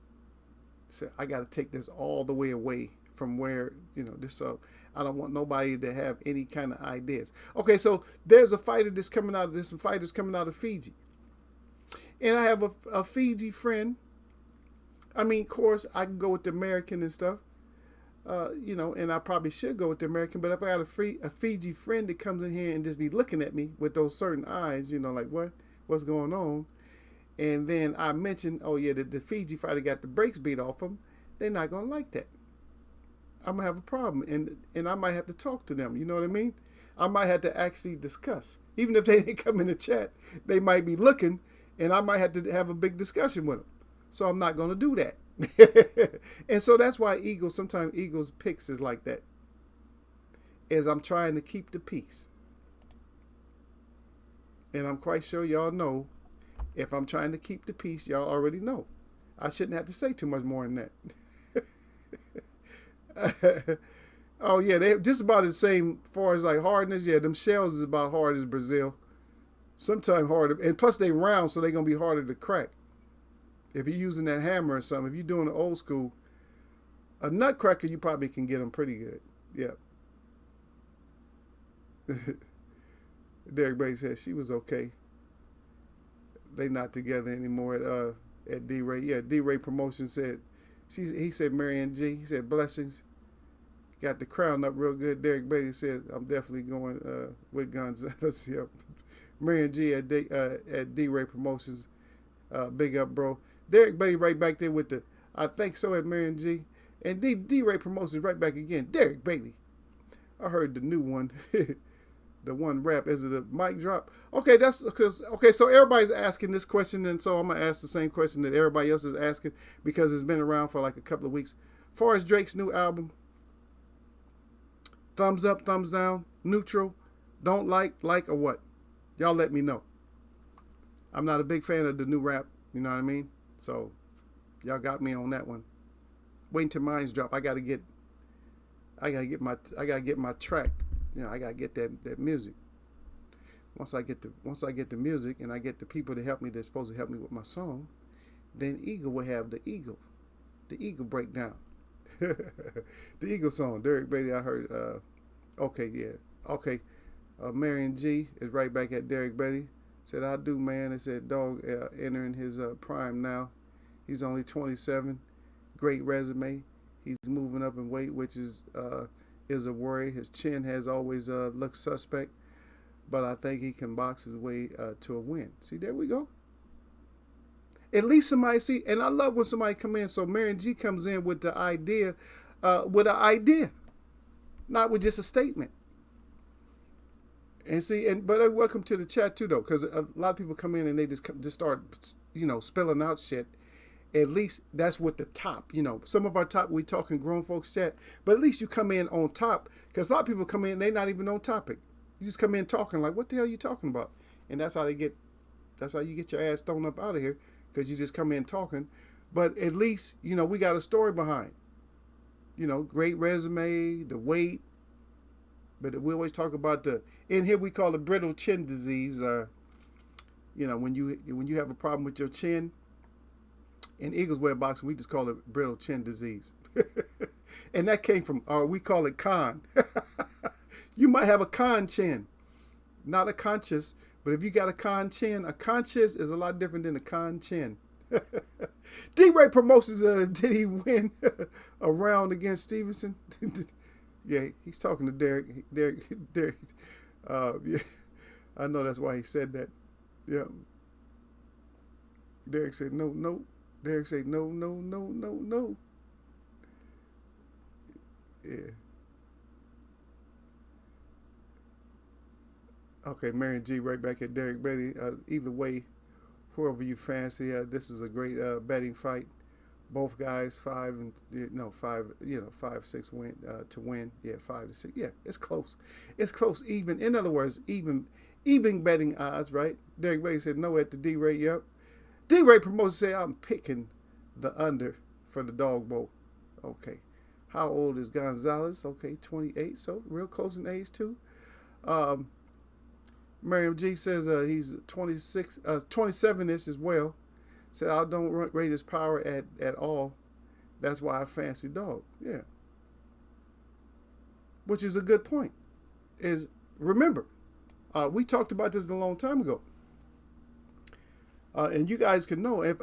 So I got to take this all the way away from where this. So I don't want nobody to have any kind of ideas. Okay, so there's a fighter that's coming out. There's some fighters coming out of Fiji, and I have a Fiji friend. I mean, of course, I can go with the American and stuff. And I probably should go with the American, but if I got a Fiji friend that comes in here and just be looking at me with those certain eyes, like what's going on, and then I mention, oh yeah, the Fiji fighter got the brakes beat off him, they're not gonna like that. I'm gonna have a problem, and I might have to talk to them. You know what I mean? I might have to actually discuss, even if they didn't come in the chat, they might be looking, and I might have to have a big discussion with them. So I'm not gonna do that. And so that's why sometimes Eagles picks is like that. Is I'm trying to keep the peace. And I'm quite sure y'all know if I'm trying to keep the peace, y'all already know. I shouldn't have to say too much more than that. Oh yeah, they just about the same as far as like hardness. Yeah, them shells is about hard as Brazil. Sometimes harder, and plus they round, so they're gonna be harder to crack. If you're using that hammer or something, if you're doing the old school, a nutcracker, you probably can get them pretty good. Yeah. Derek Brady said she was okay. They not together anymore at D Ray. Yeah, D Ray Promotion said he said Marianne G. He said blessings. Got the crown up real good. Derek Brady said I'm definitely going with Gonzalez. Yep. Marianne G at D Ray Promotions. Big up, bro. Derek Brady right back there with the I think so at Marianne G. And D Ray Promotions right back again. Derek Bailey. I heard the new one. The one rap. Is it a mic drop? Okay, that's because so everybody's asking this question, and so I'm gonna ask the same question that everybody else is asking because it's been around for like a couple of weeks. As far as Drake's new album, thumbs up, thumbs down, neutral, don't like, or what? Y'all let me know. I'm not a big fan of the new rap, you know what I mean? So y'all got me on that one. Waiting till mine's drop. I gotta get my track. You know, I gotta get that music. Once I get the music and I get the people to help me, they're supposed to help me with my song, then Eagle will have the Eagle breakdown. The Eagle song. Derek Bailey, I heard. Okay, yeah. Okay. Marion G is right back at Derek Bailey. Said, I do, man. They said, dog entering his prime now. He's only 27. Great resume. He's moving up in weight, which is a worry. His chin has always looked suspect, but I think he can box his way to a win. See, there we go. At least somebody see, and I love when somebody come in. So Marion G comes in with the idea, not with just a statement. And see, but welcome to the chat too, though, because a lot of people come in and they just start, spilling out shit. At least that's with the top. Some of our top, we talking grown folks chat, but at least you come in on top, because a lot of people come in, they're not even on topic. You just come in talking like, what the hell are you talking about? And that's how you get your ass thrown up out of here, because you just come in talking. But at least, we got a story behind. Great resume, the weight. But we always talk about in here we call it brittle chin disease. When you have a problem with your chin, in Eagles Way of Boxing, we just call it brittle chin disease. And that came from, or we call it con. You might have a con chin, not a conscious, but if you got a con chin, a conscious is a lot different than a con chin. D-Ray Promotions, did he win a round against Stevenson? Yeah, he's talking to Derek. Derek. Yeah, I know that's why he said that. Yeah. Derek said no. Derek said no. Yeah. Okay, Marion G right back at Derek Bailey. Either way, whoever you fancy, this is a great betting fight. Both guys 5-6 win to win. Yeah, 5-6. Yeah, it's close. It's close. Even, in other words, even betting odds, right? Derek Bailey said no at the D-Ray. Yep. D-Ray Promotion said I'm picking the under for the dog bowl. Okay. How old is Gonzalez? Okay, 28. So real close in age too. Miriam G says he's 26, 27-ish as well. Said I don't rate his power at all. That's why I fancy dog. Yeah. Which is a good point. Is remember, we talked about this a long time ago. And you guys can know, if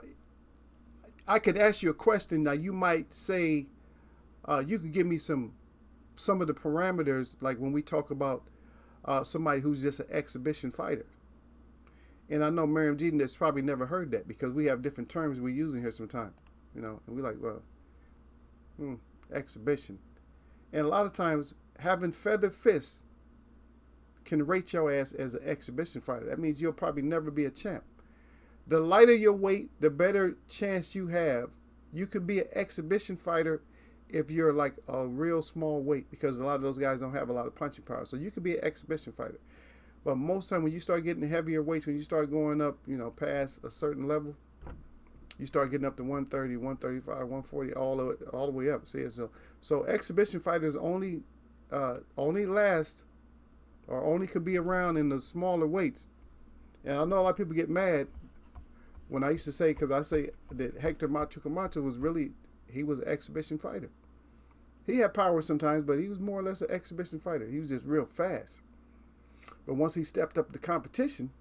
I could ask you a question, now you might say, you could give me some of the parameters, like when we talk about somebody who's just an exhibition fighter. And I know Miriam G has probably never heard that, because we have different terms we use in here sometimes, and we're like, well, exhibition. And a lot of times having feather fists can rate your ass as an exhibition fighter. That means you'll probably never be a champ. The lighter your weight, the better chance you have. You could be an exhibition fighter if you're like a real small weight, because a lot of those guys don't have a lot of punching power. So you could be an exhibition fighter. But most time when you start getting heavier weights, when you start going up, past a certain level, you start getting up to 130, 135, 140, all the way up. See, so exhibition fighters only last, or only could be around in the smaller weights. And I know a lot of people get mad when I used to say, because I say that Hector Macho Camacho was really, he was an exhibition fighter. He had power sometimes, but he was more or less an exhibition fighter. He was just real fast. But once he stepped up the competition,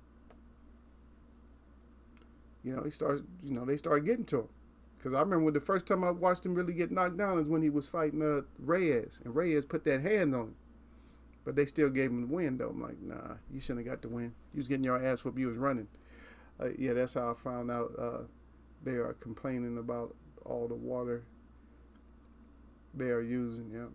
he started, they started getting to him. Because I remember the first time I watched him really get knocked down is when he was fighting Reyes. And Reyes put that hand on him. But they still gave him the win, though. I'm like, nah, you shouldn't have got the win. You was getting your ass whooped. You was running. Yeah, that's how I found out they are complaining about all the water they are using, yeah.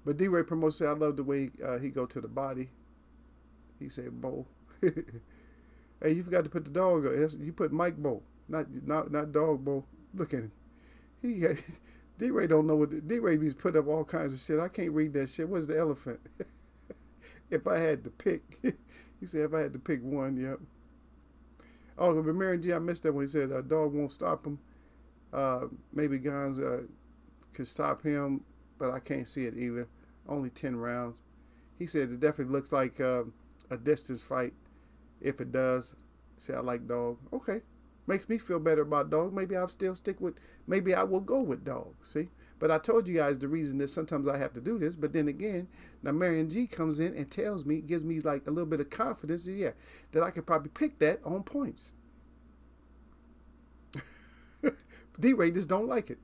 But D-Ray Promoter said, I love the way he go to the body. He said, Bo. Hey, you forgot to put the dog. You put Mike Bo, not dog Bo. Look at him. D-Ray don't know what D-Ray be put up all kinds of shit. I can't read that shit. What's the elephant? If I had to pick, he said if I had to pick one, yep. Oh, but Mary G, I missed that when he said a dog won't stop him. Maybe guns could stop him, but I can't see it either. Only 10 rounds. He said it definitely looks like a distance fight. If it does, say I like dog. Okay. Makes me feel better about dog. Maybe I'll still stick with, maybe I will go with dog. See? But I told you guys the reason that sometimes I have to do this. But then again, now Marion G comes in and tells me, gives me like a little bit of confidence, yeah, that I could probably pick that on points. D-Ray just don't like it.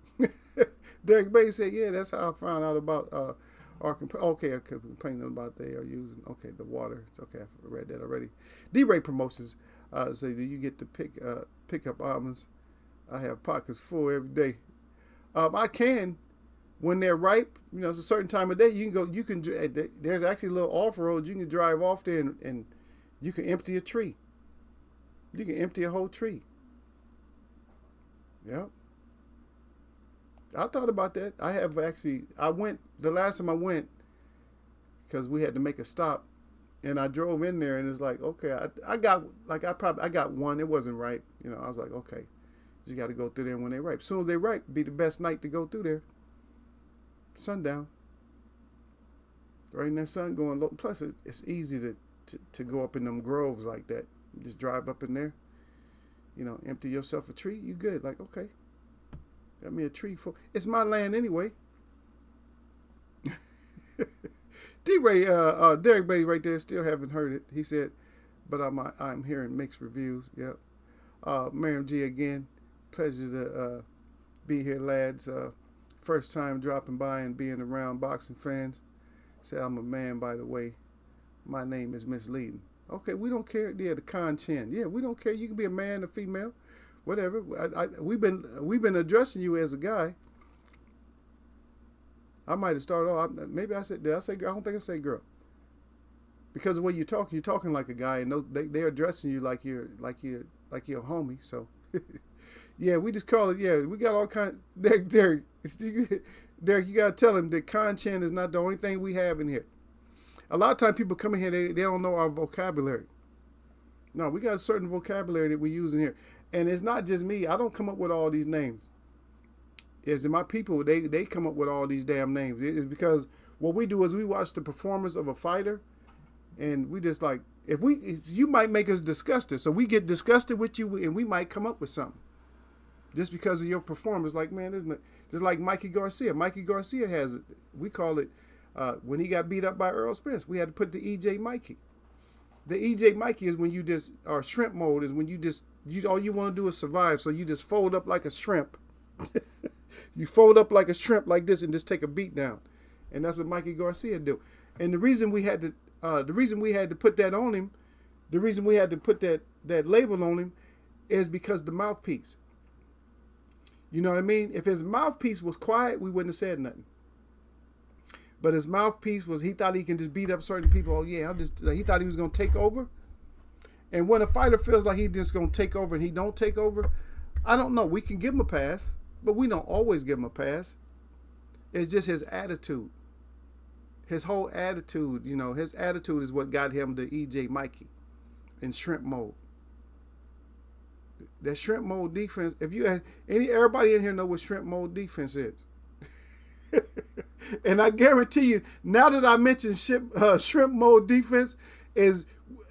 Derek Bay said, yeah, that's how I found out about okay, I'm complaining about they are using, okay, the water. It's okay, I read that already. D-Ray Promotions say, do you get to pick up almonds? I have pockets full every day. I can when they're ripe. It's a certain time of day. You can there's actually a little off road. You can drive off there and you can empty a tree. You can empty a whole tree. Yeah. I thought about that. I went, the last time I went, because we had to make a stop, and I drove in there, and it's like, okay, I got one. It wasn't ripe. I was like, okay, just got to go through there when they're ripe. As soon as they're ripe, be the best night to go through there. Sundown. Right in that sun going low. Plus, it's easy to go up in them groves like that. Just drive up in there. Empty yourself a tree. You good. Like, okay. Got me a tree full. It's my land anyway. D-Ray, Derek Bay right there, still haven't heard it. He said, but I'm hearing mixed reviews. Yep. Miriam G again. Pleasure to be here, lads. First time dropping by and being around boxing fans. Said I'm a man, by the way. My name is misleading. Okay, we don't care. Yeah, the con chin. Yeah, we don't care. You can be a man, a female, whatever. We've been addressing you as a guy. I might have started off. Maybe I said. Did I say girl? I don't think I said girl. Because the way you're talking like a guy, and they're addressing you like you're a homie. So, yeah, we just call it. Yeah, we got all kind. Derek, you gotta tell him that con chin is not the only thing we have in here. A lot of times people come in here, they don't know our vocabulary. No, we got a certain vocabulary that we use in here. And it's not just me. I don't come up with all these names. It's my people, they come up with all these damn names. It's because what we do is we watch the performance of a fighter, and we just like, you might make us disgusted. So we get disgusted with you, and we might come up with something. Just because of your performance. Like, man, isn't it? Just like Mikey Garcia. Mikey Garcia has it. We call it, when he got beat up by Earl Spence, we had to put the EJ Mikey. The EJ Mikey is when you just, or shrimp mode is when all you want to do is survive. So you just fold up like a shrimp. You fold up like a shrimp like this and just take a beat down. And that's what Mikey Garcia do. And the reason we had to put that on him, the reason we had to put that label on him is because the mouthpiece. You know what I mean? If his mouthpiece was quiet, we wouldn't have said nothing. But his mouthpiece was, he thought he can just beat up certain people. Oh yeah, he thought he was going to take over. And when a fighter feels like he's just going to take over and he don't take over, I don't know. We can give him a pass, but we don't always give him a pass. It's just his attitude. His whole attitude, his attitude is what got him the EJ Mikey in shrimp mode. That shrimp mode defense, everybody in here know what shrimp mode defense is. And I guarantee you, now that I mentioned shrimp mode defense, is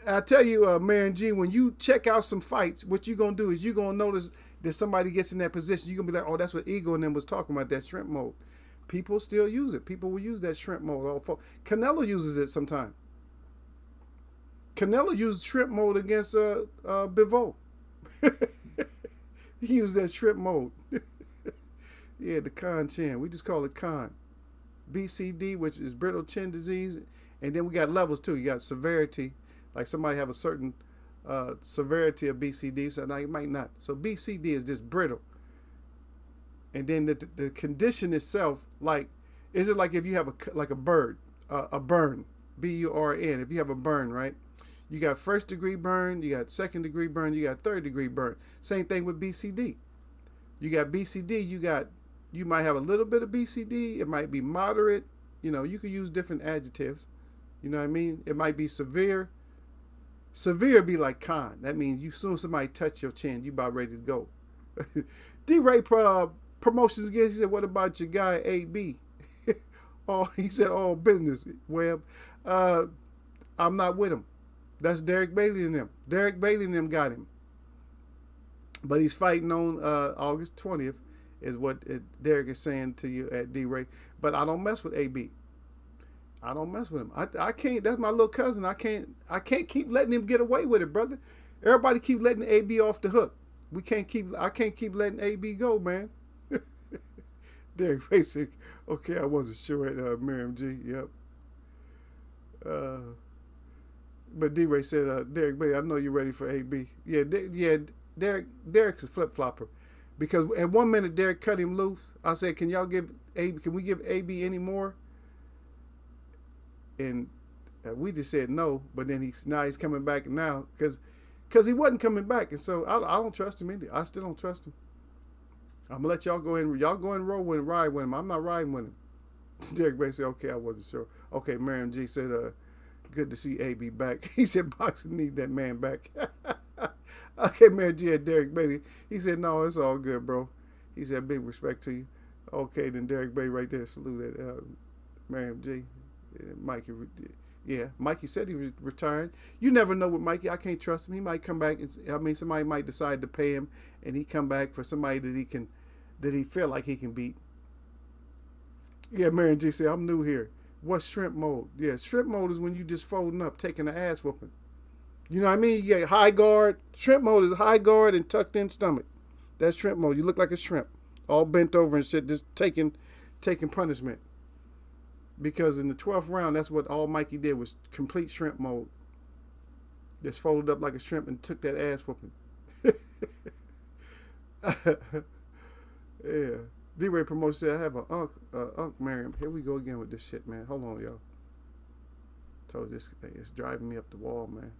I tell you, Mary G, when you check out some fights, what you gonna do is you gonna notice that somebody gets in that position. You gonna be like, oh, that's what Eagle and them was talking about, that shrimp mode. People still use it. People will use that shrimp mode. Canelo uses it sometimes. Canelo used shrimp mode against Bivol. He used that shrimp mode. Yeah, the Con chin. We just call it Con. BCD, which is brittle chin disease, and then we got levels too. You got severity, like somebody have a certain severity of BCD, so now you might not. So BCD is just brittle, and then the condition itself, like, is it like if you have a bird, a burn, BURN? If you have a burn, right? You got first degree burn, you got second degree burn, you got third degree burn. Same thing with BCD. You got BCD, you might have a little bit of BCD. It might be moderate. You know, you could use different adjectives. You know what I mean? It might be severe. Severe be like con. That means you soon as somebody touch your chin, you about ready to go. D-Ray promotions again. He said, what about your guy AB? He said, all business, Webb. I'm not with him. That's Derek Bailey and them. Derek Bailey and them got him. But he's fighting on August 20th. Is what Derek is saying to you at D-Ray. But I don't mess with AB. I don't mess with him. I can't. That's my little cousin. I can't keep letting him get away with it, brother. Everybody keep letting AB off the hook. I can't keep letting AB go, man. Derek basic. Okay, I wasn't sure at Miriam G. Yep. But D-Ray said, Derek Bailey, I know you're ready for AB. Yeah, Derek's a flip flopper. Because at 1 minute Derek cut him loose. I said, can we give AB any more? And we just said no. But then now he's coming back now because he wasn't coming back, and so I don't trust him either. I still don't trust him. I'm gonna let y'all go in. Y'all go and roll with him, ride with him. I'm not riding with him. Derek Bay said, okay, I wasn't sure. Okay, Miriam G said, good to see AB back. He said, boxing need that man back. Okay, Mary G had Derek Bailey. He said, no, it's all good, bro. He said, big respect to you. Okay, then Derek Bailey right there. Salute at Miriam G. Mikey, yeah, Mikey said he was retiring. You never know with Mikey. I can't trust him. He might come back. Somebody might decide to pay him, and he come back for somebody that he feel like he can beat. Yeah, Mary G said, I'm new here. What's shrimp mode? Yeah, shrimp mode is when you just folding up, taking an ass whooping. You know what I mean? You get high guard. Shrimp mode is high guard and tucked in stomach. That's shrimp mode. You look like a shrimp, all bent over and shit, just taking punishment. Because in the 12th round, that's what all Mikey did was complete shrimp mode. Just folded up like a shrimp and took that ass whooping. Yeah. D-Ray Promotion said, I have an Unc Miriam. Here we go again with this shit, man. Hold on, y'all. Told this thing, it's driving me up the wall, man.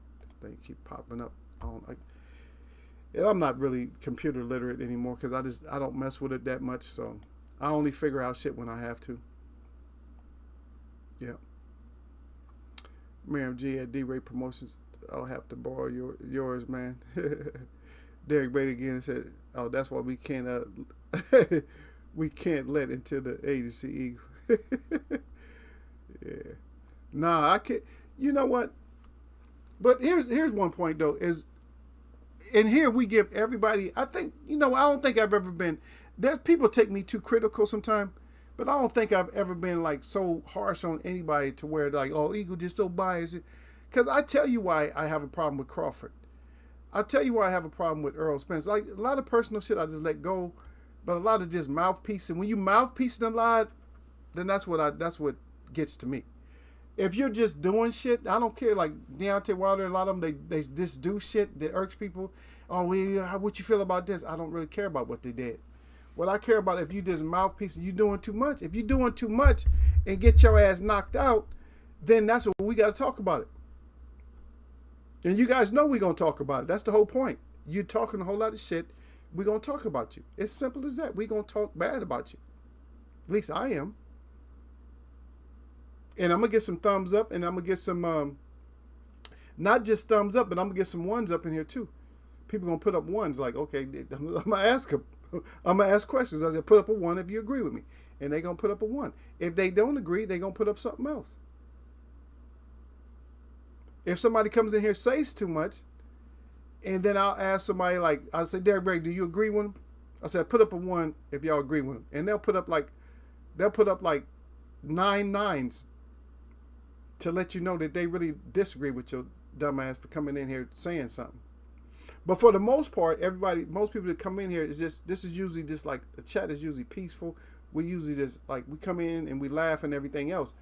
They keep popping up. I'm not really computer literate anymore because I don't mess with it that much. So I only figure out shit when I have to. Yeah. Miriam G at D-Ray Promotions. I'll have to borrow yours, man. Derek Bailey again said, "Oh, that's why we can't let into the agency Eagle." Yeah. Nah, I can't. You know what? But here's one point though, is in here we give everybody, I don't think I've ever been, that people take me too critical sometimes, but I don't think I've ever been like so harsh on anybody to where like, oh, Eagle just so biased. Because I tell you why I have a problem with Crawford. I tell you why I have a problem with Earl Spence. Like a lot of personal shit I just let go, but a lot of just mouthpiecing. When you mouthpiecing a lot, then that's what gets to me. If you're just doing shit, I don't care. Like Deontay Wilder, a lot of them, they just do shit that irks people. Oh, what you feel about this? I don't really care about what they did. What I care about, if you just mouthpiecing, you doing too much. If you're doing too much and get your ass knocked out, then that's what we got to talk about it. And you guys know we're going to talk about it. That's the whole point. You're talking a whole lot of shit. We're going to talk about you. It's simple as that. We're going to talk bad about you. At least I am. And I'm going to get some thumbs up, and I'm going to get some, not just thumbs up, but I'm going to get some ones up in here too. People going to put up ones like, okay, I'm going to ask them. I'm going to ask questions. I said, put up a one if you agree with me. And they're going to put up a one. If they don't agree, they're going to put up something else. If somebody comes in here says too much, and then I'll ask somebody like, I say, Derek Bragg, do you agree with him? I said, put up a 1 if y'all agree with him, and they'll put up like 9 nines to let you know that they really disagree with your dumbass for coming in here saying something. But for the most part, most people that come in here this is usually just like, the chat is usually peaceful. We usually just like, we come in and we laugh and everything else.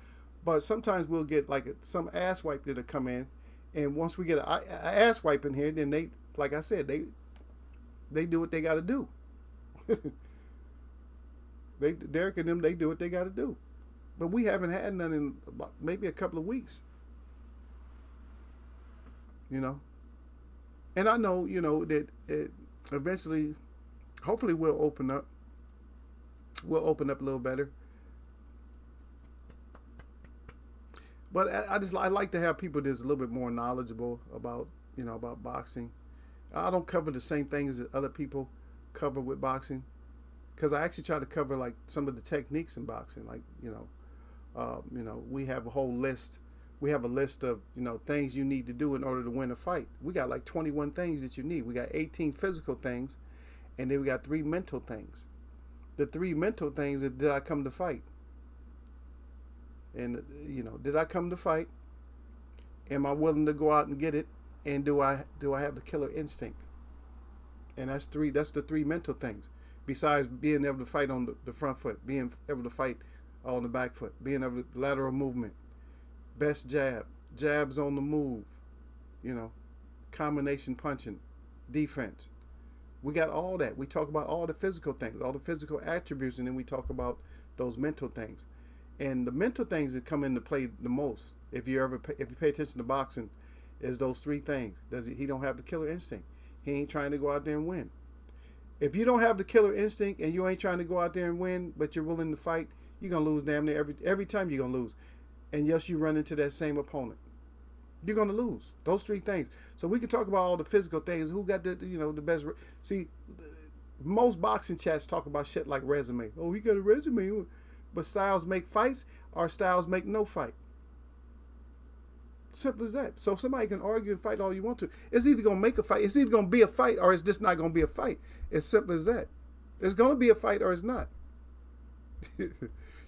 But sometimes we'll get like some ass wipe that'll come in. And once we get an ass wipe in here, then they, like I said, they do what they got to do. Derek and them, they do what they got to do. But we haven't had none in about maybe a couple of weeks. You know? And I know, you know, that eventually, hopefully we'll open up. We'll open up a little better. But I like to have people that's a little bit more knowledgeable about, you know, about boxing. I don't cover the same things that other people cover with boxing, because I actually try to cover like some of the techniques in boxing. Like, you know, we have a whole list. We have a list of, you know, things you need to do in order to win a fight. We got like 21 things that you need. We got 18 physical things, and then we got 3 mental things. The 3 mental things is, did I come to fight? And, you know, did I come to fight? Am I willing to go out and get it? And do I have the killer instinct? And that's the 3 mental things. Besides being able to fight on the front foot, being able to fight on the back foot, being able to lateral movement, best jabs on the move, you know, combination punching, defense. We got all that. We talk about all the physical things, all the physical attributes, and then we talk about those mental things. And the mental things that come into play the most, if you pay attention to boxing, is those 3 things. He don't have the killer instinct. He ain't trying to go out there and win. If you don't have the killer instinct and you ain't trying to go out there and win, but you're willing to fight, you're gonna lose damn near every time. You're gonna lose. And yes, you run into that same opponent, you're gonna lose. Those 3 things. So we can talk about all the physical things. Who got the best? See, most boxing chats talk about shit like resume. Oh, he got a resume. But styles make fights, or styles make no fight. Simple as that. So if somebody can argue and fight all you want to, it's either going to make a fight, it's either going to be a fight, or it's just not going to be a fight. It's simple as that. It's going to be a fight or it's not.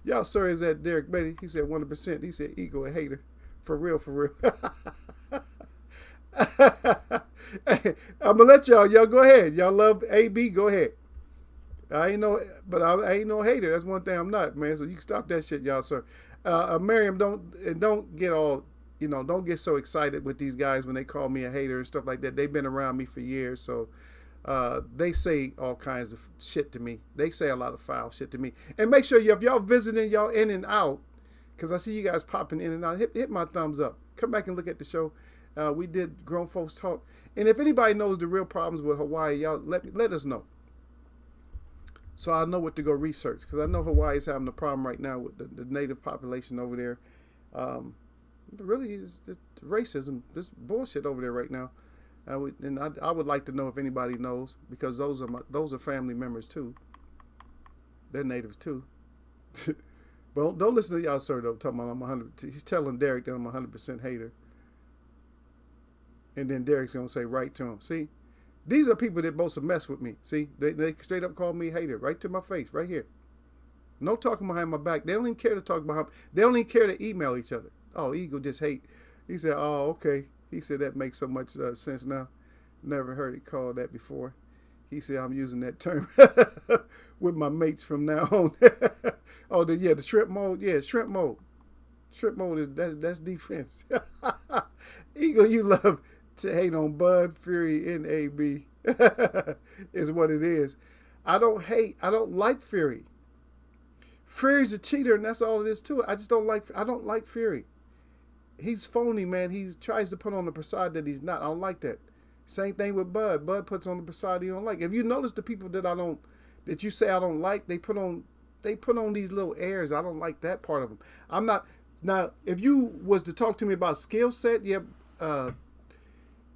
Y'all, sir, is that Derek Betty? He said 100%. He said ego a hater. For real, for real. Hey, I'm going to let y'all go ahead. Y'all love AB, go ahead. I ain't no hater. That's one thing I'm not, man. So you can stop that shit, y'all, sir. Miriam, don't get all, don't get so excited with these guys when they call me a hater and stuff like that. They've been around me for years, so they say all kinds of shit to me. They say a lot of foul shit to me. And make sure if y'all visiting, y'all in and out, because I see you guys popping in and out. Hit my thumbs up. Come back and look at the show. We did Grown Folks Talk. And if anybody knows the real problems with Hawaii, y'all let us know. So I know what to go research, because I know Hawaii is having a problem right now with the native population over there. Really, it's racism, this bullshit over there right now. I would like to know if anybody knows, because those are family members too. They're natives too. But don't listen to y'all, sir. Though talking about I'm 100. He's telling Derek that I'm 100% hater, and then Derek's gonna say right to him. See. These are people that supposed to mess with me. See, they straight up call me a hater right to my face, right here. No talking behind my back. They don't even care to talk behind. They don't even care to email each other. Oh, Eagle just hate. He said, oh, okay. He said that makes so much sense now. Never heard it called that before. He said I'm using that term with my mates from now on. Oh, the shrimp mode. Yeah, shrimp mode. Shrimp mode that's defense. Eagle, you love to hate on Bud, Fury, and AB is what it is. I don't like Fury. Fury's a cheater, and that's all it is to it. I don't like Fury. He's phony, man. He tries to put on the facade that he's not. I don't like that. Same thing with Bud. Bud puts on the facade he don't like. If you notice the people that you say I don't like, they put on these little airs. I don't like that part of them. I'm not. Now, if you was to talk to me about skill set,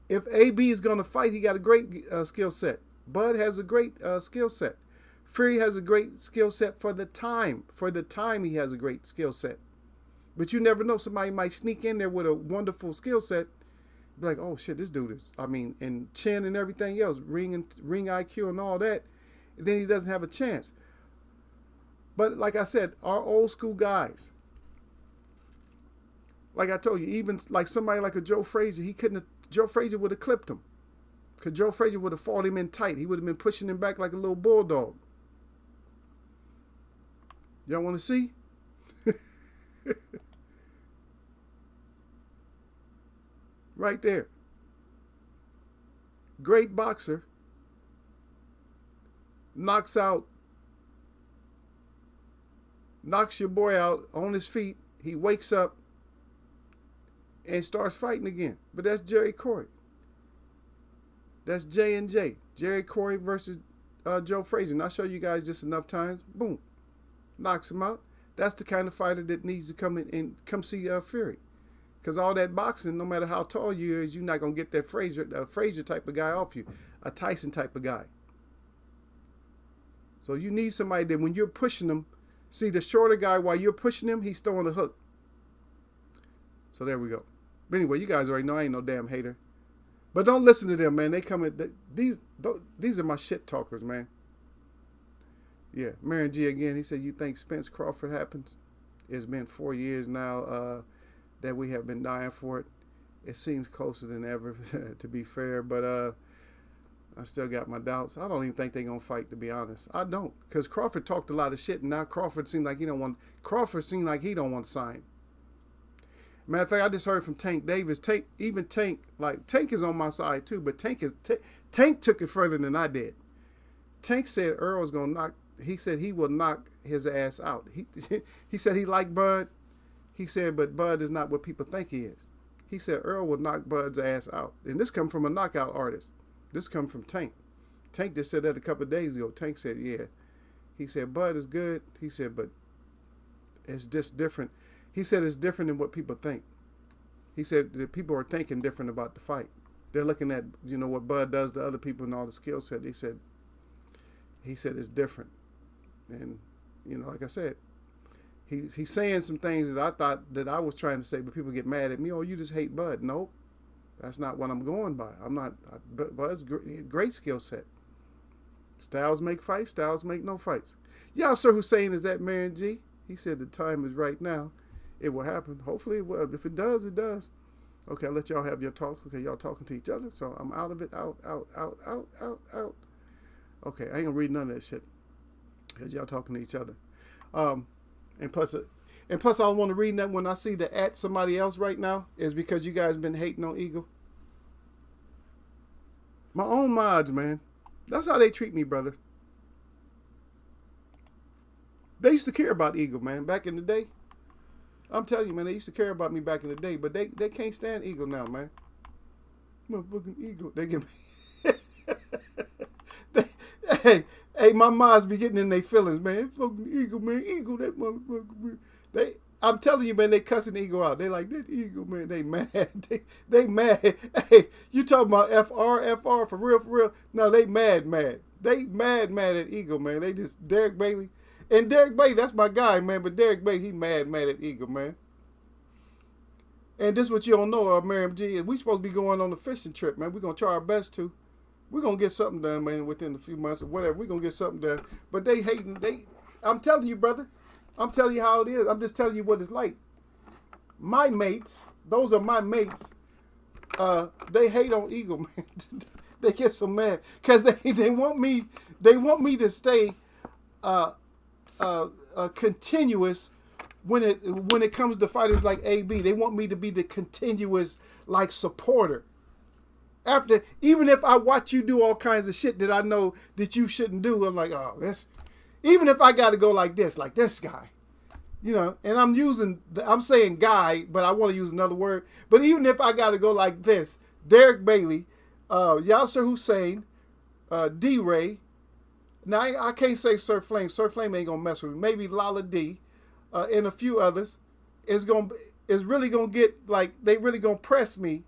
if AB is going to fight, he got a great skill set. Bud has a great skill set. Fury has a great skill set for the time. For the time, he has a great skill set. But you never know. Somebody might sneak in there with a wonderful skill set, Be like, oh shit, this dude is. I mean, and chin and everything else, ring IQ and all that. Then he doesn't have a chance. But like I said, our old school guys, like I told you, even like somebody like a Joe Frazier, Joe Frazier would have clipped him. Because Joe Frazier would have fought him in tight. He would have been pushing him back like a little bulldog. Y'all want to see? Right there. Great boxer. Knocks your boy out on his feet. He wakes up and starts fighting again. But that's Jerry Corey. That's J&J. Jerry Corey versus Joe Frazier. And I'll show you guys just enough times. Boom. Knocks him out. That's the kind of fighter that needs to come in and come see Fury. Because all that boxing, no matter how tall you is, you're not going to get that Frazier type of guy off you. A Tyson type of guy. So you need somebody that when you're pushing them, see the shorter guy, while you're pushing him, he's throwing a hook. So there we go. But anyway, you guys already know I ain't no damn hater. But don't listen to them, man. They come at these are my shit talkers, man. Yeah, Marion G again. He said, "You think Spence Crawford happens? It's been 4 years now that we have been dying for it. It seems closer than ever, to be fair. But I still got my doubts. I don't even think they're gonna fight, to be honest. I don't, because Crawford talked a lot of shit, and now Crawford seems like he don't want to sign. Matter of fact, I just heard from Tank Davis. Tank is on my side too, but Tank took it further than I did. Tank said Earl's gonna knock. He said he will knock his ass out. He said he liked Bud. He said, but Bud is not what people think he is. He said Earl will knock Bud's ass out, and this come from a knockout artist. This come from Tank. Tank just said that a couple of days ago. Tank said, yeah. He said Bud is good. He said, but it's just different. He said it's different than what people think. He said that people are thinking different about the fight. They're looking at, what Bud does to other people and all the skill set. He said it's different. And, like I said, he's saying some things that I thought that I was trying to say, but people get mad at me. Oh, you just hate Bud. Nope. That's not what I'm going by. Bud's great skill set. Styles make fights. Styles make no fights. Y'all, Sir Hussein, is that Marion G? He said the time is right now. It will happen. Hopefully it will. If it does, it does. Okay, I'll let y'all have your talks. Okay, y'all talking to each other. So I'm out of it. Out. Okay, I ain't gonna read none of that shit. Because y'all talking to each other. And plus I don't want to read that when I see the at somebody else right now is because you guys been hating on Eagle. My own mods, man. That's how they treat me, brother. They used to care about Eagle, man, back in the day. I'm telling you, man, they used to care about me back in the day, but they can't stand Eagle now, man. Motherfucking Eagle. They get Hey, my moms be getting in their feelings, man. Fucking Eagle, man. Eagle, that motherfucker, man. I'm telling you, man, they cussing Eagle out. They like, that Eagle, man, they mad. They mad. Hey, you talking about FR, for real? No, they mad. They mad at Eagle, man. They just, Derek Bailey. And Derek Bailey, that's my guy, man. But Derek Bailey, he mad at Eagle, man. And this is what you don't know, Miriam G. We supposed to be going on a fishing trip, man. We're going to try our best to. We're going to get something done, man, within a few months or whatever. We're going to get something done. But they hating. I'm telling you, brother. I'm telling you how it is. I'm just telling you what it's like. My mates, those are my mates. They hate on Eagle, man. They get so mad because they want me to stay continuous when it comes to fighters like AB. They want me to be the continuous like supporter. Even if I watch you do all kinds of shit that I know that you shouldn't do, I'm like, oh, this. Even if I got to go like this guy, and I'm saying guy, but I want to use another word. But even if I got to go like this, Derek Bailey, Yasser Hussein, D-Ray. Now, I can't say Sir Flame. Sir Flame ain't going to mess with me. Maybe Lala D and a few others is really going to get, like, they really going to press me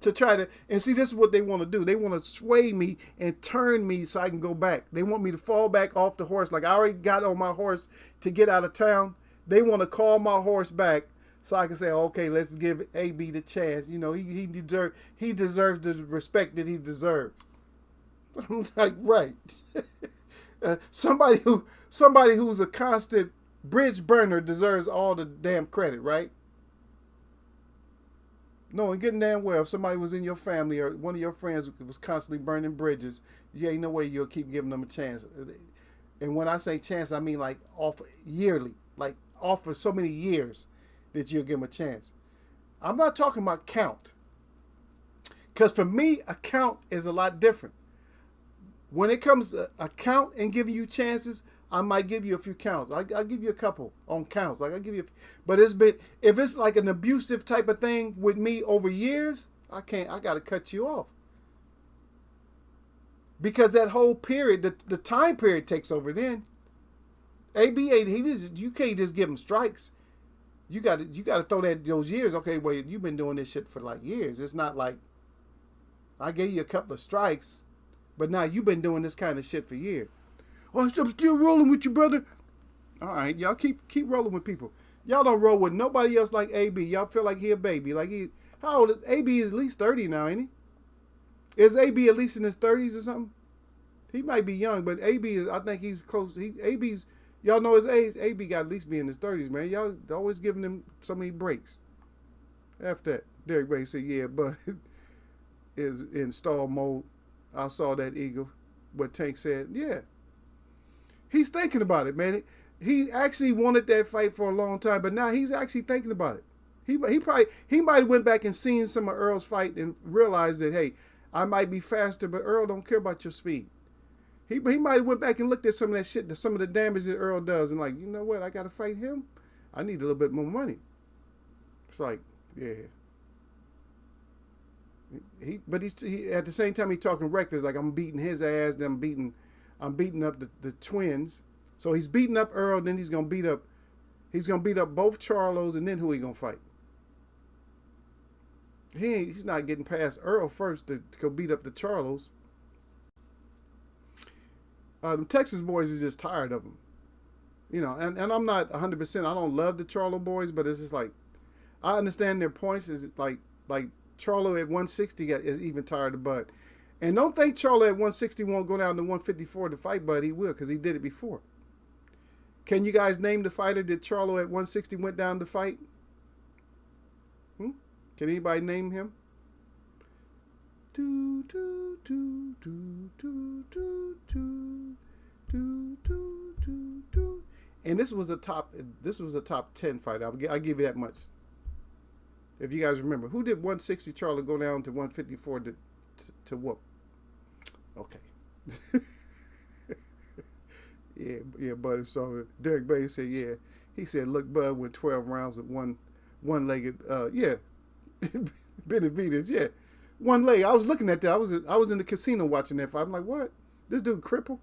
to try to, and see, this is what they want to do. They want to sway me and turn me so I can go back. They want me to fall back off the horse. Like I already got on my horse to get out of town. They want to call my horse back So I can say, okay, let's give AB the chance. You know, he deserves the respect that he deserves. I'm like, right. Somebody who's a constant bridge burner deserves all the damn credit, right? Knowing getting damn well if somebody was in your family or one of your friends was constantly burning bridges, yeah, ain't no way you'll keep giving them a chance. And when I say chance, I mean like off yearly, like off for so many years that you'll give them a chance. I'm not talking about count. Because for me, a count is a lot different. When it comes to a count and giving you chances, I might give you a few counts. I'll give you a couple on counts. Like I'll give you, but if it's like an abusive type of thing with me over years, I can't. I got to cut you off because that whole period, the time period takes over. Then ABA, you can't just give him strikes. You got to throw those years. Okay, wait, you've been doing this shit for like years. It's not like I gave you a couple of strikes, but now you've been doing this kind of shit for years. Oh, I'm still rolling with you, brother. All right, y'all keep rolling with people. Y'all don't roll with nobody else like AB. Y'all feel like he a baby. Like how old is AB? Is at least 30 now, ain't he? Is AB at least in his 30s or something? He might be young, but AB is. I think he's close. AB's. Y'all know his age. AB got at least be in his 30s, man. Y'all always giving him so many breaks. After that, Derek Bay said, "Yeah, but is in stall mode." I saw that Eagle. What Tank said, yeah. He's thinking about it, man. He actually wanted that fight for a long time, but now he's actually thinking about it. He might have went back and seen some of Earl's fight and realized that, hey, I might be faster, but Earl don't care about your speed. He might have went back and looked at some of that shit, some of the damage that Earl does, and like, you know what? I got to fight him. I need a little bit more money. It's like, yeah. But he at the same time he talking reckless, like I'm beating his ass, then I'm beating up the twins. So he's beating up Earl, then he's gonna beat up both Charlos, and then who he gonna fight? He's not getting past Earl first to go beat up the Charlos. The Texas boys is just tired of him. You know, and I'm not 100%. I don't love the Charlo boys, but it's just like I understand their points. Is like Charlo at 160 is even tired of Bud. And don't think Charlo at 160 won't go down to 154 to fight Bud. He will, because he did it before. Can you guys name the fighter that Charlo at 160 went down to fight? Can anybody name him? And this was a top 10 fight. I'll give you that much. If you guys remember, who did 160 Charlo go down to 154 to whoop? Okay. yeah, Bud. So Derek Bay said, yeah. He said, look, Bud went 12 rounds with one-legged. Yeah, Benavidez. Yeah, one leg. I was looking at that. I was in the casino watching that fight. I'm like, what? This dude crippled?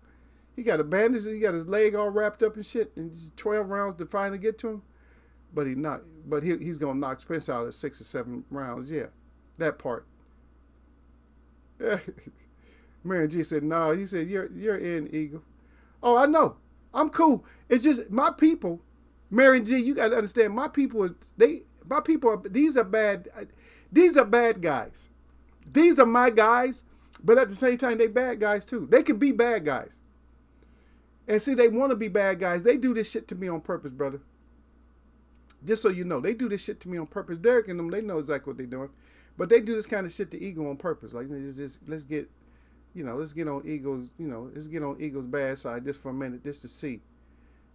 He got a bandage. He got his leg all wrapped up and shit. And 12 rounds to finally get to him. But he's gonna knock Spence out at 6 or 7 rounds. Yeah, that part. Marion G said, no. He said, you're in, Eagle. Oh, I know. I'm cool. It's just my people. Marion G, you gotta understand. My people these are bad guys. These are my guys, but at the same time, they bad guys too. They can be bad guys. And see, they want to be bad guys. They do this shit to me on purpose, brother. Just so you know, they do this shit to me on purpose. Derek and them, they know exactly what they're doing. But they do this kind of shit to Eagle on purpose. Like, let's get on Eagle's bad side just for a minute, just to see.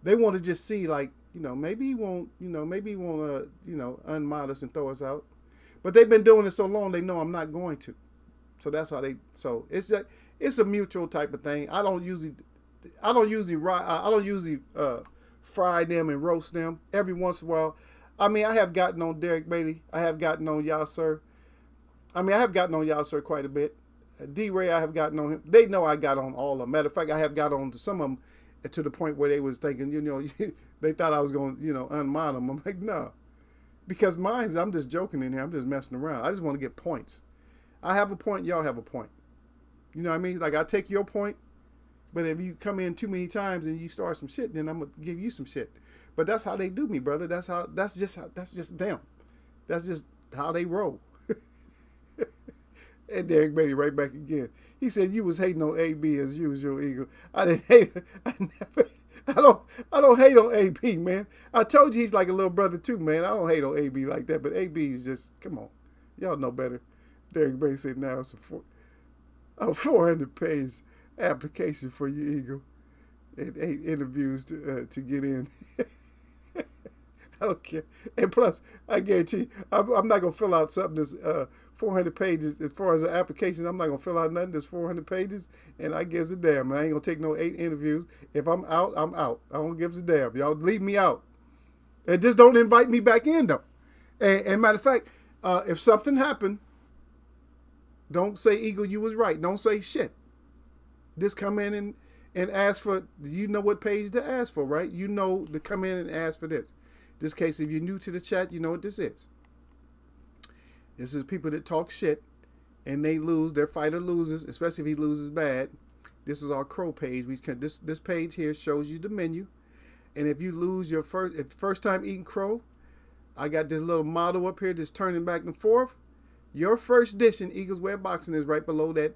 They want to just see, like, maybe he won't unmod us and throw us out. But they've been doing it so long, they know I'm not going to. So that's how it's a mutual type of thing. I don't usually fry them and roast them. Every once in a while, I mean, I have gotten on Derek Bailey. I have gotten on y'all, sir. I have gotten on y'all, sir, quite a bit. D-Ray, I have gotten on him. They know I got on all of them. Matter of fact, I have got on to some of them to the point where they was thinking, they thought I was going to, unmod them. I'm like, no. Because I'm just joking in here. I'm just messing around. I just want to get points. I have a point. Y'all have a point. You know what I mean? Like, I take your point. But if you come in too many times and you start some shit, then I'm going to give you some shit. But that's how they do me, brother. That's just them. That's just how they roll. And Derek Beatty right back again. He said you was hating on AB as usual, Eagle. I didn't hate. I never. I don't hate on AB, man. I told you he's like a little brother too, man. I don't hate on AB like that, but AB is just, come on, y'all know better. Derek Beatty said now it's a 400-page application for you, Eagle, and 8 interviews to get in. I don't care. And plus, I guarantee you, I'm not going to fill out something that's 400 pages. As far as an application, I'm not going to fill out nothing that's 400 pages. And I gives a damn. I ain't going to take no 8 interviews. If I'm out, I'm out. I don't give a damn. Y'all leave me out. And just don't invite me back in, though. And matter of fact, if something happened, don't say, Eagle, you was right. Don't say shit. Just come in and ask for, you know what page to ask for, right? You know to come in and ask for this. This case, if you're new to the chat, you know what this is. This is people that talk shit and they lose. Their fighter loses, especially if he loses bad. This is our crow page. This page here shows you the menu. And if you lose your first time eating crow, I got this little model up here that's turning back and forth. Your first dish in Eagles Way of Boxing is right below that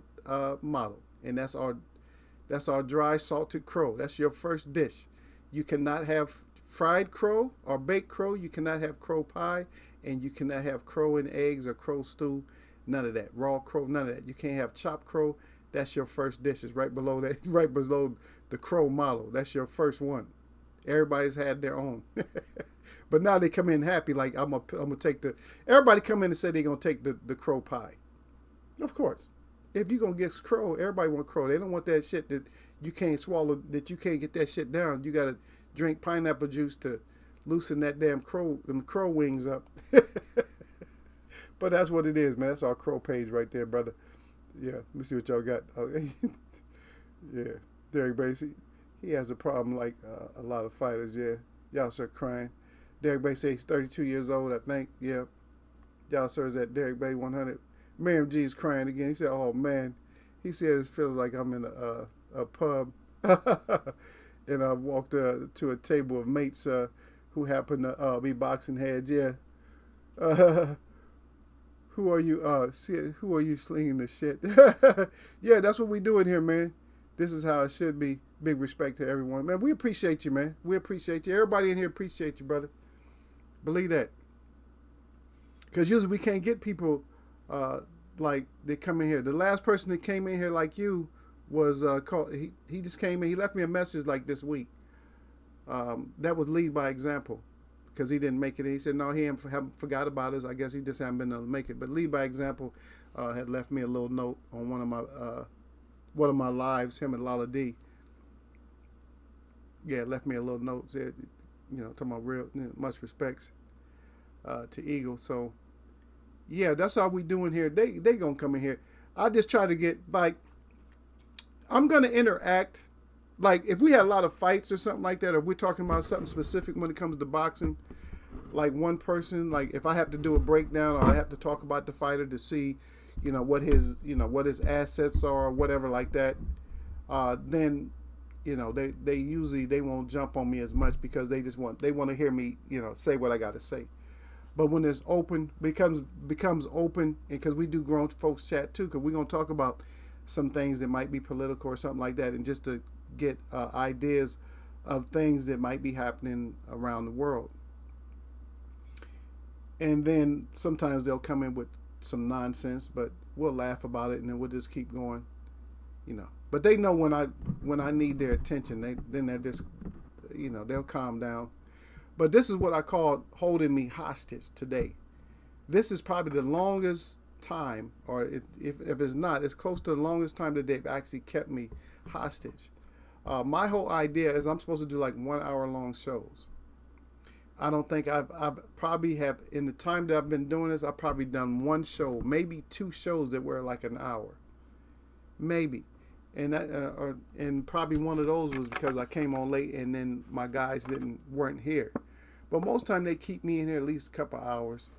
model. And that's our dry salted crow. That's your first dish. You cannot have fried crow or baked crow. You cannot have crow pie, and you cannot have crow and eggs or crow stew. None of that. Raw crow, none of that. You can't have chopped crow. That's your first dish. It's right below that, right below the crow model. That's your first one. Everybody's had their own. But now they come in happy, like I'm gonna take everybody come in and say they're gonna take the crow pie. Of course. If you're gonna get crow, everybody want crow. They don't want that shit that you can't swallow, that you can't get that shit down. You gotta drink pineapple juice to loosen that damn them crow wings up. But that's what it is, man. That's our crow page right there, brother. Yeah, let me see what y'all got. Yeah, Derek Basie, he has a problem like a lot of fighters. Yeah, y'all start crying. Derek Basie, he's 32 years old, I think. Yeah, y'all sir is at Derek Bay 100. Miriam G is crying again. He said, "Oh man," he said, "It feels like I'm in a pub." And I walked to a table of mates who happened to be boxing heads. Yeah. Who are you? Who are you slinging the shit? Yeah, that's what we doing here, man. This is how it should be. Big respect to everyone, man. We appreciate you, man. We appreciate you. Everybody in here appreciate you, brother. Believe that. Because usually we can't get people like they come in here. The last person that came in here like you was called. He just came in. He left me a message like this week. That was lead by example, because he didn't make it. He said no, he haven't forgot about us. I guess he just haven't been able to make it. But lead by example had left me a little note on one of my lives. Him and Lala D. Yeah, left me a little note. Said, talking about real much respects to Eagle. So yeah, that's how we doing here. They gonna come in here. I just try to get like. I'm going to interact. Like, if we had a lot of fights or something like that, or we're talking about something specific when it comes to boxing, like one person, like if I have to do a breakdown or I have to talk about the fighter to see, what his assets are or whatever like that, then, they usually won't jump on me as much because they want to hear me, say what I got to say. But when it's open, becomes open, and because we do grown folks chat too, because we're going to talk about some things that might be political or something like that, and just to get ideas of things that might be happening around the world. And then sometimes they'll come in with some nonsense, but we'll laugh about it and then we'll just keep going, But they know when I need their attention, then they're just, they'll calm down. But this is what I call holding me hostage today. This is probably the longest time, or if it's not, it's close to the longest time that they've actually kept me hostage. My whole idea is I'm supposed to do like 1 hour long shows. I don't think I've probably have, in the time that I've been doing this, I've probably done one show, maybe 2 shows that were like an hour, maybe. And that, and probably one of those was because I came on late and then my guys weren't here. But most time they keep me in here at least a couple hours.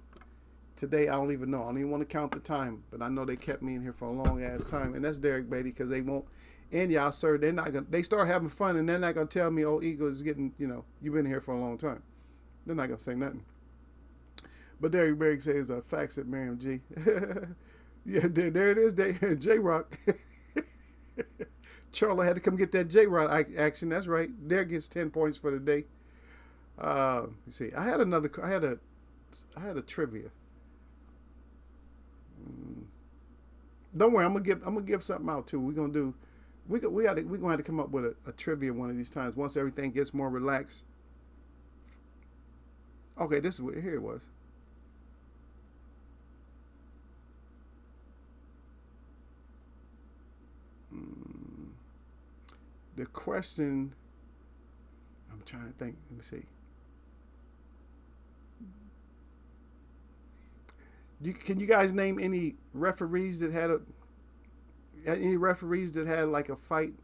Today, I don't even know. I don't even want to count the time, but I know they kept me in here for a long ass time. And that's Derek Beatty, because they won't, And y'all, sir, they're not gonna. They start having fun, and they're not gonna tell me, "Oh, Eagle is getting." You've been here for a long time. They're not gonna say nothing. But Derek Berg says, "Facts at Miriam G." Yeah, there it is. J Rock. Charlie had to come get that J Rock action. That's right. Derek gets 10 points for the day. You see, I had a trivia. Don't worry, I'm gonna give something out too. We're gonna have to come up with a trivia one of these times once everything gets more relaxed. Okay, this is what here it was. The question, I'm trying to think. Let me see. Can you guys name any referees that had like a fight,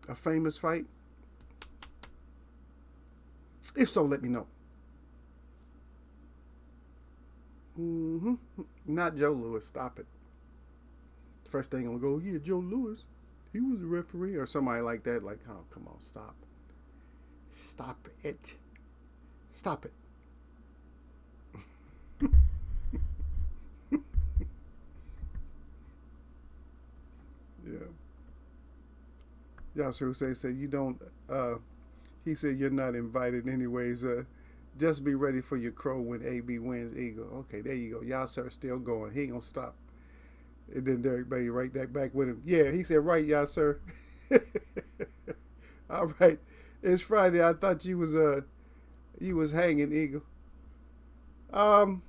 a famous fight? If so, let me know. Not Joe Louis. Stop it. First thing I'm gonna go, yeah, Joe Louis. He was a referee or somebody like that. Like, oh, come on, stop. Stop it. Stop it. Yeah. Y'all sure say you don't. He said you're not invited anyways. Just be ready for your crow when AB wins Eagle. Okay, there you go. Y'all sir still going. He ain't gonna stop. And then Derek Bailey right back with him. Yeah, he said right, y'all sir. All right, it's Friday. I thought you was hanging Eagle. I'll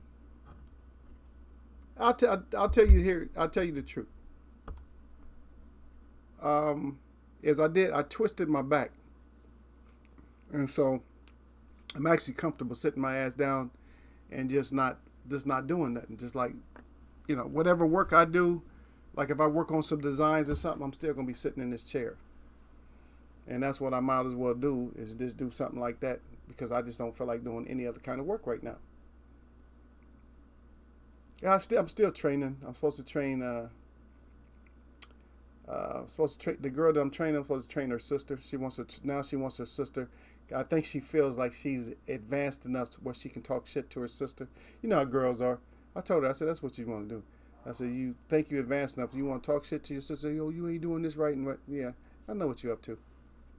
tell you here. I'll tell you the truth. As I twisted my back, and so I'm actually comfortable sitting my ass down and just not doing nothing. Just like, whatever work I do, like if I work on some designs or something, I'm still gonna be sitting in this chair. And that's what I might as well do, is just do something like that, because I just don't feel like doing any other kind of work right now. Yeah, I'm still training. I'm supposed to train. The girl that I'm training. I'm supposed to train her sister. She wants her sister. I think she feels like she's advanced enough to where she can talk shit to her sister. You know how girls are. I told her, I said, that's what you want to do. I said, you think you're advanced enough. You want to talk shit to your sister. Yo, you ain't doing this right and right. Yeah, I know what you're up to.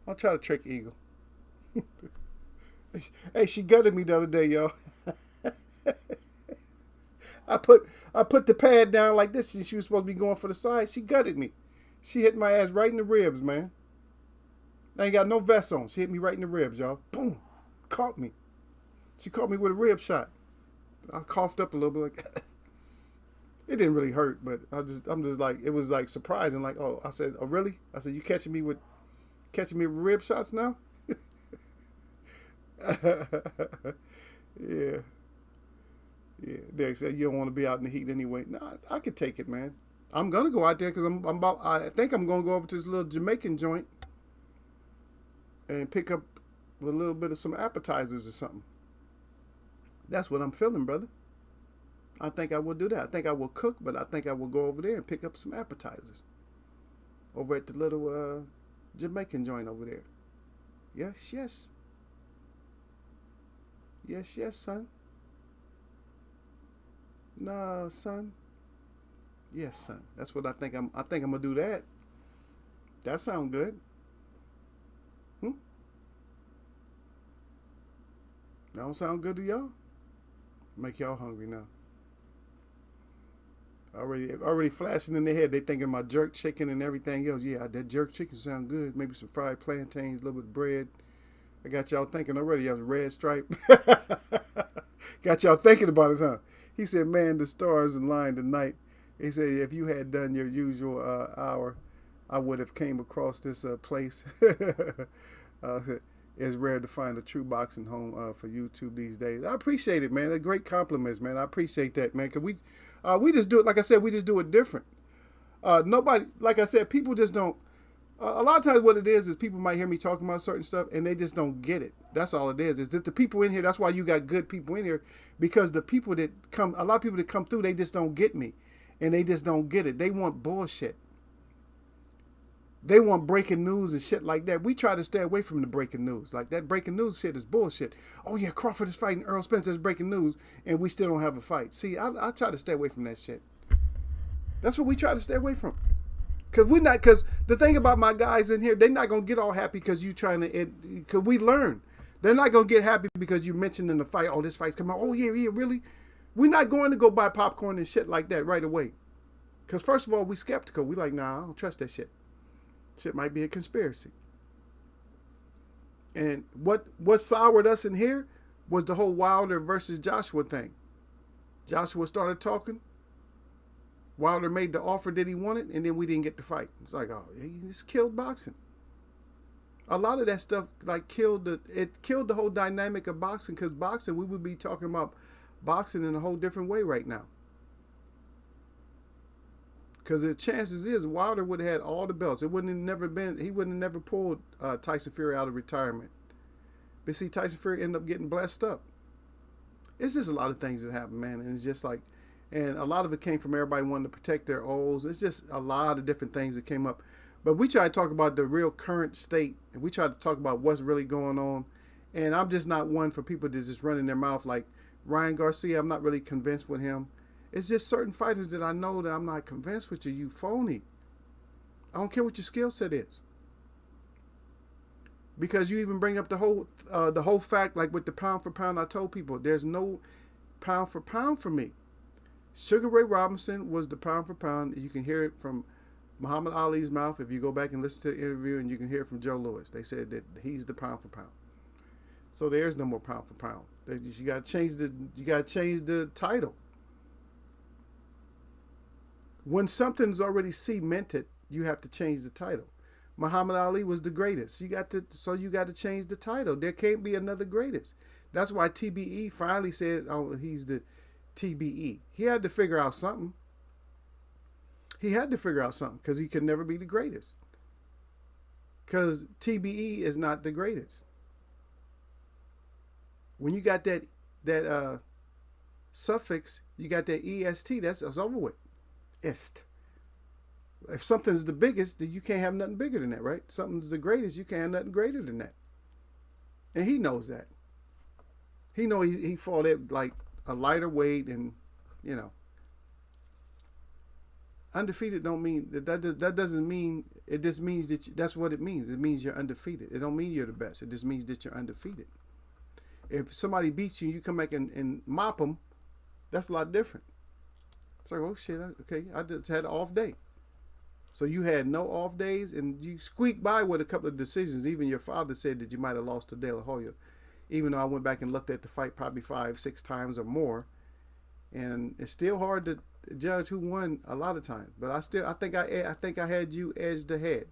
I'll try to trick Eagle. Hey, she gutted me the other day, yo. I put the pad down like this. She was supposed to be going for the side. She gutted me. She hit my ass right in the ribs, man. I ain't got no vest on. She hit me right in the ribs, y'all. Boom. Caught me. She caught me with a rib shot. I coughed up a little bit. Like, it didn't really hurt, but I'm just like, it was like surprising. Like, oh, I said, oh really? I said, you catching me with rib shots now? Yeah. Yeah. Derek said, you don't want to be out in the heat anyway. No, I could take it, man. I'm gonna go out there because I think I'm gonna go over to this little Jamaican joint and pick up a little bit of some appetizers or something. That's what I'm feeling, brother. I think I will do that. I think I will cook, but I think I will go over there and pick up some appetizers over at the little Jamaican joint over there. Yes, yes. Yes, yes, son. No, son. Yes, son. That's what I think I'm gonna do that. That sounds good. That don't sound good to y'all? Make y'all hungry now. Already flashing in their head. They thinking about jerk chicken and everything else. Yeah, that jerk chicken sound good. Maybe some fried plantains, a little bit of bread. I got y'all thinking already. Y'all red stripe. Got y'all thinking about it, huh? He said, man, the stars aligned tonight. He said, if you had done your usual hour, I would have came across this place. It's rare to find a true boxing home for YouTube these days. I appreciate it, man. They're great compliments, man. I appreciate that, man. Cause we just do it, like I said, we just do it different. Nobody, like I said, people just don't. A lot of times what it is people might hear me talking about certain stuff and they just don't get it. That's all it is. It's just the people in here. That's why you got good people in here, because the people that come, a lot of people that come through, they just don't get me. And they just don't get it. They want bullshit. They want breaking news and shit like that. We try to stay away from the breaking news. Like that breaking news shit is bullshit. Oh yeah, Crawford is fighting Earl Spence. That's breaking news, and we still don't have a fight. See, I try to stay away from that shit. That's what we try to stay away from. Cause the thing about my guys in here, they're not gonna get all happy because you trying to. Cause we learn, they're not gonna get happy because you mentioned in the fight. Oh, this fight's coming out. Oh yeah, really. We're not going to go buy popcorn and shit like that right away. Cause first of all, we skeptical. We like, nah, I don't trust that shit. Shit might be a conspiracy. And what soured us in here was the whole Wilder versus Joshua thing. Joshua started talking. Wilder made the offer that he wanted, and then we didn't get the fight. It's like, oh, he just killed boxing. A lot of that stuff like killed the whole dynamic of boxing, because boxing, we would be talking about boxing in a whole different way right now. Because the chances is Wilder would have had all the belts. He wouldn't have never pulled Tyson Fury out of retirement. But see, Tyson Fury ended up getting blessed up. It's just a lot of things that happen, man. And it's just like, and a lot of it came from everybody wanting to protect their O's. It's just a lot of different things that came up. But we try to talk about the real current state. And we try to talk about what's really going on. And I'm just not one for people to just run in their mouth like Ryan Garcia. I'm not really convinced with him. It's just certain fighters that I know that I'm not convinced with you. You phony. I don't care what your skill set is. Because you even bring up the whole fact, like with the pound for pound, I told people, there's no pound for pound for me. Sugar Ray Robinson was the pound for pound. You can hear it from Muhammad Ali's mouth if you go back and listen to the interview, and you can hear it from Joe Louis. They said that he's the pound for pound. So there's no more pound for pound. You got to change the title. When something's already cemented, you have to change the title. Muhammad Ali was the greatest. You got to change the title. There can't be another greatest. That's why TBE finally said, oh, he's the TBE. He had to figure out something. Because he could never be the greatest. Because TBE is not the greatest. When you got that suffix, you got that EST, that's over with. Ist. If something's the biggest, then you can't have nothing bigger than that, right? Something's the greatest, you can't have nothing greater than that. And he knows that. He know he fought at like a lighter weight, and you know, undefeated don't mean that doesn't mean it. Just means that that's what it means. It means you're undefeated. It don't mean you're the best. It just means that you're undefeated. If somebody beats you, you come back and mop them. That's a lot different. It's like, oh shit, okay, I just had an off day. So you had no off days, and you squeaked by with a couple of decisions. Even your father said that you might have lost to De La Hoya, even though I went back and looked at the fight probably 5-6 times or more, and it's still hard to judge who won a lot of times. But I think I had you edged ahead.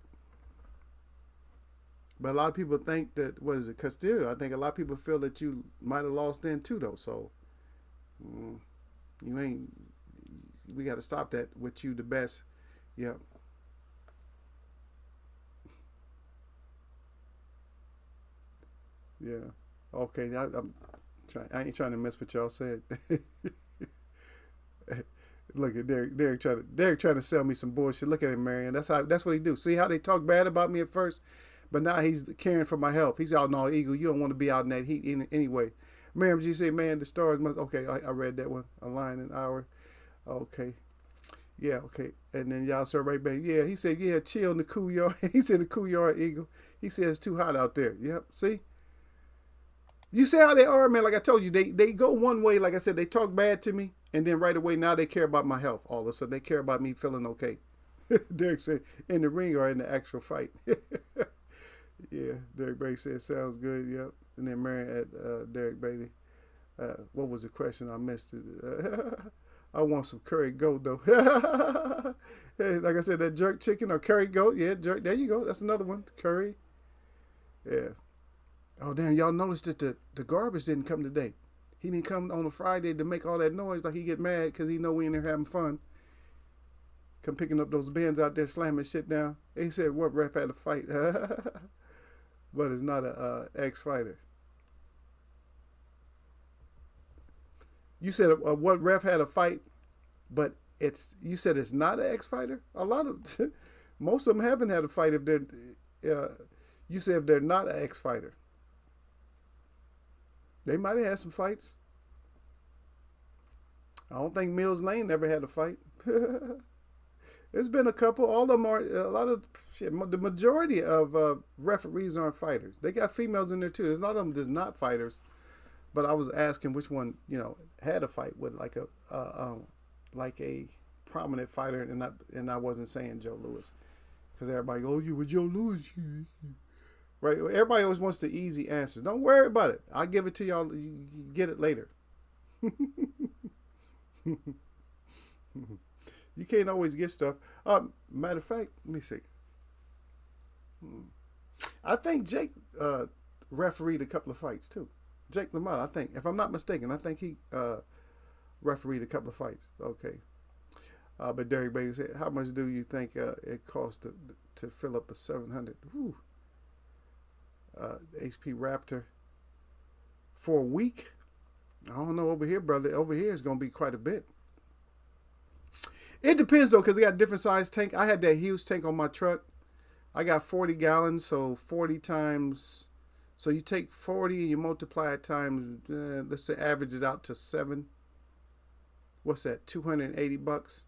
But a lot of people think that, what is it, Castillo? I think a lot of people feel that you might have lost then too, though. So you ain't. We got to stop that with you, the best. Yep. Yeah. Okay. I ain't trying to mess with y'all said. Look at Derek trying to sell me some bullshit. Look at him, Marion. That's what he do. See how they talk bad about me at first, but now he's caring for my health. He's out, no, Eagle, you don't want to be out in that heat anyway. Miriam G say, man, the stars must. Okay, I read that one. A line an hour. Okay. Yeah, okay. And then y'all said right back. Yeah, he said, yeah, chill in the cool yard. He said the cool yard, Eagle. He said it's too hot out there. Yep. See? You see how they are, man. Like I told you, they go one way. Like I said, they talk bad to me, and then right away now they care about my health. All of a sudden they care about me feeling okay. Derek said, in the ring or in the actual fight. Yeah, Derek Bailey said sounds good. Yep. And then Marion at Derek Bailey. What was the question? I missed it. I want some curry goat though. Hey, like I said, that jerk chicken or curry goat. Yeah, jerk. There you go. That's another one. Curry. Yeah. Oh damn! Y'all noticed that the garbage didn't come today. He didn't come on a Friday to make all that noise. Like he get mad because he know we in there having fun. Come picking up those bins out there, slamming shit down. He said, "What ref had a fight?" But it's not a ex-fighter. You said what ref had a fight, but you said it's not an ex-fighter. A lot of Most of them haven't had a fight if they're. Uh, you say if they're not an ex-fighter, they might have had some fights. I don't think Mills Lane ever had a fight. There's been a couple. All of them are a lot of shit. The majority of referees aren't fighters. They got females in there too. There's a lot of them just not fighters. But I was asking which one had a fight with like a prominent fighter, and I wasn't saying Joe Louis because everybody go, oh, you with Joe Louis, right? Everybody always wants the easy answers. Don't worry about it. I'll give it to y'all. You get it later. You can't always get stuff. Matter of fact, let me see. I think Jake refereed a couple of fights too. Jake LaMotta, I think, if I'm not mistaken, I think he refereed a couple of fights. Okay. But Derek Baker said, how much do you think it costs to fill up a 700 HP Raptor for a week? I don't know over here, brother. Over here is going to be quite a bit. It depends, though, because they got different size tank. I had that huge tank on my truck. I got 40 gallons, so 40 times... So you take 40 and you multiply it times, let's say average it out to 7. What's that, $280?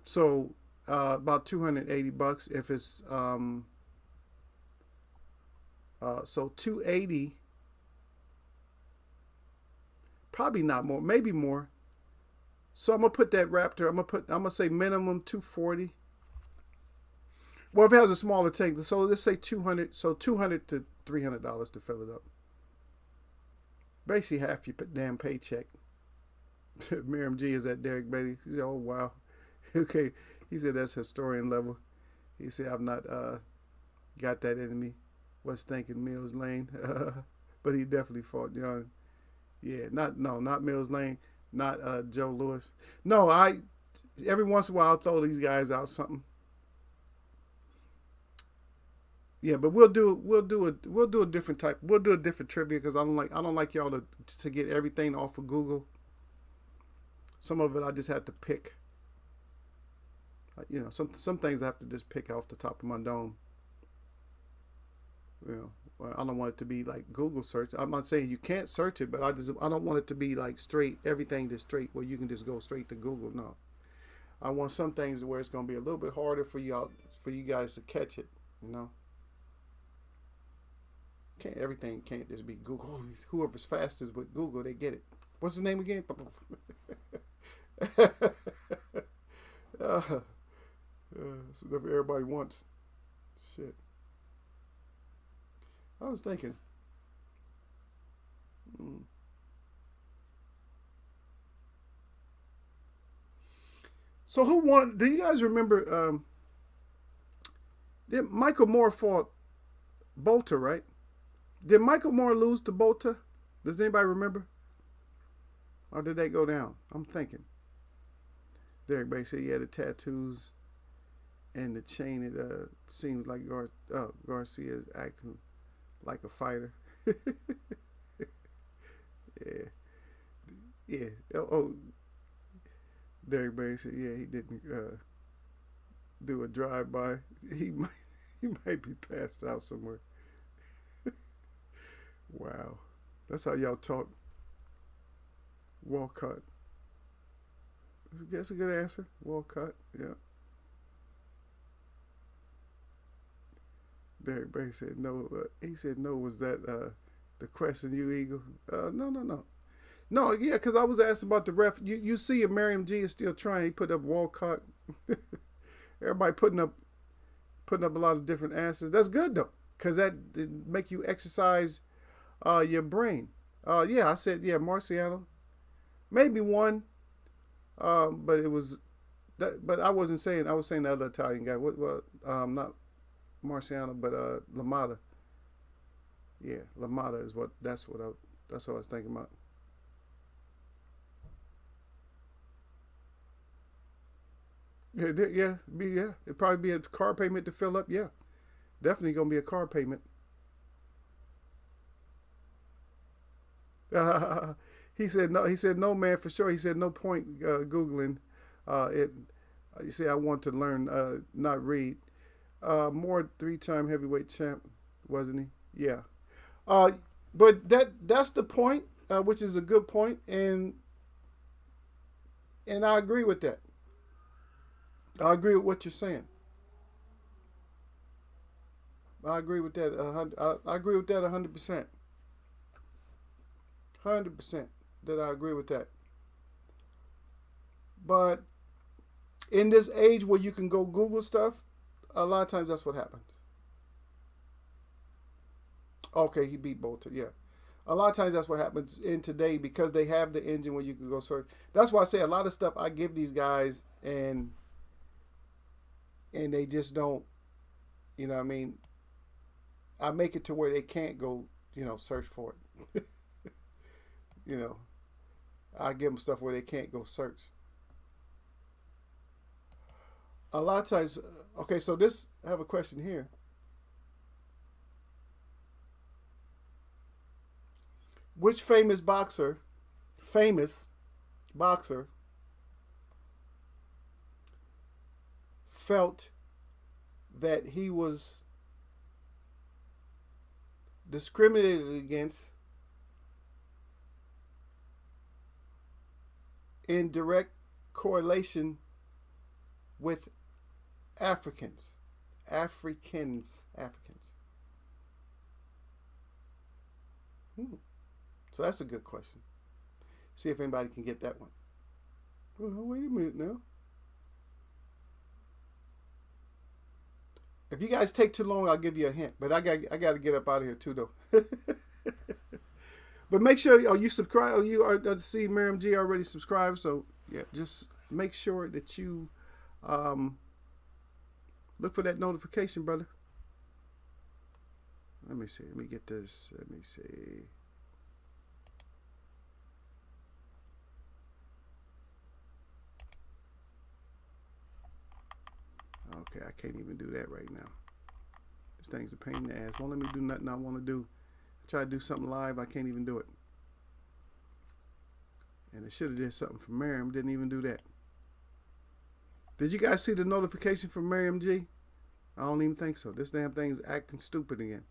So about $280 if it's... so 280, probably not more, maybe more. So I'm gonna put that Raptor. I'm gonna say minimum 240. Well, if it has a smaller tank, so let's say 200. So $200 to $300 to fill it up. Basically half your damn paycheck. Miriam G is at Derek Beatty. She said, "Oh wow, okay." He said that's historian level. He said I've not got that in me. Was thinking Mills Lane, but he definitely fought young. Yeah, not Mills Lane. Not Joe Louis. No, every once in a while I'll throw these guys out something. Yeah, but we'll do a different type. We'll do a different trivia because I don't like y'all to get everything off of Google. Some of it I just have to pick. Some things I have to just pick off the top of my dome. I don't want it to be like Google search. I'm not saying you can't search it, but I don't want it to be like straight, everything just straight where you can just go straight to Google. No. I want some things where it's going to be a little bit harder for you guys to catch it, Everything can't just be Google. Whoever's fastest with Google, they get it. What's his name again? That's what everybody wants. Shit. I was thinking. So who won? Do you guys remember? Did Michael Moore fought Bolter, right? Did Michael Moore lose to Bolter? Does anybody remember? Or did that go down? I'm thinking. Derek Bay said he had the tattoos and the chain. It seems like Garcia is acting like a fighter. Yeah. Oh, Derek Bay said, yeah, he didn't do a drive-by. He might be passed out somewhere. Wow. That's how y'all talk. Walcott. That's a good answer. Walcott, yeah. Derek Bay said no. He said no. Was that the question, you Eagle? No. No, yeah, because I was asked about the ref. You see if Miriam G is still trying. He put up Walcott. Everybody putting up a lot of different answers. That's good, though, because that make you exercise your brain. Yeah, I said, yeah, Marciano. Maybe one, but it was that. But I wasn't saying. I was saying the other Italian guy. What? Not Marciano, but LaMotta. Yeah, LaMotta is what. That's what I was thinking about. Yeah. It'd probably be a car payment to fill up. Yeah, definitely gonna be a car payment. He said no. He said no, man, for sure. He said no point googling it. You see, I want to learn, not read. More three-time heavyweight champ, wasn't he? Yeah. Uh, but that's the point, which is a good point, and I agree with that. I agree with what you're saying. I agree with that. I agree with that 100%. 100% that I agree with that. But in this age where you can go Google stuff, a lot of times that's what happens. Okay, he beat Bolter. Yeah. A lot of times that's what happens in today because they have the engine where you can go search. That's why I say a lot of stuff I give these guys and they just don't, you know what I mean? I make it to where they can't go, search for it. you know, I give them stuff where they can't go search. A lot of times, okay, so I have a question here. Which famous boxer, felt that he was discriminated against in direct correlation with Africans? Africans. So that's a good question. See if anybody can get that one. Well, wait a minute now. If you guys take too long, I'll give you a hint. But I got to get up out of here too, though. But make sure you subscribe. You are see Miriam G already subscribed. So yeah, just make sure that you look for that notification, brother. Let me see. Let me get this. Let me see. Okay, I can't even do that right now. This thing's a pain in the ass. Won't let me do nothing I want to do. I try to do something live, I can't even do it. And it should have did something for Miriam. Didn't even do that. Did you guys see the notification from Miriam G? I don't even think so. This damn thing's acting stupid again.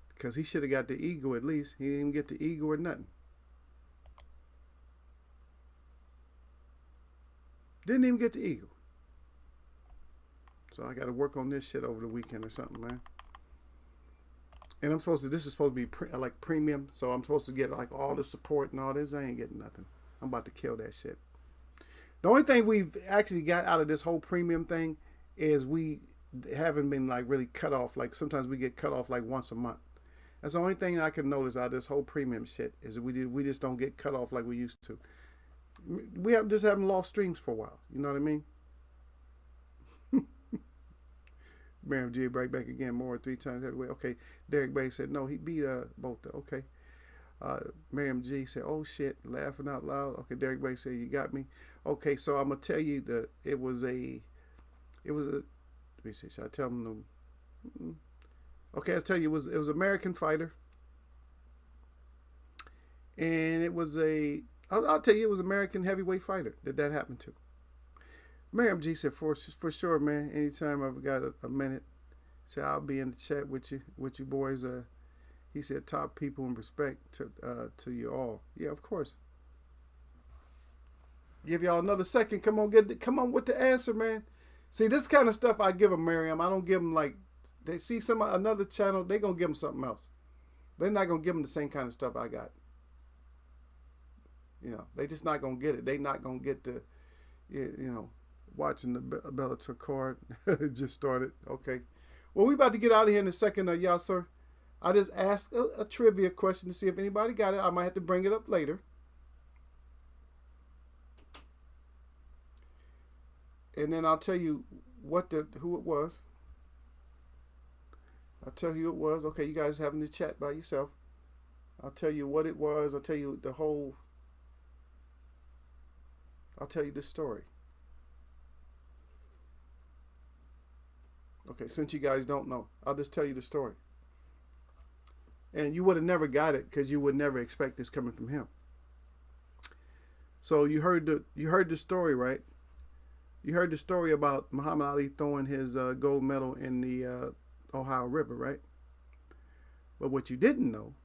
Because he should have got the ego at least. He didn't even get the ego or nothing. Didn't even get the ego. So I got to work on this shit over the weekend or something, man. And this is supposed to be like premium. So I'm supposed to get like all the support and all this. I ain't getting nothing. I'm about to kill that shit. The only thing we've actually got out of this whole premium thing is we haven't been like really cut off. Like sometimes we get cut off like once a month. That's the only thing I can notice out of this whole premium shit is we just don't get cut off like we used to. We just haven't lost streams for a while. You know what I mean? Miriam G right back again, more 3 times heavyweight. Okay, Derek Bay said no, he beat Bolter. Okay. Miriam G said, oh shit, laughing out loud. Okay, Derek Bay said, you got me. Okay, so I'm gonna tell you that it was a let me see, should I tell them okay, I'll tell you it was American fighter. And it was I'll tell you it was American heavyweight fighter that happened to. Miriam G said, for sure, man. Anytime I've got a minute, say I'll be in the chat with you boys. He said, top people and respect to you all. Yeah, of course. Give y'all another second. Come on with the answer, man. See, this kind of stuff I give them, Miriam. I don't give them like they see another channel. They gonna give them something else. They're not gonna give them the same kind of stuff I got. You know, they just not gonna get it. They not gonna get the, watching the Bellator card. It just started. Okay. Well, we about to get out of here in a second, y'all, sir. I just asked a trivia question to see if anybody got it. I might have to bring it up later. And then I'll tell you who it was. I'll tell you who it was. Okay, you guys having the chat by yourself. I'll tell you what it was. I'll tell you I'll tell you the story. Okay, since you guys don't know, I'll just tell you the story. And you would have never got it because you would never expect this coming from him. So you heard the story, right? You heard the story about Muhammad Ali throwing his gold medal in the Ohio River, right? But what you didn't know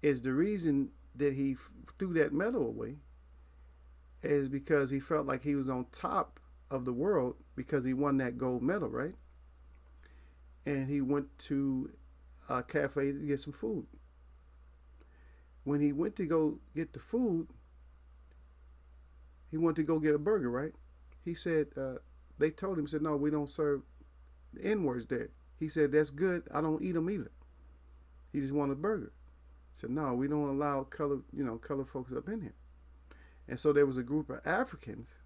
is the reason that he threw that medal away is because he felt like he was on top of the world because he won that gold medal, right? And he went to a cafe to get some food. When he went to go get the food, he wanted to go get a burger, right? He said, they told him, said, no, we don't serve the N-words there. He said, that's good. I don't eat them either. He just wanted a burger. He said, no, we don't allow colored folks up in here. And so there was a group of Africans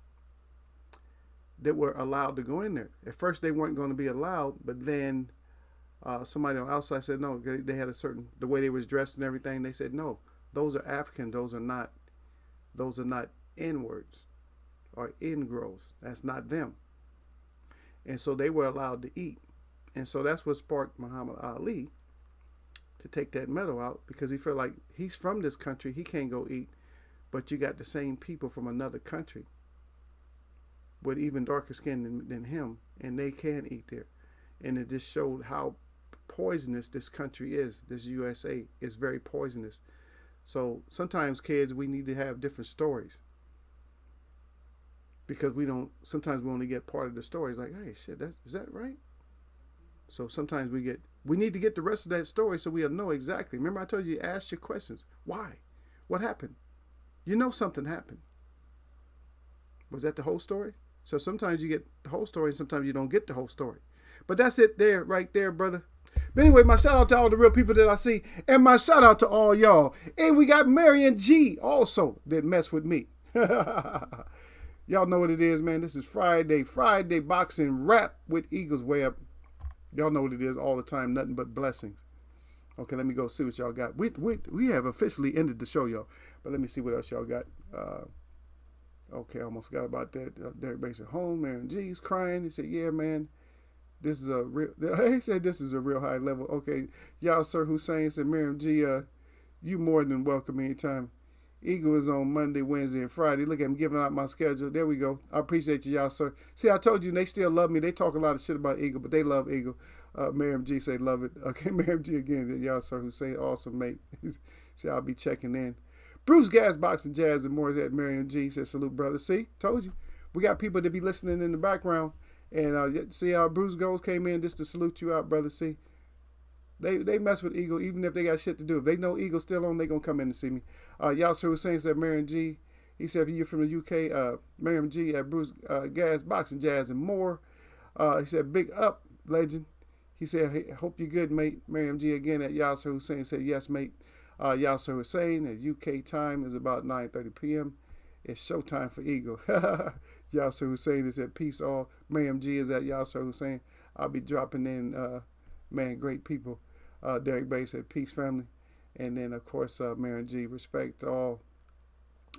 that were allowed to go in there. At first they weren't going to be allowed, but then somebody on the outside said no. They had the way they was dressed and everything. They said no, those are African. Those are not N-words or N-grows. That's not them. And so they were allowed to eat. And so that's what sparked Muhammad Ali to take that medal out, because he felt like he's from this country. He can't go eat. But you got the same people from another country with even darker skin than him, and they can eat there. And it just showed how poisonous this country is. This USA is very poisonous. So sometimes, kids, we need to have different stories, because sometimes we only get part of the story. It's like, hey, shit, is that right? So sometimes we need to get the rest of that story so we'll know exactly. Remember I told you, ask your questions. Why? What happened? You know something happened. Was that the whole story? So sometimes you get the whole story and sometimes you don't get the whole story. But that's it there, right there, brother. But anyway, my shout out to all the real people that I see, and my shout out to all y'all. And we got Marion G also that mess with me. Y'all know what it is, man. This is Friday boxing rap with Eagles Way Up. Y'all know what it is all the time, nothing but blessings. Okay, let me go see what y'all got. We have officially ended the show, y'all. But let me see what else y'all got. Okay, I almost forgot about that. Derek Bates at home. Marion G's crying. He said, yeah, man, this is a real, he said this is a real high level. Okay, y'all, Sir Hussein said, Marion G, you more than welcome anytime. Eagle is on Monday, Wednesday, and Friday. Look at him giving out my schedule. There we go. I appreciate you, y'all, sir. See, I told you, they still love me. They talk a lot of shit about Eagle, but they love Eagle. Miriam G say love it. Okay, Miriam G again. Y'all, sir, who say awesome, mate. See, I'll be checking in. Bruce Gas, Boxing Jazz, and more at Miriam G says salute, brother. See, told you. We got people that be listening in the background. And see how Bruce Goes came in just to salute you out, brother. See, they mess with Eagle even if they got shit to do. If they know Eagle's still on, they gonna come in and see me. Yasser Hussein said Marion G. He said if you're from the UK, Marion G at Bruce Gas, Boxing Jazz, and more. He said big up, legend. He said hey, hope you're good, mate. Marion G again at Yasser Hussein said yes, mate. Yasser Hussein at UK time is about 9:30 p.m. It's showtime for Eagle. Yasser Hussein is at peace all. Mariam G is at Yasser Hussein. I'll be dropping in, man, great people. Derek Bates at peace family. And then, of course, Mariam G, respect to all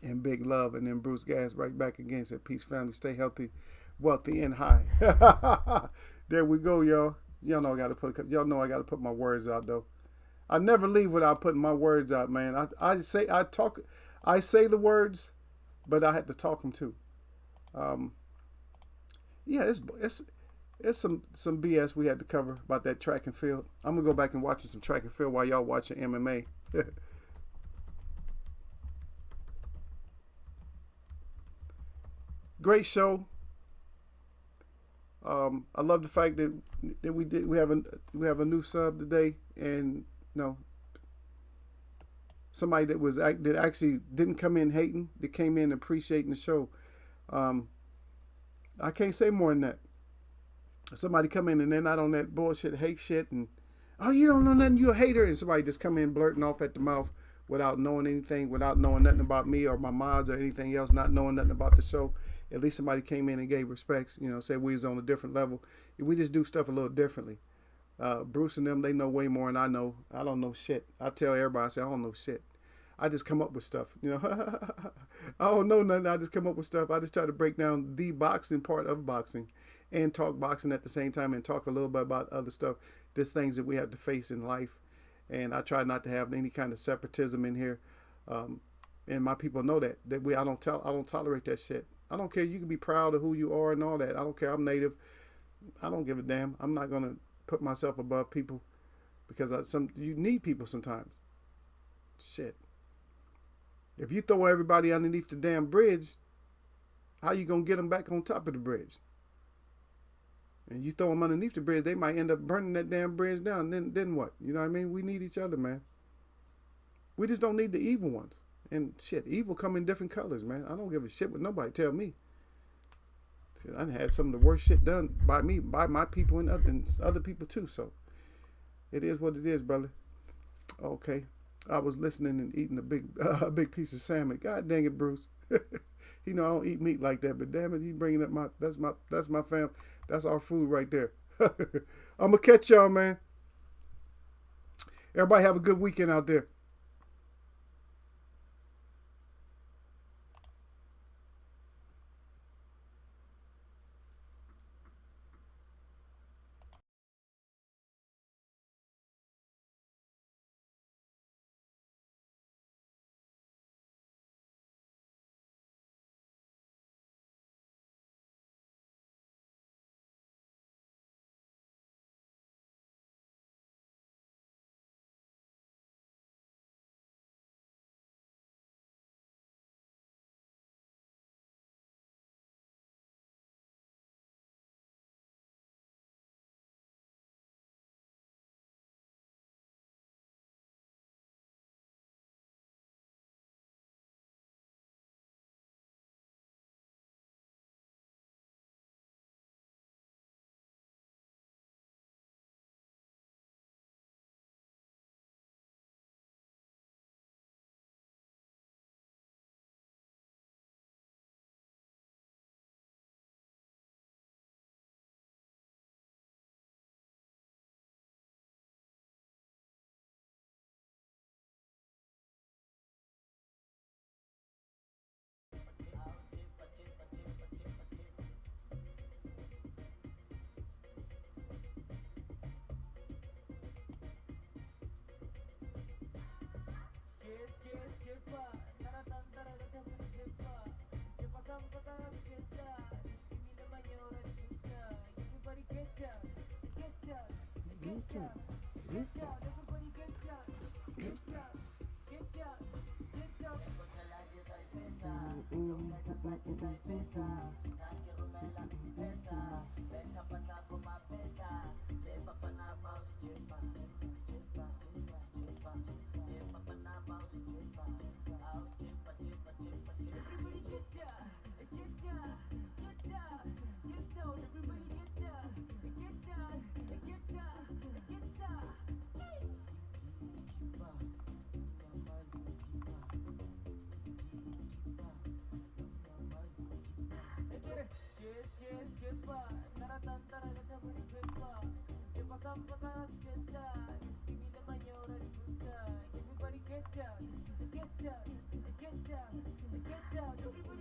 and big love. And then Bruce Gas right back again said peace family. Stay healthy, wealthy, and high. There we go, y'all. Y'all know I got to put my words out, though. I never leave without putting my words out, man. I say the words, but I had to talk them too. Yeah, it's some BS we had to cover about that track and field. I'm gonna go back and watch some track and field while y'all watching MMA. Great show. I love the fact that we have a new sub today, and somebody that actually didn't come in hating, that came in appreciating the show. I can't say more than that. Somebody come in and they're not on that bullshit hate shit and, oh, you don't know nothing, you a hater, and somebody just come in blurting off at the mouth without knowing anything, without knowing nothing about me or my mods or anything else, not knowing nothing about the show. At least somebody came in and gave respects, said we was on a different level. We just do stuff a little differently. Bruce and them, they know way more than I know. I don't know shit. I tell everybody, I say, I don't know shit. I just come up with stuff, I don't know nothing. I just come up with stuff. I just try to break down the boxing part of boxing and talk boxing at the same time and talk a little bit about other stuff. There's things that we have to face in life. And I try not to have any kind of separatism in here. and my people know that I don't tolerate that shit. I don't care. You can be proud of who you are and all that. I don't care. I'm native. I don't give a damn. I'm not gonna put myself above people because you need people sometimes. Shit. If you throw everybody underneath the damn bridge, how you gonna get them back on top of the bridge? And you throw them underneath the bridge, they might end up burning that damn bridge down. Then what? You know what I mean? We need each other, man. We just don't need the evil ones. And shit, evil come in different colors, man. I don't give a shit what nobody tell me. I had some of the worst shit done by me, by my people, and other people too. So it is what it is, brother. Okay, I was listening and eating a big piece of salmon. God dang it, Bruce. You know I don't eat meat like that, but damn it, he bringing up that's my fam. That's our food right there. I'm gonna catch y'all, man. Everybody have a good weekend out there. Everybody get down, get down, get down, get down. Everybody